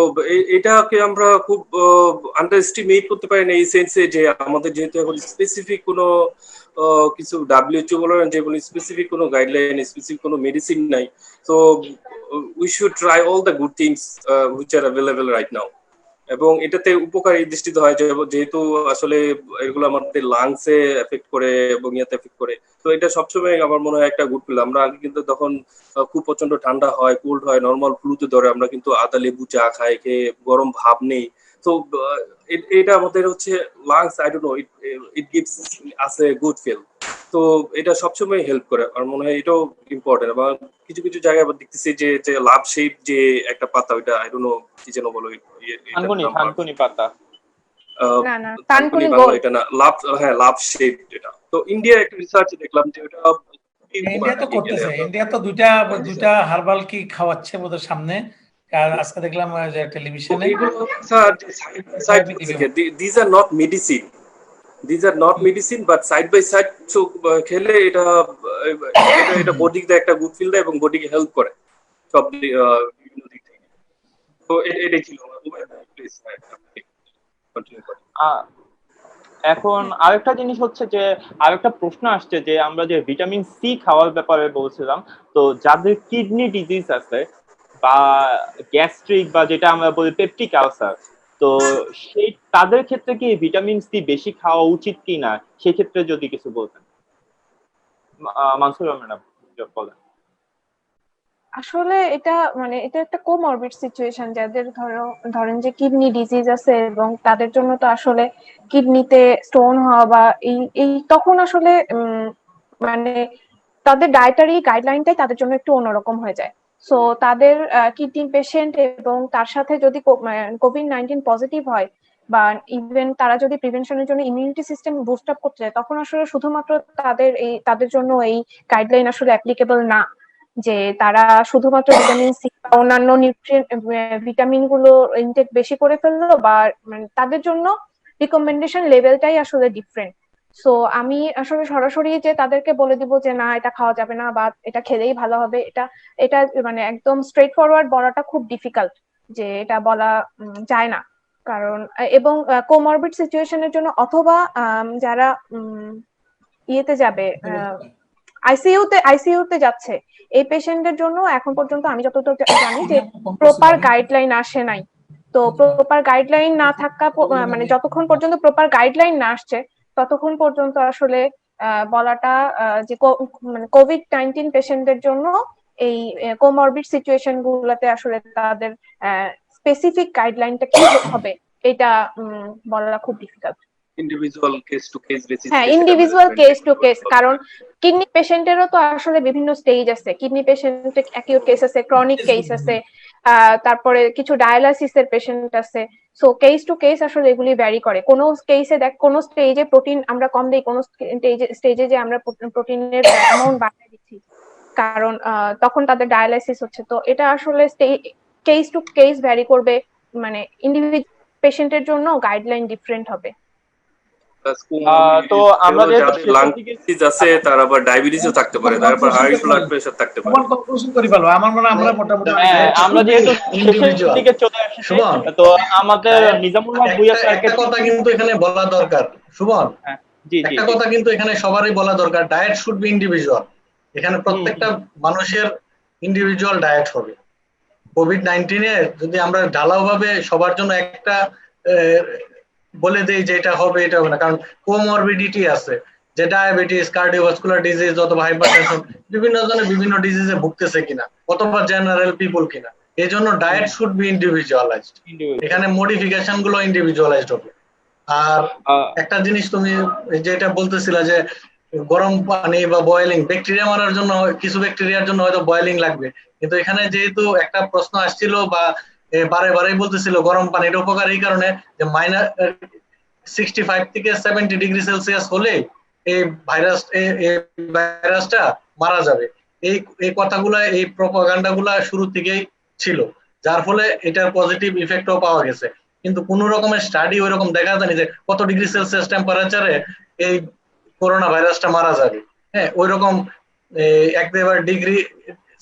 C: এটাকে আমরা খুব আন্ডার এস্টিমেট করতে পারি না এই সেন্সে যে আমাদের যেহেতু এখন স্পেসিফিক কোনো কিছু WHO বলেন যে কোনো স্পেসিফিক কোনো গাইডলাইন, স্পেসিফিক কোনো মেডিসিন নাই। তো we should try all the good things which are available right now. এবং এটাতে উপকারী দৃষ্টিতে হয় যে যেহেতু আসলে এগুলো আমাদের লাংসে এফেক্ট করে এবং ইয়াতে এফেক্ট করে, তো এটা সবসময় আমার মনে হয় একটা গুড ফিল। আমরা আগে কিন্তু তখন খুব প্রচন্ড ঠান্ডা হয়, কোল্ড হয়, নর্মাল ফ্লুতে ধরে আমরা কিন্তু আদা লেবু চা খাই, খেয়ে গরম ভাব নেই। তো এটা আমাদের হচ্ছে lungs, I don't know, it gives us a good feel. তো এটা সবসময় হেল্প করে, আমার মনে হয় এটাও ইম্পর্টেন্ট। এবং কিছু কিছু জায়গায় আবার দেখতেছি যে যে লাভ শেপ যে একটা পাতা, ওইটা আই ডোন্ট নো কি যেন বলো, এটার
A: থানকুনি
C: নাম
A: থানকুনি পাতা।
C: আহ,
E: না না,
C: থানকুনি
E: তানকুনি
C: বাংলা
E: গোল।
C: এটা না, লাভ, হ্যাঁ লাভ শেপ এটা। তো ইন্ডিয়া একটা রিসার্চ দেখলাম যে ওটা খুবই উপকার
B: ইন্ডিয়া তো
C: নাকি গেলে
B: করতেছে,
C: আমরা।
B: ইন্ডিয়া তো দুইটা
C: জি
B: দুইটা
C: স্যার।
B: হার্বাল কি খাওয়াচ্ছে ওদের সামনে। আর আজকে দেখলাম যে
C: তো
B: টেলিভিশনে
C: এগুলো sir side this are not medicine, these are not medicine but side by side so খেলে এটা এটা বডিকে একটা গুড ফিল দেয় এবং বডিকে হেল্প করে সব বিভিন্ন দিক থেকে। তো এটা ছিল আমার প্লিজ কন্টিনিউ করেন।
A: আ- এখন আরেকটা জিনিস হচ্ছে যে আরেকটা প্রশ্ন আসছে যে আমরা যে ভিটামিন সি খাওয়ার ব্যাপারে বলছিলাম, তো যাদের কিডনি ডিজিজ আছে বা গ্যাস্ট্রিক বা যেটা আমরা বলি পেপটিক আলসার, তো সেই তাদের ক্ষেত্রে কি ভিটামিন সি বেশি খাওয়া উচিত কি না, সেক্ষেত্রে যদি কিছু বলতেন। মানসুরা ম্যাডাম বলেন।
E: আসলে এটা মানে এটা একটা কোমরবিড সিচুয়েশন, যাদের ধরেন যে কিডনি ডিজিজ আছে এবং তাদের জন্য তো আসলে কিডনিতে স্টোন হওয়া বা এই তখন আসলে মানে তাদের ডায়েটারি গাইডলাইনটাই তাদের জন্য একটু অন্যরকম হয়ে যায়। সো তাদের কিডনি পেশেন্ট এবং তার সাথে যদি কোভিড-19 পজিটিভ হয় বা ইভেন তারা যদি প্রিভেনশনের জন্য ইমিউনিটি সিস্টেম বুস্ট আপ করতে চায়, তখন আসলে শুধুমাত্র তাদের জন্য এই গাইডলাইন আসলে অ্যাপ্লিকেবল না, যে তারা শুধুমাত্র ভিটামিন সি বা অন্যান্য নিউট্রিয়েন্ট ভিটামিন গুলো ইনটেক বেশি করে ফেললো বা মানে তাদের জন্য রিকমেন্ডেশন লেভেলটাই আসলে ডিফারেন্ট। সো আমি আসলে সরাসরি যে তাদেরকে বলে দিব যে না এটা খাওয়া যাবে না বা এটা খেলেই ভালো হবে, এটা এটা মানে একদম স্ট্রেট ফরওয়ার্ড বলাটা খুব ডিফিকাল্ট, যে এটা বলা যায় না। কারণ এবং কোমরবিড সিচুয়েশনের জন্য অথবা যারা ইয়েতে যাবে আইসিইউতে যাচ্ছে, এই পেশেন্টদের জন্য এখন পর্যন্ত আমি যতদূর জানি যে প্রপার গাইডলাইন আসে নাই। তো প্রপার গাইডলাইন না থাকা মানে যতক্ষণ পর্যন্ত প্রপার গাইডলাইন না আসছে ততক্ষণ পর্যন্ত আসলে বলাটা যে মানে কোভিড-19 পেশেন্টদের জন্য এই কোমরবিড সিচুয়েশন গুলোতে আসলে তাদের স্পেসিফিক গাইডলাইনটা কি হবে এটা বলা খুব difficult.
C: Individual case to case basis
E: হ্যাঁ,
C: সেটা
E: ইন্ডিভিজুয়াল
C: ম্যানেজমেন্ট
E: কেস টু
C: এগুলো
E: কেস,
C: হবে।
E: কারণ কিডনি পেশেন্টেরও তো আসলে বিভিন্ন স্টেজ আছে। কিডনি পেশেন্টের অ্যাকিউট কেস আছে, ক্রনিক কেস আছে, তারপরে কিছু ডায়ালাইসিসের পেশেন্ট আছে। সো কেস টু কেস আসলে এগুলি ভ্যারি করে। কোনো কেসে কোন স্টেজে প্রোটিন আমরা কম দিই, কোন স্টেজে যে আমরা প্রোটিনের অ্যামাউন্ট বাড়িয়ে দিচ্ছি, কারণ তখন তাদের ডায়ালাইসিস হচ্ছে। তো এটা আসলে কেস টু কেস ভ্যারি করবে, মানে ইন্ডিভিজুয়াল পেশেন্টের জন্য গাইডলাইন ডিফারেন্ট হবে।
C: প্লাস
A: তো
C: কোমরবিডিটিস
A: আমরা
C: হলো
A: যেহেতু
C: যাদের লাং
A: শেষের দিকে
C: ডিজিজ আছে, তার আবার ডায়াবেটিসও থাকতে পারে, তারপর হাই ব্লাড প্রেশার থাকতে পারে।
B: আমার মনে হয় আমরা মোটামুটি
A: হ্যাঁ, আমরা যেহেতু শেষের
D: ইন্ডিভিজুয়াল।
A: দিকে চলে আসছি,
D: সুমন,
A: তো আমাদের নিজামুল হক ভুঁইয়া স্যারকে
D: একটা কথা কিন্তু এখানে বলা দরকার সুমন,
A: হ্যাঁ, জি জি
D: একটা
A: জি।
D: কথা কিন্তু এখানে সবারই বলা দরকার, ডায়েট শুড বি ইন্ডিভিজুয়াল। এখানে প্রত্যেকটা মানুষের ইন্ডিভিজুয়াল ডায়েট হবে। কোভিড-19 এ যদি আমরা ঢালাও ভাবে সবার জন্য একটা বলে দেই যে এটা হবে এটা হবে না, কারণ কোমরবিডিটি আছে, যে ডায়াবেটিস, কার্ডিওভাস্কুলার ডিজিজ অথবা হাইপারটেনশন, বিভিন্ন জনের বিভিন্ন ডিজিজে ভুগতেছে কিনা অথবা জেনারেল পিপল কিনা, এই জন্য ডায়েট শুড বি ইন্ডিভিজুয়ালাইজড। এখানে মডিফিকেশন গুলো ইন্ডিভিজুয়ালাইজড হবে। আর একটা জিনিস তুমি যেটা বলতেছিলা যে গরম পানি বা বয়েলিং, ব্যাকটেরিয়া মারার জন্য কিছু ব্যাকটেরিয়ার জন্য হয়তো বয়েলিং লাগবে, কিন্তু এখানে যেহেতু একটা প্রশ্ন আসছিল বা বারে বারে বলতেছিল গরম পানির উপকার এই কারণে যে -65 থেকে 70 ডিগ্রি সেলসিয়াস হলে এই ভাইরাসটা মারা যাবে। এই কথাগুলা, এই প্রপাগান্ডাগুলা শুরু থেকেই ছিল, যার ফলে এটার পজিটিভ ইফেক্টও পাওয়া গেছে। কিন্তু কোন রকমের স্টাডি ওইরকম দেখা যায়নি যে কত ডিগ্রি সেলসিয়াস টেম্পারেচারে এই করোনা ভাইরাসটা মারা যাবে। হ্যাঁ, ওইরকম একেবারে ডিগ্রি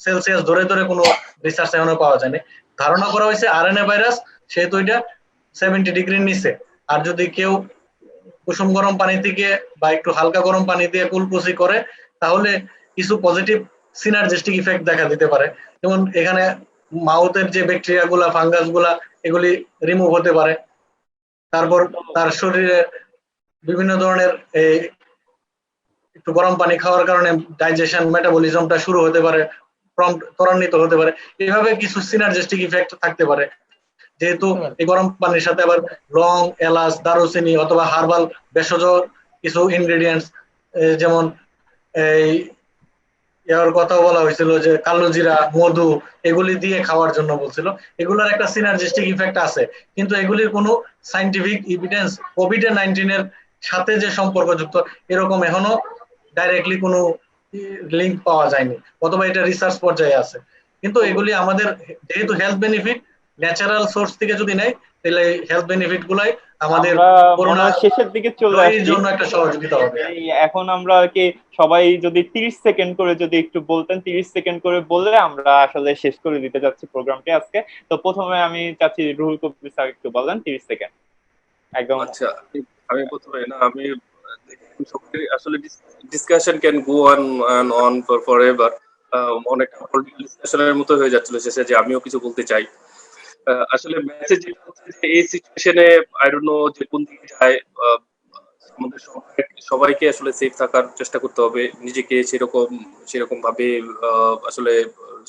D: সেলসিয়াস ধরে ধরে কোনো রিসার্চ এখনো পাওয়া যায়নি। ধারণা করা হয়েছে আরএনএ ভাইরাস, সেহেতু এটা 70 ডিগ্রির নিচে। আর যদি কেউ কুসুম গরম পানি থেকে বা একটু হালকা গরম পানি দিয়ে কুলকুচি করে, তাহলে কিছু পজিটিভ সিনার্জিস্টিক ইফেক্ট দেখা দিতে পারে। যেমন এখানে মাউথের যে ব্যাকটেরিয়া গুলা, ফাঙ্গাস গুলা, এগুলি রিমুভ হতে পারে। তারপর তার শরীরে বিভিন্ন ধরনের একটু গরম পানি খাওয়ার কারণে ডাইজেশন, মেটাবলিজমটা শুরু হতে পারে, প্রম্পট ত্বরান্বিত হতে পারে। এইভাবে কিছু সিনার্জিস্টিক ইফেক্ট থাকতে পারে। যেহেতু এই গরম পানির সাথে আবার লং, এলাচ, দারুচিনি অথবা হার্বাল ভেষজ কিছু ইনগ্রেডিয়েন্টস, যেমন এই এর কথা বলা হয়েছিল যে কালোজিরা, মধু, এগুলি দিয়ে খাওয়ার জন্য বলছিল। এগুলোর একটা সিনার্জিস্টিক ইফেক্ট আছে, কিন্তু এগুলির কোনো সাইন্টিফিক এভিডেন্স কোভিড-19 এর সাথে যে সম্পর্কযুক্ত এরকম এখনো ডাইরেক্টলি কোনো লিঙ্ক পাওয়া যায়নি, অথবা এটা রিসার্চ পর্যায়ে আছে। কিন্তু এগুলি আমাদের যেহেতু হেলথ বেনিফিট ন্যাচারাল সোর্স থেকে যদি নেই, তাহলে হেলথ বেনিফিট গুলাই আমাদের
A: করোনা শেষের দিকে চলে আসছি,
D: জন্য একটা সহযোগিতা হবে।
A: এখন আমরা আর কি সবাই যদি 30 সেকেন্ড করে যদি একটু বলতেন, 30 সেকেন্ড করে বললে আমরা আসলে শেষ করে দিতে যাচ্ছি প্রোগ্রামটি আজকে। তো প্রথমে আমি চাচ্ছি রুহুল কবির স্যার একটু বলেন 30 সেকেন্ড একদম।
C: আচ্ছা, আমি প্রথমে না, আমি আসলে discussion can go on and on for forever, অনেক ডিসকাশনের মতো হয়ে যাচ্ছিল শেষে, যে আমিও কিছু বলতে চাই। আসলে মেসেজ এই সিচুয়েশনে আই ডোন্ট নো যে কোন দিকে যায়। আমাদের সবাইকে আসলে সেফ থাকার চেষ্টা করতে হবে, নিজেকে সেরকম ভাবে আসলে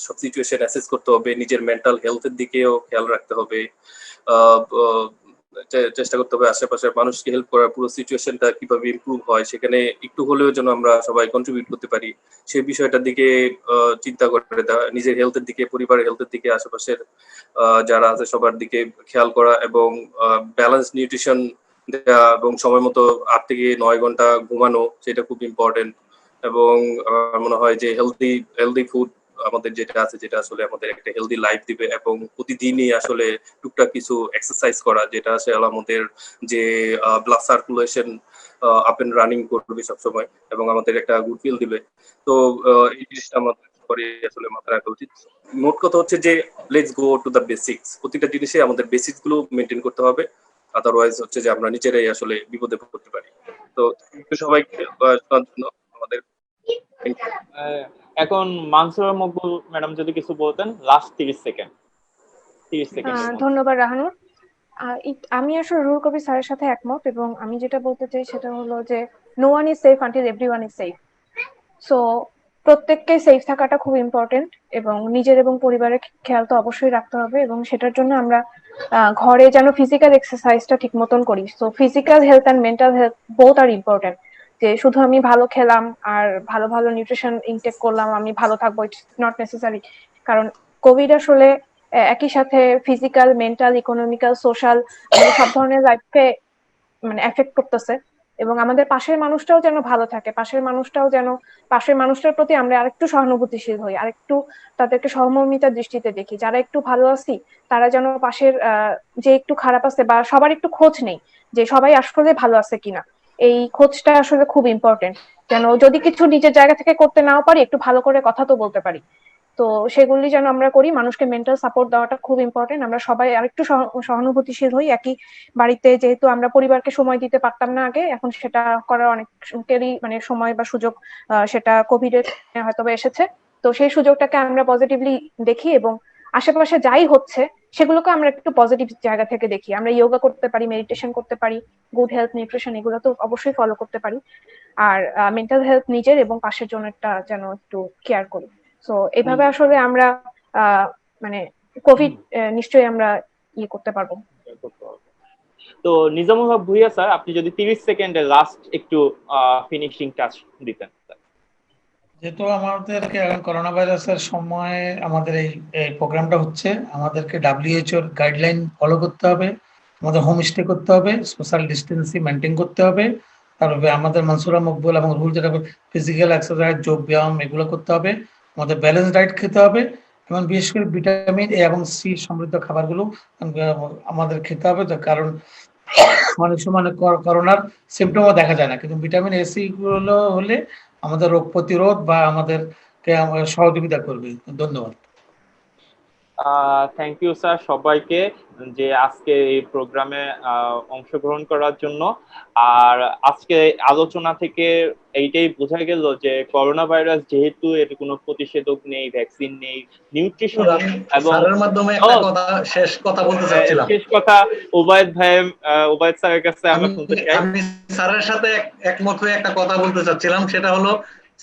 C: সব সিচুয়েশন অ্যাসেস করতে হবে, নিজের মেন্টাল হেলথের দিকেও খেয়াল রাখতে হবে, চেষ্টা করতে হবে আশেপাশের মানুষকে হেল্প করার, পুরো সিচুয়েশনটা কিভাবে ইমপ্রুভ হয় সেখানে একটু হলেও যেন আমরা সবাই কন্ট্রিবিউট করতে পারি, সেই বিষয়টার দিকে চিন্তা করে দেওয়া, নিজের হেলথের দিকে, পরিবারের হেলথের দিকে, আশেপাশের যারা আছে সবার দিকে খেয়াল করা, এবং ব্যালেন্স নিউট্রিশন দেওয়া, এবং সময় মতো 8 থেকে 9 ঘন্টা ঘুমানো, সেটা খুব ইম্পর্টেন্ট। এবং আমার মনে হয় যে হেলদি ফুড আমাদের যেটা আছে, যেটা আসলে আমাদের একটা হেলদি লাইফ দিবে, এবং প্রতিদিনই আসলে টুকটাক কিছু এক্সারসাইজ করা, যেটা আসলে আমাদের যে blood circulation up and running করবে সবসময়, এবং আমাদের একটা গুড ফিল দিবে। তো এই জিনিসটা আমাদের পরে আসলে মাথায় রাখা উচিত। মোট কথা হচ্ছে যে let's go to the basics, প্রতিটা জিনিসে আমাদের বেসিক্স গুলো মেনটেন করতে হবে, আদারওয়াইজ হচ্ছে যে আমরা নিজেরাই আসলে বিপদে পড়তে পারি। তো সবাইকে আমাদের
A: এখন মানসুরা মকবুল ম্যাডাম যদি কিছু বলতেন, লাস্ট 30 সেকেন্ড।
E: ধন্যবাদ রাহানুর। আমি আসলে রুহুল কবির স্যারের সাথে একমত, এবং আমি যেটা বলতে চাই সেটা হলো যে no one is safe until everyone is safe. So প্রত্যেককে সেফ থাকাটা খুব ইম্পর্টেন্ট, এবং নিজের এবং পরিবারের খেয়াল তো অবশ্যই রাখতে হবে, এবং সেটার জন্য আমরা ঘরে যেন ফিজিক্যাল এক্সারসাইজটা ঠিক মতন করি। So physical health and mental health both are important. যে শুধু আমি ভালো খেলাম আর ভালো ভালো নিউট্রিশন ইনটেক করলাম আমি ভালো থাকবো, ইটস নট নেসেসারি। কারণ কোভিড আসলে একই সাথে ফিজিক্যাল, মেন্টাল, ইকোনমিক্যাল, সোশ্যাল আমাদের সব ধরনের লাইফকে মানে এফেক্ট করতেছে। এবং আমাদের পাশের মানুষটাও যেন ভালো থাকে, পাশের মানুষটার প্রতি আমরা আরেকটু সহানুভূতিশীল হই, আরেকটু তাদেরকে সহমর্মিতার দৃষ্টিতে দেখি। যারা একটু ভালো আছি তারা যেন পাশের যে একটু খারাপ আছে বা সবার একটু খোঁজ নেই যে সবাই আসলে ভালো আছে কিনা। এই খোঁজটা আসলে খুব ইম্পর্টেন্ট, যেন যদি কিছু নিজের জায়গা থেকে করতে নাও পারি একটু ভালো করে কথা তো বলতে পারি। তো সেগুলি যেন আমরা করি, মানুষকে মেন্টাল সাপোর্ট দেওয়াটা খুব ইম্পর্টেন্ট। আমরা সবাই আরেকটু সহানুভূতিশীল হই। একই বাড়িতে যেহেতু আমরা পরিবারকে সময় দিতে পারতাম না আগে, এখন সেটা করার অনেকেরই মানে সময় বা সুযোগ সেটা কোভিড এর হয়তো এসেছে। তো সেই সুযোগটাকে আমরা পজিটিভলি দেখি, এবং আশেপাশে যাই হচ্ছে সেগুলোকে আমরা একটু পজিটিভ জায়গা থেকে দেখি। আমরা যোগা করতে পারি, মেডিটেশন করতে পারি, গুড হেলথ নিউট্রিশন এগুলো তো অবশ্যই ফলো করতে পারি। আর মেন্টাল হেলথ নিজের এবং পাশের জন্য যেন একটু কেয়ার করি। সো এইভাবে আসলে আমরা মানে কোভিড নিশ্চয়ই আমরা করতে পারবো।
A: তো নিজামুল হক ভুইয়া স্যার, আপনি যদি 30 সেকেন্ডে লাস্ট একটু ফিনিশিং টাচ দিতেন।
B: যেহেতু আমাদেরকে এখন করোনা ভাইরাসের সময় আমাদের এই প্রোগ্রামটা হচ্ছে, আমাদেরকে WHO এর গাইডলাইন ফলো করতে হবে, আমাদের হোম স্টে করতে হবে, সোশ্যাল ডিস্টেন্সিং মেনটেন করতে হবে, তারপরে আমাদের মানসুরা মকবুল এবং রুল যেটা ফিজিক্যাল এক্সারসাইজ, যোগ ব্যায়াম এগুলো করতে হবে, আমাদের ব্যালেন্স ডায়েট খেতে হবে, এবং বিশেষ করে ভিটামিন এ এবং সি সমৃদ্ধ খাবারগুলো আমাদের খেতে হবে। কারণ অনেক সময় করোনার সিমটমও দেখা যায় না, কিন্তু ভিটামিন এ সি গুলো হলে আমাদের রোগ প্রতিরোধ বা আমাদেরকে সহযোগিতা করবে। ধন্যবাদ।
A: থ্যাংক ইউ স্যার সবাইকে যে আজকে এই প্রোগ্রামে অংশগ্রহণ করার জন্য। আর আজকে আলোচনা থেকে এইটাই বোঝা গেল যে করোনা ভাইরাস যেহেতু এর কোনো প্রতিষেধক নেই, ভ্যাকসিন নেই, নিউট্রিশন
D: আমি
A: এবং
D: স্যারের মাধ্যমে একটা শেষ কথা বলতে চাচ্ছিলাম।
A: শেষ কথা ওবায়দ ভাই, ওবায়দ স্যারের কাছে আমরা
D: আমি
A: শুনতে চাই।
D: আমি স্যারের সাথে একমত হয়ে একটা কথা বলতে চাচ্ছিলাম, সেটা হলো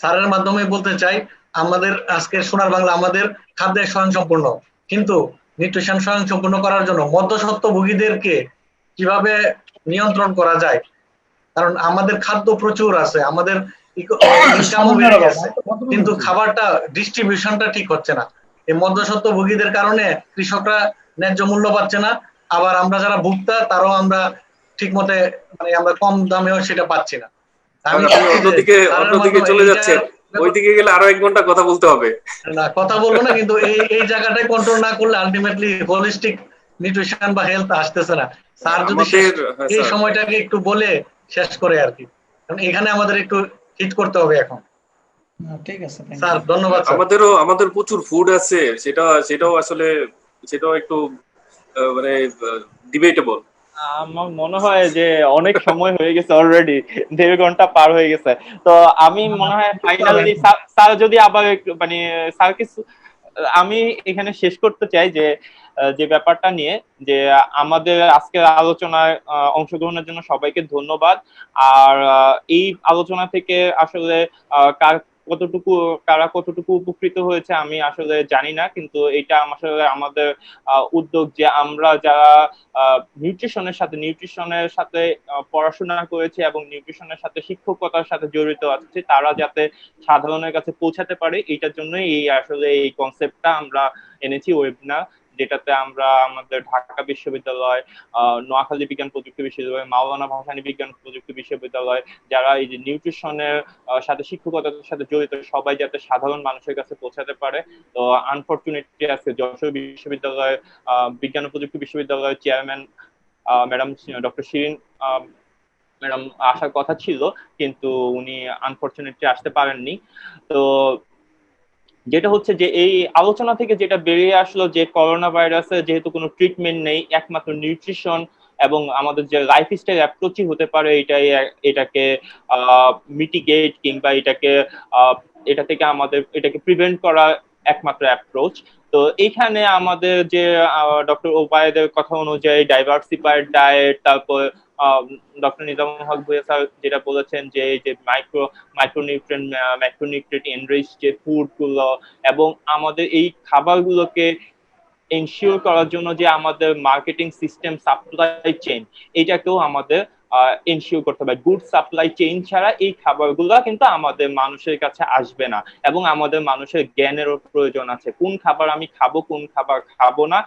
D: স্যারের মাধ্যমে বলতে চাই আমাদের আজকে সোনার বাংলা আমাদের খাদ্যে স্বয়ংসম্পূর্ণ, কিন্তু নিউট্রিশন স্বয়ংসম্পূর্ণ করার জন্য মধ্যস্বত্বভোগীদেরকে কিভাবে নিয়ন্ত্রণ করা যায়, কারণ আমাদের খাদ্য প্রচুর আছে, আমাদের ইনকামও বেড়ে গেছে, কিন্তু খাবারটা ডিস্ট্রিবিউশনটা ঠিক হচ্ছে না। এই মধ্যস্বত্বভোগীদের কারণে কৃষকরা ন্যায্য মূল্য পাচ্ছে না, আবার আমরা যারা ভোক্তা তারাও আমরা ঠিক মতে মানে আমরা কম দামেও সেটা পাচ্ছি না। আমি
C: অন্যদিকে চলে যাচ্ছেন, ওইদিকে গেলে আরো 1 ঘন্টা কথা বলতে হবে।
D: না কথা বলবো না, কিন্তু এই জায়গাটায় কন্ট্রোল না করলে আলটিমেটলি হোলিস্টিক নিউট্রিশন বা হেলথ আসতেছে না। স্যার যদি এই সময়টাকে একটু বলে শেষ করে আর কি, কারণ এখানে আমাদের একটু হিট করতে হবে এখন।
B: ঠিক আছে
D: স্যার ধন্যবাদ।
C: আমাদের প্রচুর ফুড আছে, সেটাও আসলে সেটাও একটু মানে ডিবেটেবল।
A: আমার মনে হয় যে অনেক সময় হয়ে গেছে, অলরেডি 1.5 ঘন্টা পার হয়ে গেছে। তো আমি মনে হয় ফাইনালি স্যার যদি আবার মানে স্যার কিছু আমি এখানে শেষ করতে চাই যে যে ব্যাপারটা নিয়ে যে আমাদের আজকের আলোচনায় অংশগ্রহণের জন্য সবাইকে ধন্যবাদ। আর এই আলোচনা থেকে আসলে কারা কতটুকু উপকৃত হয়েছে আমি আসলে জানি না, কিন্তু এটা আসলে আমাদের উদ্যোগ যে আমরা যারা নিউট্রিশনের সাথে পড়াশোনা করেছে এবং নিউট্রিশনের সাথে শিক্ষকতার সাথে জড়িত আছে, তারা যাতে সাধারণের কাছে পৌঁছাতে পারে, এইটার জন্যই এই আসলে এই কনসেপ্টটা আমরা এনেছি ওয়েবিনার, যেটাতে আমরা আমাদের ঢাকা বিশ্ববিদ্যালয়, নোয়াখালী বিজ্ঞান প্রযুক্তি বিশ্ববিদ্যালয়, মাওলানা ভাসানী বিজ্ঞান প্রযুক্তি বিশ্ববিদ্যালয়, যারা এই যে নিউট্রিশনের সাথে শিক্ষকতার সাথে জড়িত, সবাই যাতে সাধারণ মানুষের কাছে পৌঁছাতে পারে। তো আনফরচুনেটলি আজকে যশোর বিশ্ববিদ্যালয় বিজ্ঞান ও প্রযুক্তি বিশ্ববিদ্যালয়ের chairman madam doctor Shirin madam আসার কথা ছিল, কিন্তু উনি আনফরচুনেটলি আসতে পারেননি। তো যেটা হচ্ছে যে এই আলোচনা থেকে যেটা বেরিয়ে আসলো যে করোনা ভাইরাসের যেহেতু কোনো ট্রিটমেন্ট নেই, একমাত্র নিউট্রিশন এবং আমাদের যে লাইফস্টাইল অ্যাপ্রোচই হতে পারে এটাকে মিটিগেট কিংবা এটা থেকে আমাদের এটাকে প্রিভেন্ট করা একমাত্র অ্যাপ্রোচ। তো এইখানে আমাদের যে ডক্টর ওবায়দের কথা অনুযায়ী ডাইভার্সিফাইড ডায়েট, তারপর ডক্টর নিজামুল হক ভুঁইয়া স্যার যেটা বলেছেন যে এই যে মাইক্রোনিউট্রিয়েন্ট এনরিচ যে ফুড গুলো, এবং আমাদের এই খাবারগুলোকে এনশিওর করার জন্য যে আমাদের মার্কেটিং সিস্টেম, সাপ্লাই চেইন, এটাকেও আমাদের এনশিওর করতে হবে। গুড সাপ্লাই চেইন ছাড়া এই খাবারগুলো কিন্তু আমাদের মানুষের কাছে আসবে না, এবং আমাদের মানুষের জ্ঞানেরও প্রয়োজন আছে। কোন খাবার আমি খাবো, কোন খাবার খাবো না,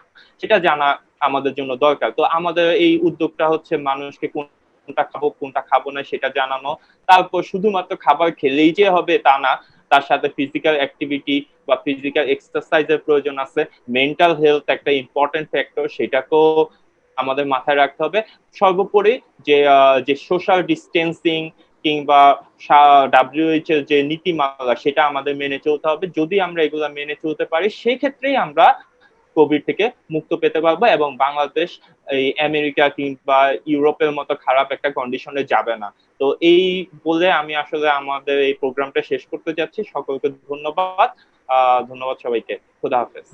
A: সেটা জানা আমাদের জন্য দরকার। তো আমাদের এই উদ্যোগটা হচ্ছে মানুষকে কোনটা খাবো কোনটা খাবো না সেটা জানানো। তারপর শুধুমাত্র খাবার খেলেই যে হবে তা না, তার সাথে ফিজিক্যাল অ্যাক্টিভিটি বা ফিজিক্যাল এক্সারসাইজের প্রয়োজন আছে। মেন্টাল হেলথ একটা ইম্পর্টেন্ট ফ্যাক্টর, সেটাকেও আমাদের মাথায় রাখতে হবে। সর্বোপরি যে সোশ্যাল ডিস্টেন্সিং কিংবা WHO এর যে নীতিমালা, সেটা আমাদের মেনে চলতে হবে। যদি আমরা এগুলো মেনে চলতে পারি, সেই ক্ষেত্রেই আমরা কোভিড থেকে মুক্ত পেতে পারবো এবং বাংলাদেশ এই আমেরিকা কিংবা ইউরোপের মতো খারাপ একটা কন্ডিশনে যাবে না। তো এই বলে আমি আসলে আমাদের এই প্রোগ্রামটা শেষ করতে যাচ্ছি। সকলকে ধন্যবাদ। ধন্যবাদ সবাইকে। খোদা হাফেজ।